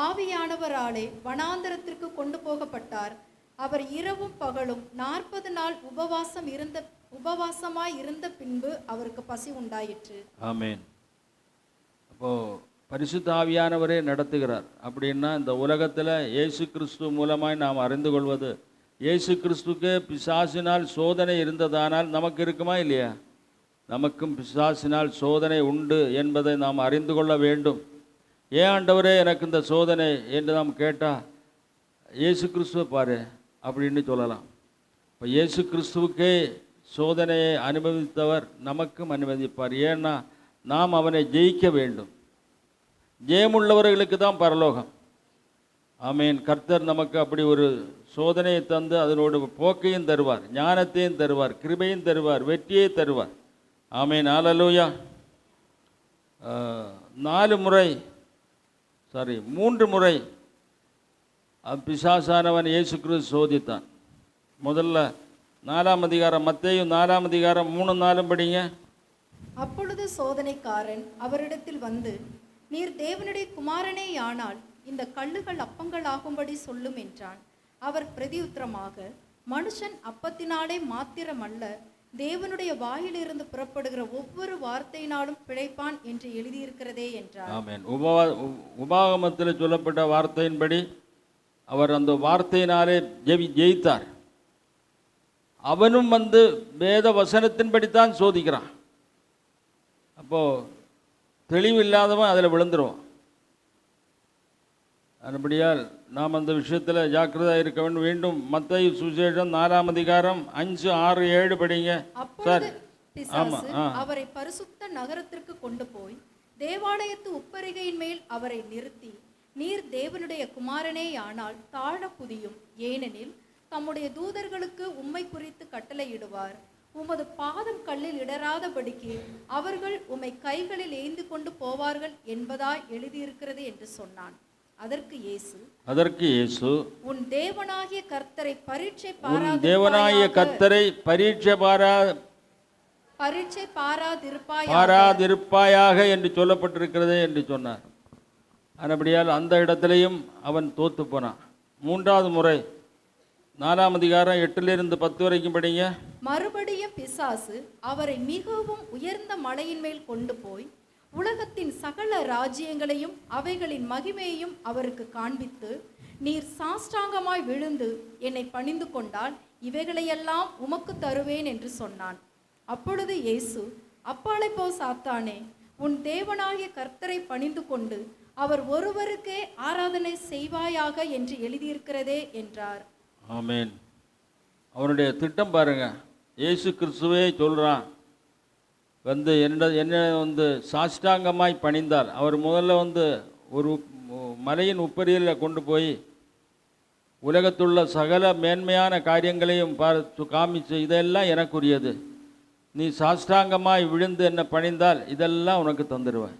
ஆவியானவராலே வனாந்தரத்திற்கு கொண்டு போகப்பட்டார். அவர் இரவும் பகலும் 40 நாள் உபவாசமாய் இருந்த பின்பு அவருக்கு பசி உண்டாயிற்று. ஆமென். அப்போ பரிசுத்த ஆவியானவரே நடத்துகிறார். அப்படின்னா இந்த உலகத்தில் இயேசு கிறிஸ்து மூலமாய் நாம் அறிந்து கொள்வது, இயேசு கிறிஸ்துக்கே பிசாசினால் சோதனை இருந்ததானால் நமக்கு இருக்குமா இல்லையா? நமக்கும் பிசாசினால் சோதனை உண்டு என்பதை நாம் அறிந்து கொள்ள வேண்டும். ஏன் ஆண்டவரே எனக்கு இந்த சோதனை என்று நாம் கேட்டால், இயேசு கிறிஸ்துவை பாரு அப்படின்னு சொல்லலாம். இப்போ இயேசு கிறிஸ்துவுக்கே சோதனையை அனுமதித்தவர் நமக்கும் அனுமதிப்பார். ஏன்னா நாம் அவனை ஜெயிக்க வேண்டும். ஜெயமுள்ளவர்களுக்கு தான் பரலோகம். ஆமேன். கர்த்தர் நமக்கு அப்படி ஒரு சோதனையை தந்து அதனோடு போக்கையும் தருவார், ஞானத்தையும் தருவார், கிருபையும் தருவார், வெற்றியை தருவார். ஆமேன். ஹல்லேலூயா. 3 முறை பிசாசானவன் இயேசு கிறிஸ்து சோதித்தான். முதல்ல 4ஆம் அதிகாரம், மத்தேயு 4ஆம் அதிகாரம் 3-4 படிங்க. அப்பொழுது சோதனைக்காரன் அவரிடத்தில் வந்து, நீர் தேவனுடைய குமாரனேயானால் இந்த கல்லுகள் அப்பங்களாகும்படி சொல்லும் என்றான். அவர் பிரதியுத்தரமாக, மனுஷன் அப்பத்தினாலே மாத்திரமல்ல, தேவனுடைய வாயிலிருந்து புறப்படுகிற ஒவ்வொரு வார்த்தையினாலும் பிழைப்பான் என்று எழுதியிருக்கிறதே என்றார். ஆமென். உபாகமத்தில் சொல்லப்பட்ட வார்த்தையின்படி அவர் அந்த வார்த்தையினாலே ஜெயித்தார். அவனும் வந்து வேத வசனத்தின்படித்தான் சோதிக்கிறான். அப்போது தெளிவில்லாதவன் அதில் விழுந்துருவான். அதுபடியால் நாம் அந்த விஷயத்தில் ஜாக்கிரதையாக இருக்க வேண்டும். மீண்டும் மத்தேயு சுவிசேஷம் 4ஆம் அதிகாரம் 5, 6, 7 படிங்க. அப்பொழுது பிசாசு அவரை பரிசுத்த நகரத்திற்கு கொண்டு போய் தேவாலயத்து உப்பரிகையின் மேல் அவரை நிறுத்தி, நீர் தேவனுடைய குமாரனேயானால் தாழ குதியும், ஏனெனில் தம்முடைய தூதர்களுக்கு உம்மை குறித்து கட்டளையிடுவார். உமது பாதம் கல்லில் இடராதபடிக்கு அவர்கள் உம்மை கைகளில் ஏந்தி கொண்டு போவார்கள் என்பதாய் எழுதியிருக்கிறது என்று சொன்னான். அதற்கு இயேசு உன் தேவனாகிய கர்த்தரை பரீட்சை பாராதிருப்பாயாக என்று சொல்லப்பட்டிருக்கிறதே என்று சொன்னார். அதுபடியால் அந்த இடத்திலையும் அவன் தோத்து போனான். 3வது முறை 4ஆம் அதிகாரம் 8-10 வரைக்கும் படிங்க. மறுபடியும் பிசாசு அவரை மிகவும் உயர்ந்த மலையின் மேல் கொண்டு போய் உலகத்தின் சகல ராஜ்யங்களையும் அவைகளின் மகிமையையும் அவருக்கு காண்பித்து, நீர் சாஷ்டாங்கமாய் விழுந்து என்னை பணிந்து கொண்டால் இவைகளையெல்லாம் உமக்கு தருவேன் என்று சொன்னான். அப்பொழுது இயேசு, அப்பாலை போ சாத்தானே, உன் தேவனாகிய கர்த்தரை பணிந்து கொண்டு அவர் ஒருவருக்கே ஆராதனை செய்வாயாக என்று எழுதியிருக்கிறதே என்றார். ஆமென். அவனுடைய திட்டம் பாருங்க. இயேசு கிறிஸ்துவே சொல்கிறான், வந்து என்ன வந்து சாஷ்டாங்கமாய் பணிந்தார். அவர் முதல்ல வந்து ஒரு மலையின் உப்பரியில் கொண்டு போய் உலகத்துள்ள சகல மேன்மையான காரியங்களையும் காமிச்சு, இதெல்லாம் எனக்குரியது, நீ சாஷ்டாங்கமாய் விழுந்து என்ன பணிந்தால் இதெல்லாம் உனக்கு தந்துடுவேன்.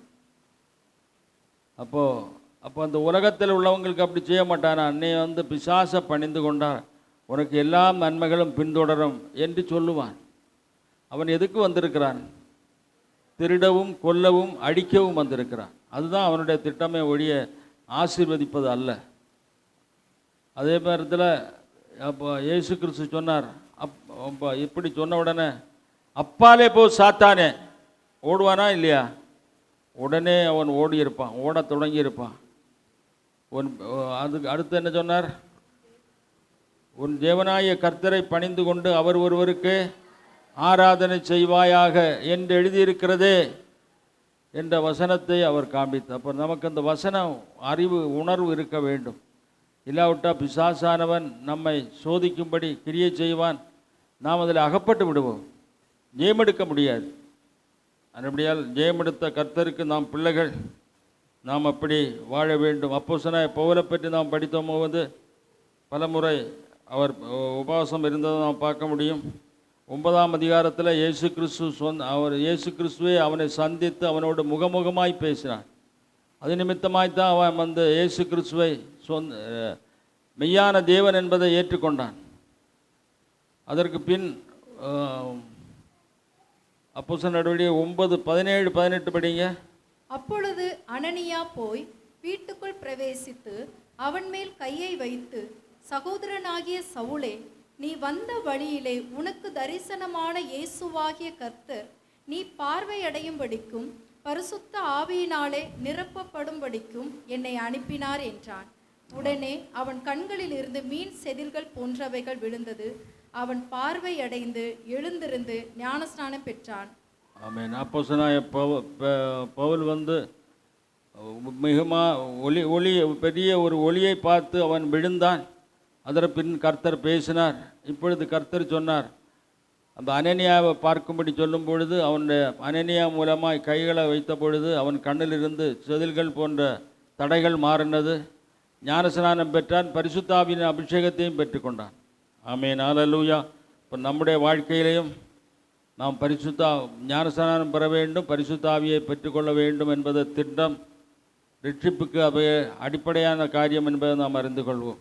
அப்போ அந்த உலகத்தில் உள்ளவங்களுக்கு அப்படி செய்ய மாட்டானா? நீ வந்து பிசாசை பணிந்து கொண்டால் உனக்கு எல்லா நன்மைகளும் பின்தொடரும் என்று சொல்லுவான். அவன் எதுக்கு வந்திருக்கிறான்? திருடவும் கொல்லவும் அடிக்கவும் வந்திருக்கிறான். அதுதான் அவனுடைய திட்டமே ஒழிய ஆசீர்வதிப்பது அல்ல. அதே நேரத்தில் அப்போ இயேசு கிறிஸ்து சொன்னார், அப்போ இப்படி சொன்ன உடனே அப்பாலே போ சாத்தானே ஓடுவானா இல்லையா? உடனே அவன் ஓடி இருப்பான், ஓட தொடங்கி இருப்பான். அதுக்கு அடுத்து என்ன சொன்னார்? உன் தேவனாய கர்த்தரை பணிந்து கொண்டு அவர் ஒருவருக்கு ஆராதனை செய்வாயாக என்று எழுதியிருக்கிறதே என்ற வசனத்தை அவர் காண்பித்தார். அப்போ நமக்கு அந்த வசனம் அறிவு உணர்வு இருக்க வேண்டும். இல்லாவிட்டால் பிசாசானவன் நம்மை சோதிக்கும்படி கிரியை செய்வான், நாம் அதில் அகப்பட்டு விடுவோம், ஜெயமெடுக்க முடியாது. அதுபடியால் ஜெயமெடுத்த கர்த்தருக்கு நாம் பிள்ளைகள், நாம் அப்படி வாழ வேண்டும். அப்போஸ்தலனாகிய பவுலை பற்றி நாம் படித்தோம் போது பலமுறை அவர் உபவாசம் இருந்ததை நாம் பார்க்க முடியும். 9ஆம் அதிகாரத்தில் இயேசு கிறிஸ்துவே அவனை சந்தித்து அவனோடு முகமுகமாய் பேசினான். அது நிமித்தமாய்த்தான் அவன் இயேசு கிறிஸ்துவை மெய்யான தேவன் என்பதை ஏற்றுக்கொண்டான். அதற்கு பின் அப்போஸ்தலர் நடவடிக்கைகள் 9:17-18 படிங்க. அப்பொழுது அனனியா போய் வீட்டுக்குள் பிரவேசித்து அவன் மேல் கையை வைத்து, சகோதரனாகிய சவுலே, நீ வந்த வழியிலே உனக்கு தரிசனமான இயேசுவாகிய கர்த்தர் நீ பார்வையடையும்படிக்கும் பரிசுத்த ஆவியினாலே நிரப்பப்படும்படிக்கும் என்னை அனுப்பினார் என்றான். உடனே அவன் கண்களில் இருந்து மீன் செதில்கள் போன்றவைகள் விழுந்தது. அவன் பார்வையடைந்து எழுந்திருந்து ஞானஸ்நானம் பெற்றான். ஆமென். அப்போஸ்தலனாகிய பவுல் ஒளி பெரிய ஒரு ஒளியை பார்த்து அவன் விழுந்தான். அதற்கு பின் கர்த்தர் பேசினார். இப்பொழுது கர்த்தர் சொன்னார், அந்த அனனியாவை பார்க்கும்படி சொல்லும் பொழுது அவனுடைய அனனியா மூலமாய் கைகளை வைத்த பொழுது அவன் கண்ணிலிருந்து செதில்கள் போன்ற தடைகள் மாறினது. ஞானஸ்நானம் பெற்றான், பரிசுத்த ஆவியின் அபிஷேகத்தையும் பெற்றுக்கொண்டான். ஆமென், ஹல்லேலூயா. இப்போ நம்முடைய வாழ்க்கையிலையும் நாம் ஞானஸ்நானம் பெற வேண்டும், பரிசுத்த ஆவியை பெற்றுக்கொள்ள வேண்டும் என்பது திட்டம், ரட்சிப்புக்கு அவை அடிப்படையான காரியம் என்பதை நாம் அறிந்து கொள்வோம்.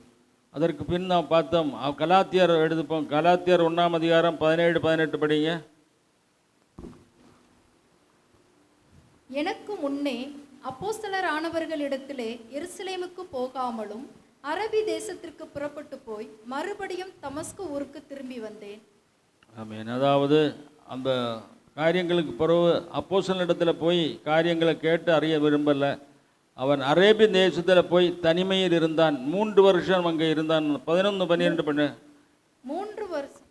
அதற்கு பின் நாம் பார்த்தோம், கலாத்தியர் எழுதுப்போம். கலாத்தியர் 1ஆம் அதிகாரம் 17-18 படிங்க. எனக்கு முன்னே அப்போஸ்தலர் ஆனவர்களிடத்திலே எருசலேமுக்கு போகாமலும் அரபி தேசத்திற்கு புறப்பட்டு போய் மறுபடியும் தமஸ்கு ஊருக்கு திரும்பி வந்தேன். ஆமென். அதாவது அந்த காரியங்களுக்கு பிறகு அப்போஸ்தலரிடத்தில் போய் காரியங்களை கேட்டு அறிய விரும்பலை. அவன் அரேபிய தேசத்தில் போய் தனிமையில் இருந்தான். 3 வருஷம் அங்கே இருந்தான். 11-12 பண்ணு. 3 வருஷம்.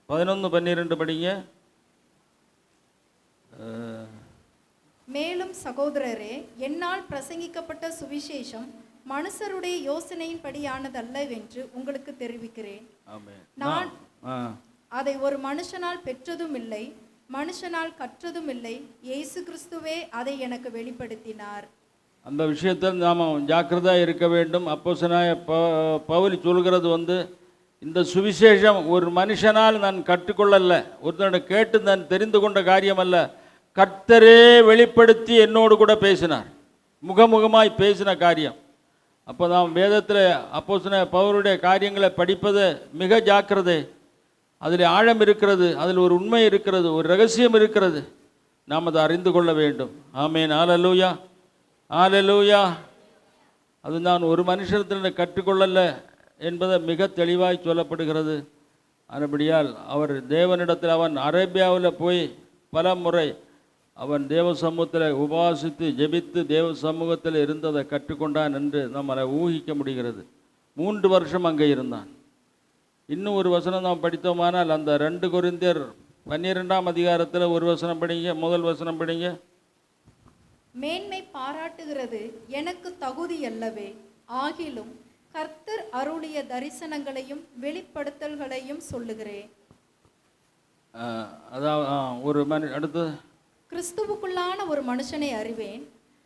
11-12 படிங்க. மேலும் சகோதரரே, என்னால் பிரசங்கிக்கப்பட்ட சுவிசேஷம் மனுஷருடைய யோசனையின்படியானதல்லவென்று உங்களுக்கு தெரிவிக்கிறேன். நான் அதை ஒரு மனுஷனால் பெற்றதும் இல்லை, மனுஷனால் கற்றதும் இல்லை, இயேசு கிறிஸ்துவே அதை எனக்கு வெளிப்படுத்தினார். அந்த விஷயத்தில் நாம் ஜாக்கிரதையாக இருக்க வேண்டும். அப்போஸ்தலனாகிய பவுல் சொல்கிறது இந்த சுவிசேஷம் ஒரு மனுஷனால் நான் கற்றுக்கொள்ளல, ஒருத்தனை கேட்டு நான் தெரிந்து கொண்ட காரியம் அல்ல, கர்த்தரே வெளிப்படுத்தி என்னோடு கூட பேசினார், முகமுகமாய் பேசின காரியம். அப்போ நாம் வேதத்தில் அப்போஸ்தலனாகிய பவுலுடைய காரியங்களை படிப்பது மிக ஜாக்கிரதை. அதில் ஆழம் இருக்கிறது, அதில் ஒரு உண்மை இருக்கிறது, ஒரு ரகசியம் இருக்கிறது. நாம் அதை அறிந்து கொள்ள வேண்டும். ஆமென், ஹல்லேலூயா, ஹல்லேலூயா. அது நான் ஒரு மனுஷனத்தில் கற்றுக்கொள்ளல என்பதை மிக தெளிவாய் சொல்லப்படுகிறது. அதுபடியால் அவர் தேவனிடத்தில் அவன் அரேபியாவில் போய் பல முறை அவன் தேவ சமூகத்தில் உபவாசித்து ஜெபித்து தேவ சமூகத்தில் இருந்ததை கற்றுக்கொண்டான் என்று நம்மளை ஊகிக்க முடிகிறது. 3 வருஷம் அங்கே இருந்தான். இன்னும் ஒரு வசனம் நாம் படித்தோமானால் அந்த 2 கொரிந்தியர் 12ஆம் அதிகாரத்தில் ஒரு வசனம் படிங்க, முதல் வசனம் படிங்க. மேன்மை பாராட்டுகிறது எனக்கு தகுதி அல்லவே, ஆகிலும் கர்த்தர் அருளிய தரிசனங்களையும் வெளிப்படுத்தல்களையும் சொல்லுகிறேன். அதாவது அடுத்து, கிறிஸ்துவுக்குள்ளான ஒரு மனுஷனை அறிவேன்,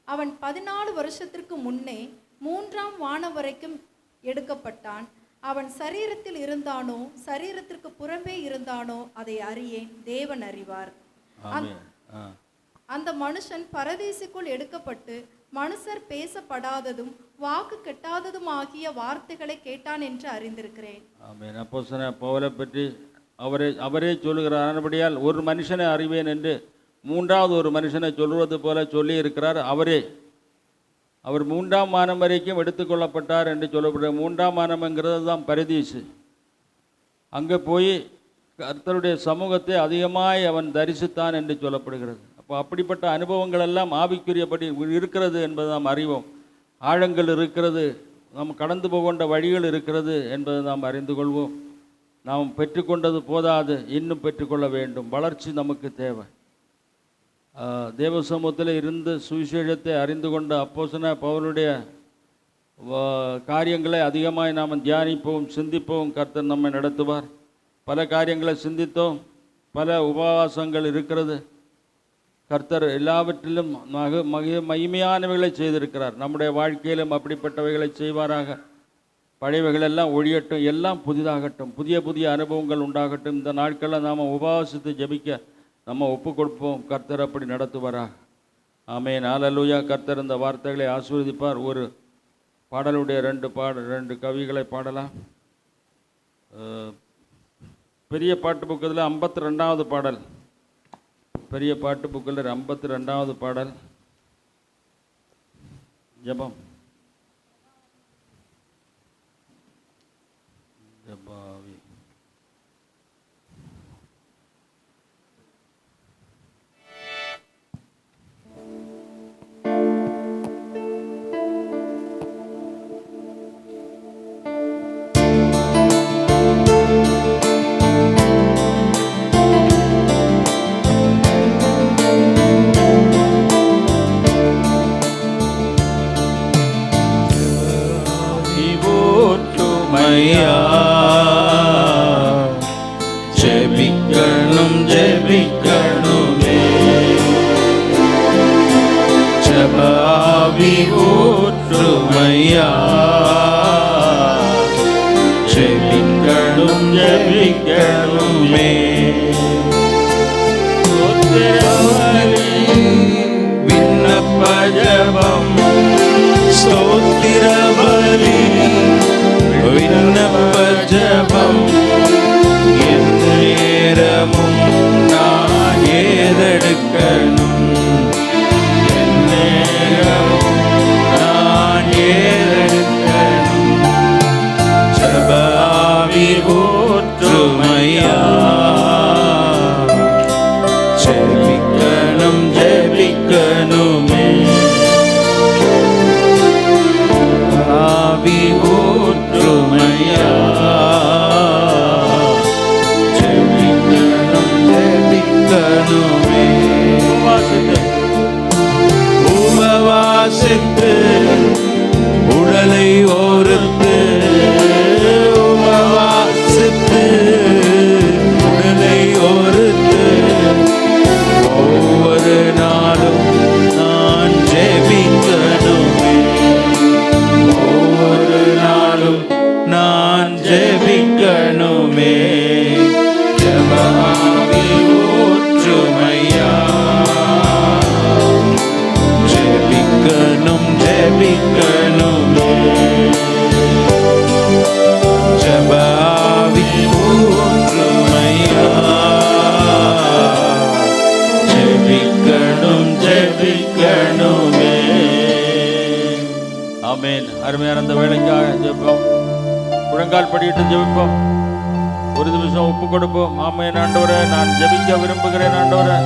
அவன் 14 வருஷத்திற்கு முன்னே 3ஆம் வானம் வரைக்கும் எடுக்கப்பட்டான். அவன் சரீரத்தில் இருந்தானோ சரீரத்திற்கு புறம்பே இருந்தானோ அதை அறியேன், தேவன் அறிவார். அந்த மனுஷன் பரதீசுக்குள் எடுக்கப்பட்டு மனுஷர் பேசப்படாததும் வாக்கு கெட்டாததும் ஆகிய வார்த்தைகளை கேட்டான் என்று அறிந்திருக்கிறேன். ஆமென். அப்போஸ்தலனாகிய பவுலை பற்றி அவரே சொல்லுகிறார். ஆனபடியால் ஒரு மனுஷனை அறிவேன் என்று 3வது ஒரு மனுஷனை சொல்வது போல சொல்லி இருக்கிறார். அவரே அவர் 3ஆம் வானம் வரைக்கும் எடுத்துக்கொள்ளப்பட்டார் என்று சொல்லப்படுற 3ஆம் வானம்ங்கிறது தான் பரதீசு. அங்கே போய் கர்த்தருடைய சமூகத்தை அதிகமாய் அவன் தரிசித்தான் என்று சொல்லப்படுகிறது. அப்போ அப்படிப்பட்ட அனுபவங்கள் எல்லாம் ஆவிக்குரியபடி இருக்கிறது என்பதை நாம் அறிவோம். ஆழங்கள் இருக்கிறது, நாம் கடந்து போகின்ற வழிகள் இருக்கிறது என்பதை நாம் அறிந்து கொள்வோம். நாம் பெற்றுக்கொண்டது போதாது, இன்னும் பெற்றுக்கொள்ள வேண்டும். வளர்ச்சி நமக்கு தேவை. தேவ சமூகத்தில் இருந்து சுவிசேஷத்தை அறிந்து கொண்ட அப்போஸ்தலனாகிய பவுலுடைய காரியங்களை அதிகமாக நாம் தியானிப்போம், சிந்திப்போம். கர்த்தர் நம்மை நடத்துவார். பல காரியங்களை சிந்தித்தோம், பல உபவாசங்கள் இருக்கிறது. கர்த்தர் எல்லாவற்றிலும் மகிமையானவைகளை செய்திருக்கிறார். நம்முடைய வாழ்க்கையிலும் அப்படிப்பட்டவைகளை செய்வாராக. பழையவைகளெல்லாம் ஒழியட்டும், எல்லாம் புதிதாகட்டும், புதிய புதிய அனுபவங்கள் உண்டாகட்டும். இந்த நாட்களில் நாம் உபவாசித்து ஜெபிக்க நம்ம ஒப்பு கொடுப்போம். கர்த்தர் அப்படி நடத்துவாராக. ஆமென். ஹல்லேலூயா. கர்த்தர் இந்த வார்த்தைகளை ஆசீர்வதிப்பார். ஒரு பாடலுடைய ரெண்டு கவிகளை பாடலாம். பெரிய பாட்டு புக்கத்தில் 52வது பாடல். பெரிய பாட்டு புக்கில் 52வது பாடல். ஜெபம். ஜெபாவி. ஜெபிக்கணும் ஜெபிக்கணுமே, ஜெபாவி ஊற்றுமையா. ஜெபிக்கணும் ஜெபிக்கணுமே, விண்ணப்ப ஜெபம் ஸ்தோத்திர பலி, விண்ணப்ப ஜெபம் நேரமும் நான் ஏறெடுக்கணும், நேரமும் நான் ஏறெடுக்கணும். ஜெபாவி ஊற்றுமையா, ஜெபிக்கணும் ஜெபிக்கணுமே. ஆவி ஊற்றுமையா, உபவாசித்து உடலை ஓர்த்து, உபவாசித்து உடலை ஓர்த்து, ஒவ்வொரு நாளும் நான் ஜெபிக்கணுமே, ஒவ்வொரு நாளும் நான் ஜெபிக்கணுமே. ஜெபாவி ஊற்றுமையா, ஜெபிக்கணும் ஜெபிக்கணுமே. ஜெபாவி ஊற்றுமையா, ஜெபிக்கணும் ஜெபிக்கணுமே. ஆமென். அருமையான அந்த வேலைக்காக ஜெபிப்போம். முழங்கால் படியிட்டு ஜெபிப்போம். ஒரு நிமிஷம் ஒப்பு கொடுப்போம். ஆமென். ஆண்டவரே, நான் ஜெபிக்க விரும்புகிறேன். ஆண்டவரே,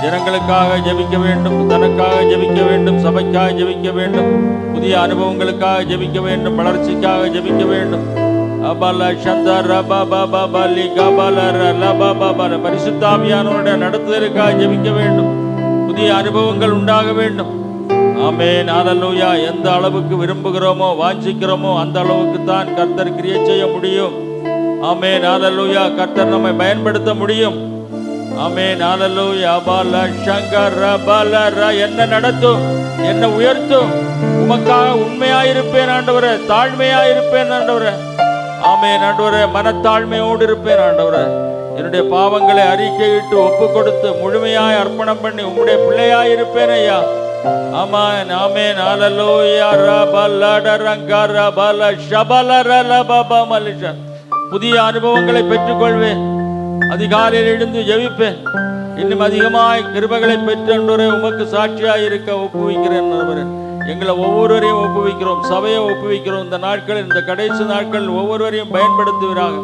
ஜனங்களுக்காக ஜெபிக்க வேண்டும், தனக்காக ஜெபிக்க வேண்டும், சபைக்காக ஜெபிக்க வேண்டும், புதிய அனுபவங்களுக்காக ஜெபிக்க வேண்டும், வளர்ச்சிக்காக ஜெபிக்க வேண்டும். பரிசுத்த ஆவியானவருடைய நடத்துதலுக்காக ஜெபிக்க வேண்டும், புதிய அனுபவங்கள் உண்டாக வேண்டும். ஆமென். ஹல்லேலூயா. எந்த அளவுக்கு விரும்புகிறோமோ வாஞ்சிக்கிறோமோ அந்த அளவுக்கு தான் கர்த்தர் கிரியை செய்ய முடியும். ஆமென். ஹல்லேலூயா. கர்த்தர் நம்மை பயன்படுத்த முடியும். ஆமென். ஹல்லேலூயா. பால சங்கர பாலர, என்ன நடத்தும், என்ன உயர்த்தும். உமக்காக உண்மையாயிருப்பேன் ஆண்டவரே, தாழ்மையாயிருப்பேன் ஆண்டவரே. ஆமென். ஆண்டவரே, மனத்தாழ்மையோடு இருப்பேன் ஆண்டவரே. என்னுடைய பாவங்களை அறிக்கையிட்டு ஒப்பு கொடுத்து முழுமையாய் அர்ப்பணம் பண்ணி உம்முடைய பிள்ளையாயிருப்பேன் ஐயா. ஆமென். ஆமென். ஹல்லேலூயா. ரபலட ரங்கர பல ஷபலர லபப மலிஷ. புதிய அனுபவங்களை பெற்றுக்கொள்வேன். அதிகாலையில் எழுந்து ஜெபிப்பேன். இன்னும் அதிகமாய் கிருபைகளை பெற்றோரே, உமக்கு சாட்சியாய் இருக்க ஒப்புவிக்கிறேன். எங்களை ஒவ்வொருவரையும் ஒப்புவிக்கிறோம், சபையை ஒப்புவிக்கிறோம். இந்த நாட்கள், இந்த கடைசி நாட்கள் ஒவ்வொருவரையும் பயன்படுத்துவீராக.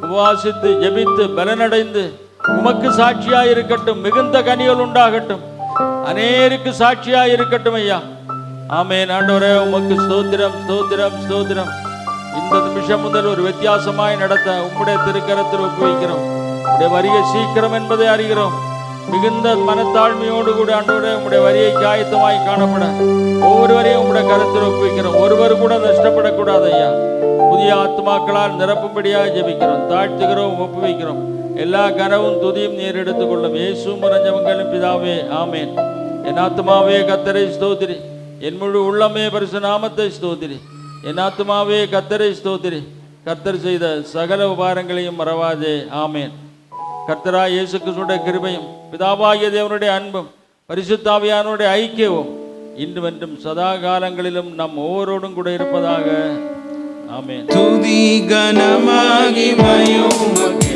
உபவாசித்து ஜெபித்து பலனடைந்து உமக்கு சாட்சியாக இருக்கட்டும், மிகுந்த கனிகள் உண்டாகட்டும், அநேருக்கு சாட்சியாக இருக்கட்டும் ஐயா. ஆமென். ஆண்டவரே உமக்கு ஸ்தோத்திரம், ஸ்தோத்திரம், ஸ்தோத்திரம். இந்த நிமிஷம் முதல் ஒரு வித்தியாசமாய் நடத்த உம்முடைய திருக்கரத்தில் ஒப்புவிக்கிறோம். உம்முடைய வருகை சீக்கிரம் என்பதை அறிகிறோம். மிகுந்த மனத்தாழ்மையோடு கூட ஆண்டவரே உம்முடைய வரியை காயத்தமாய் காணப்பட ஒவ்வொருவரையும் உம்முடைய கருத்தில் ஒப்புவிக்கிறோம். ஒருவர் கூட நஷ்டப்படக்கூடாது ஐயா. புதிய ஆத்மாக்களால் நிரப்பும்படியாக ஜெபிக்கிறோம், தாழ்த்துகிறோம், ஒப்புவிக்கிறோம். எல்லா கனவும் துதியும் நீர் எடுத்துக்கொள்ளும். இயேசு மரஞ்சவங்களும் பிதாவே, ஆமேன். என் ஆத்மாவே கர்த்தரை ஸ்தோத்திரி, என் முழு உள்ளமே பரிசு நாமத்தை ஸ்தோத்திரி. என் ஆத்மாவே கர்த்தரை ஸ்தோத்திரி, கர்த்தர் செய்த சகல உபகாரங்களையும் மறவாதே. ஆமேன். கர்த்தராய் இயேசு கிறிஸ்துவினுடைய கிருபையும் பிதாவாகிய தேவனுடைய அன்பும் பரிசுத்த ஆவியானவருடைய ஐக்கியமும் இன்றும் என்றும் சதா காலங்களிலும் நம் ஒவ்வொருவரோடும் கூட இருப்பதாக. ஆமென். துதி கனமகிமையும் உமக்கே,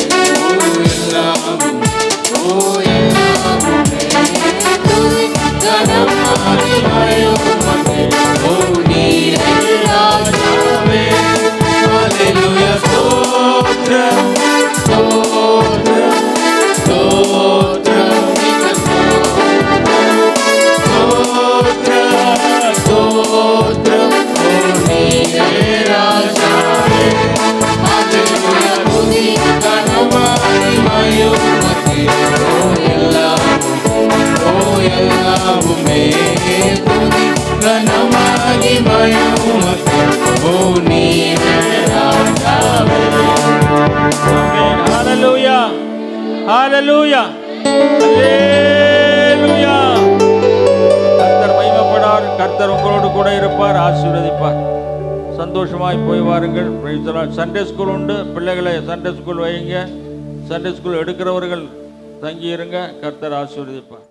எல்லாமும் துதி கனமகிமையும் உமக்கே, ஓ நீரே ராஜாவே. ஹல்லேலூயா. ஸ்தோத்திரம், ஸ்தோத்திரம், ஸ்தோத்திரம், ஸ்தோத்திரம், ஸ்தோத்திரம், ஓ நீரே ராஜாவே. ஹல்லேலூயா. துதி கனமகிமையும் உமக்கே, ஓ எல்லாமுமே துதி கனமகிமையும் உமக்கே, ஓ நீரே ராஜாவே. ஆமென். ஹல்லேலூயா, ஹல்லேலூயா, ஹல்லேலூயா. கர்த்தர் மகிமைப்படார். கர்த்தர் உங்களோடு கூட இருப்பார், ஆசீர்வதிப்பார். சந்தோஷமாய் போய் வாருங்கள். Praise the Lord. Sunday school உண்டு, பிள்ளைகளை சண்டே ஸ்கூல் வையுங்க. சண்டே ஸ்கூல் எடுக்கிறவர்கள் தங்கி இருங்க. கர்த்தர் ஆசீர்வதிப்பார்.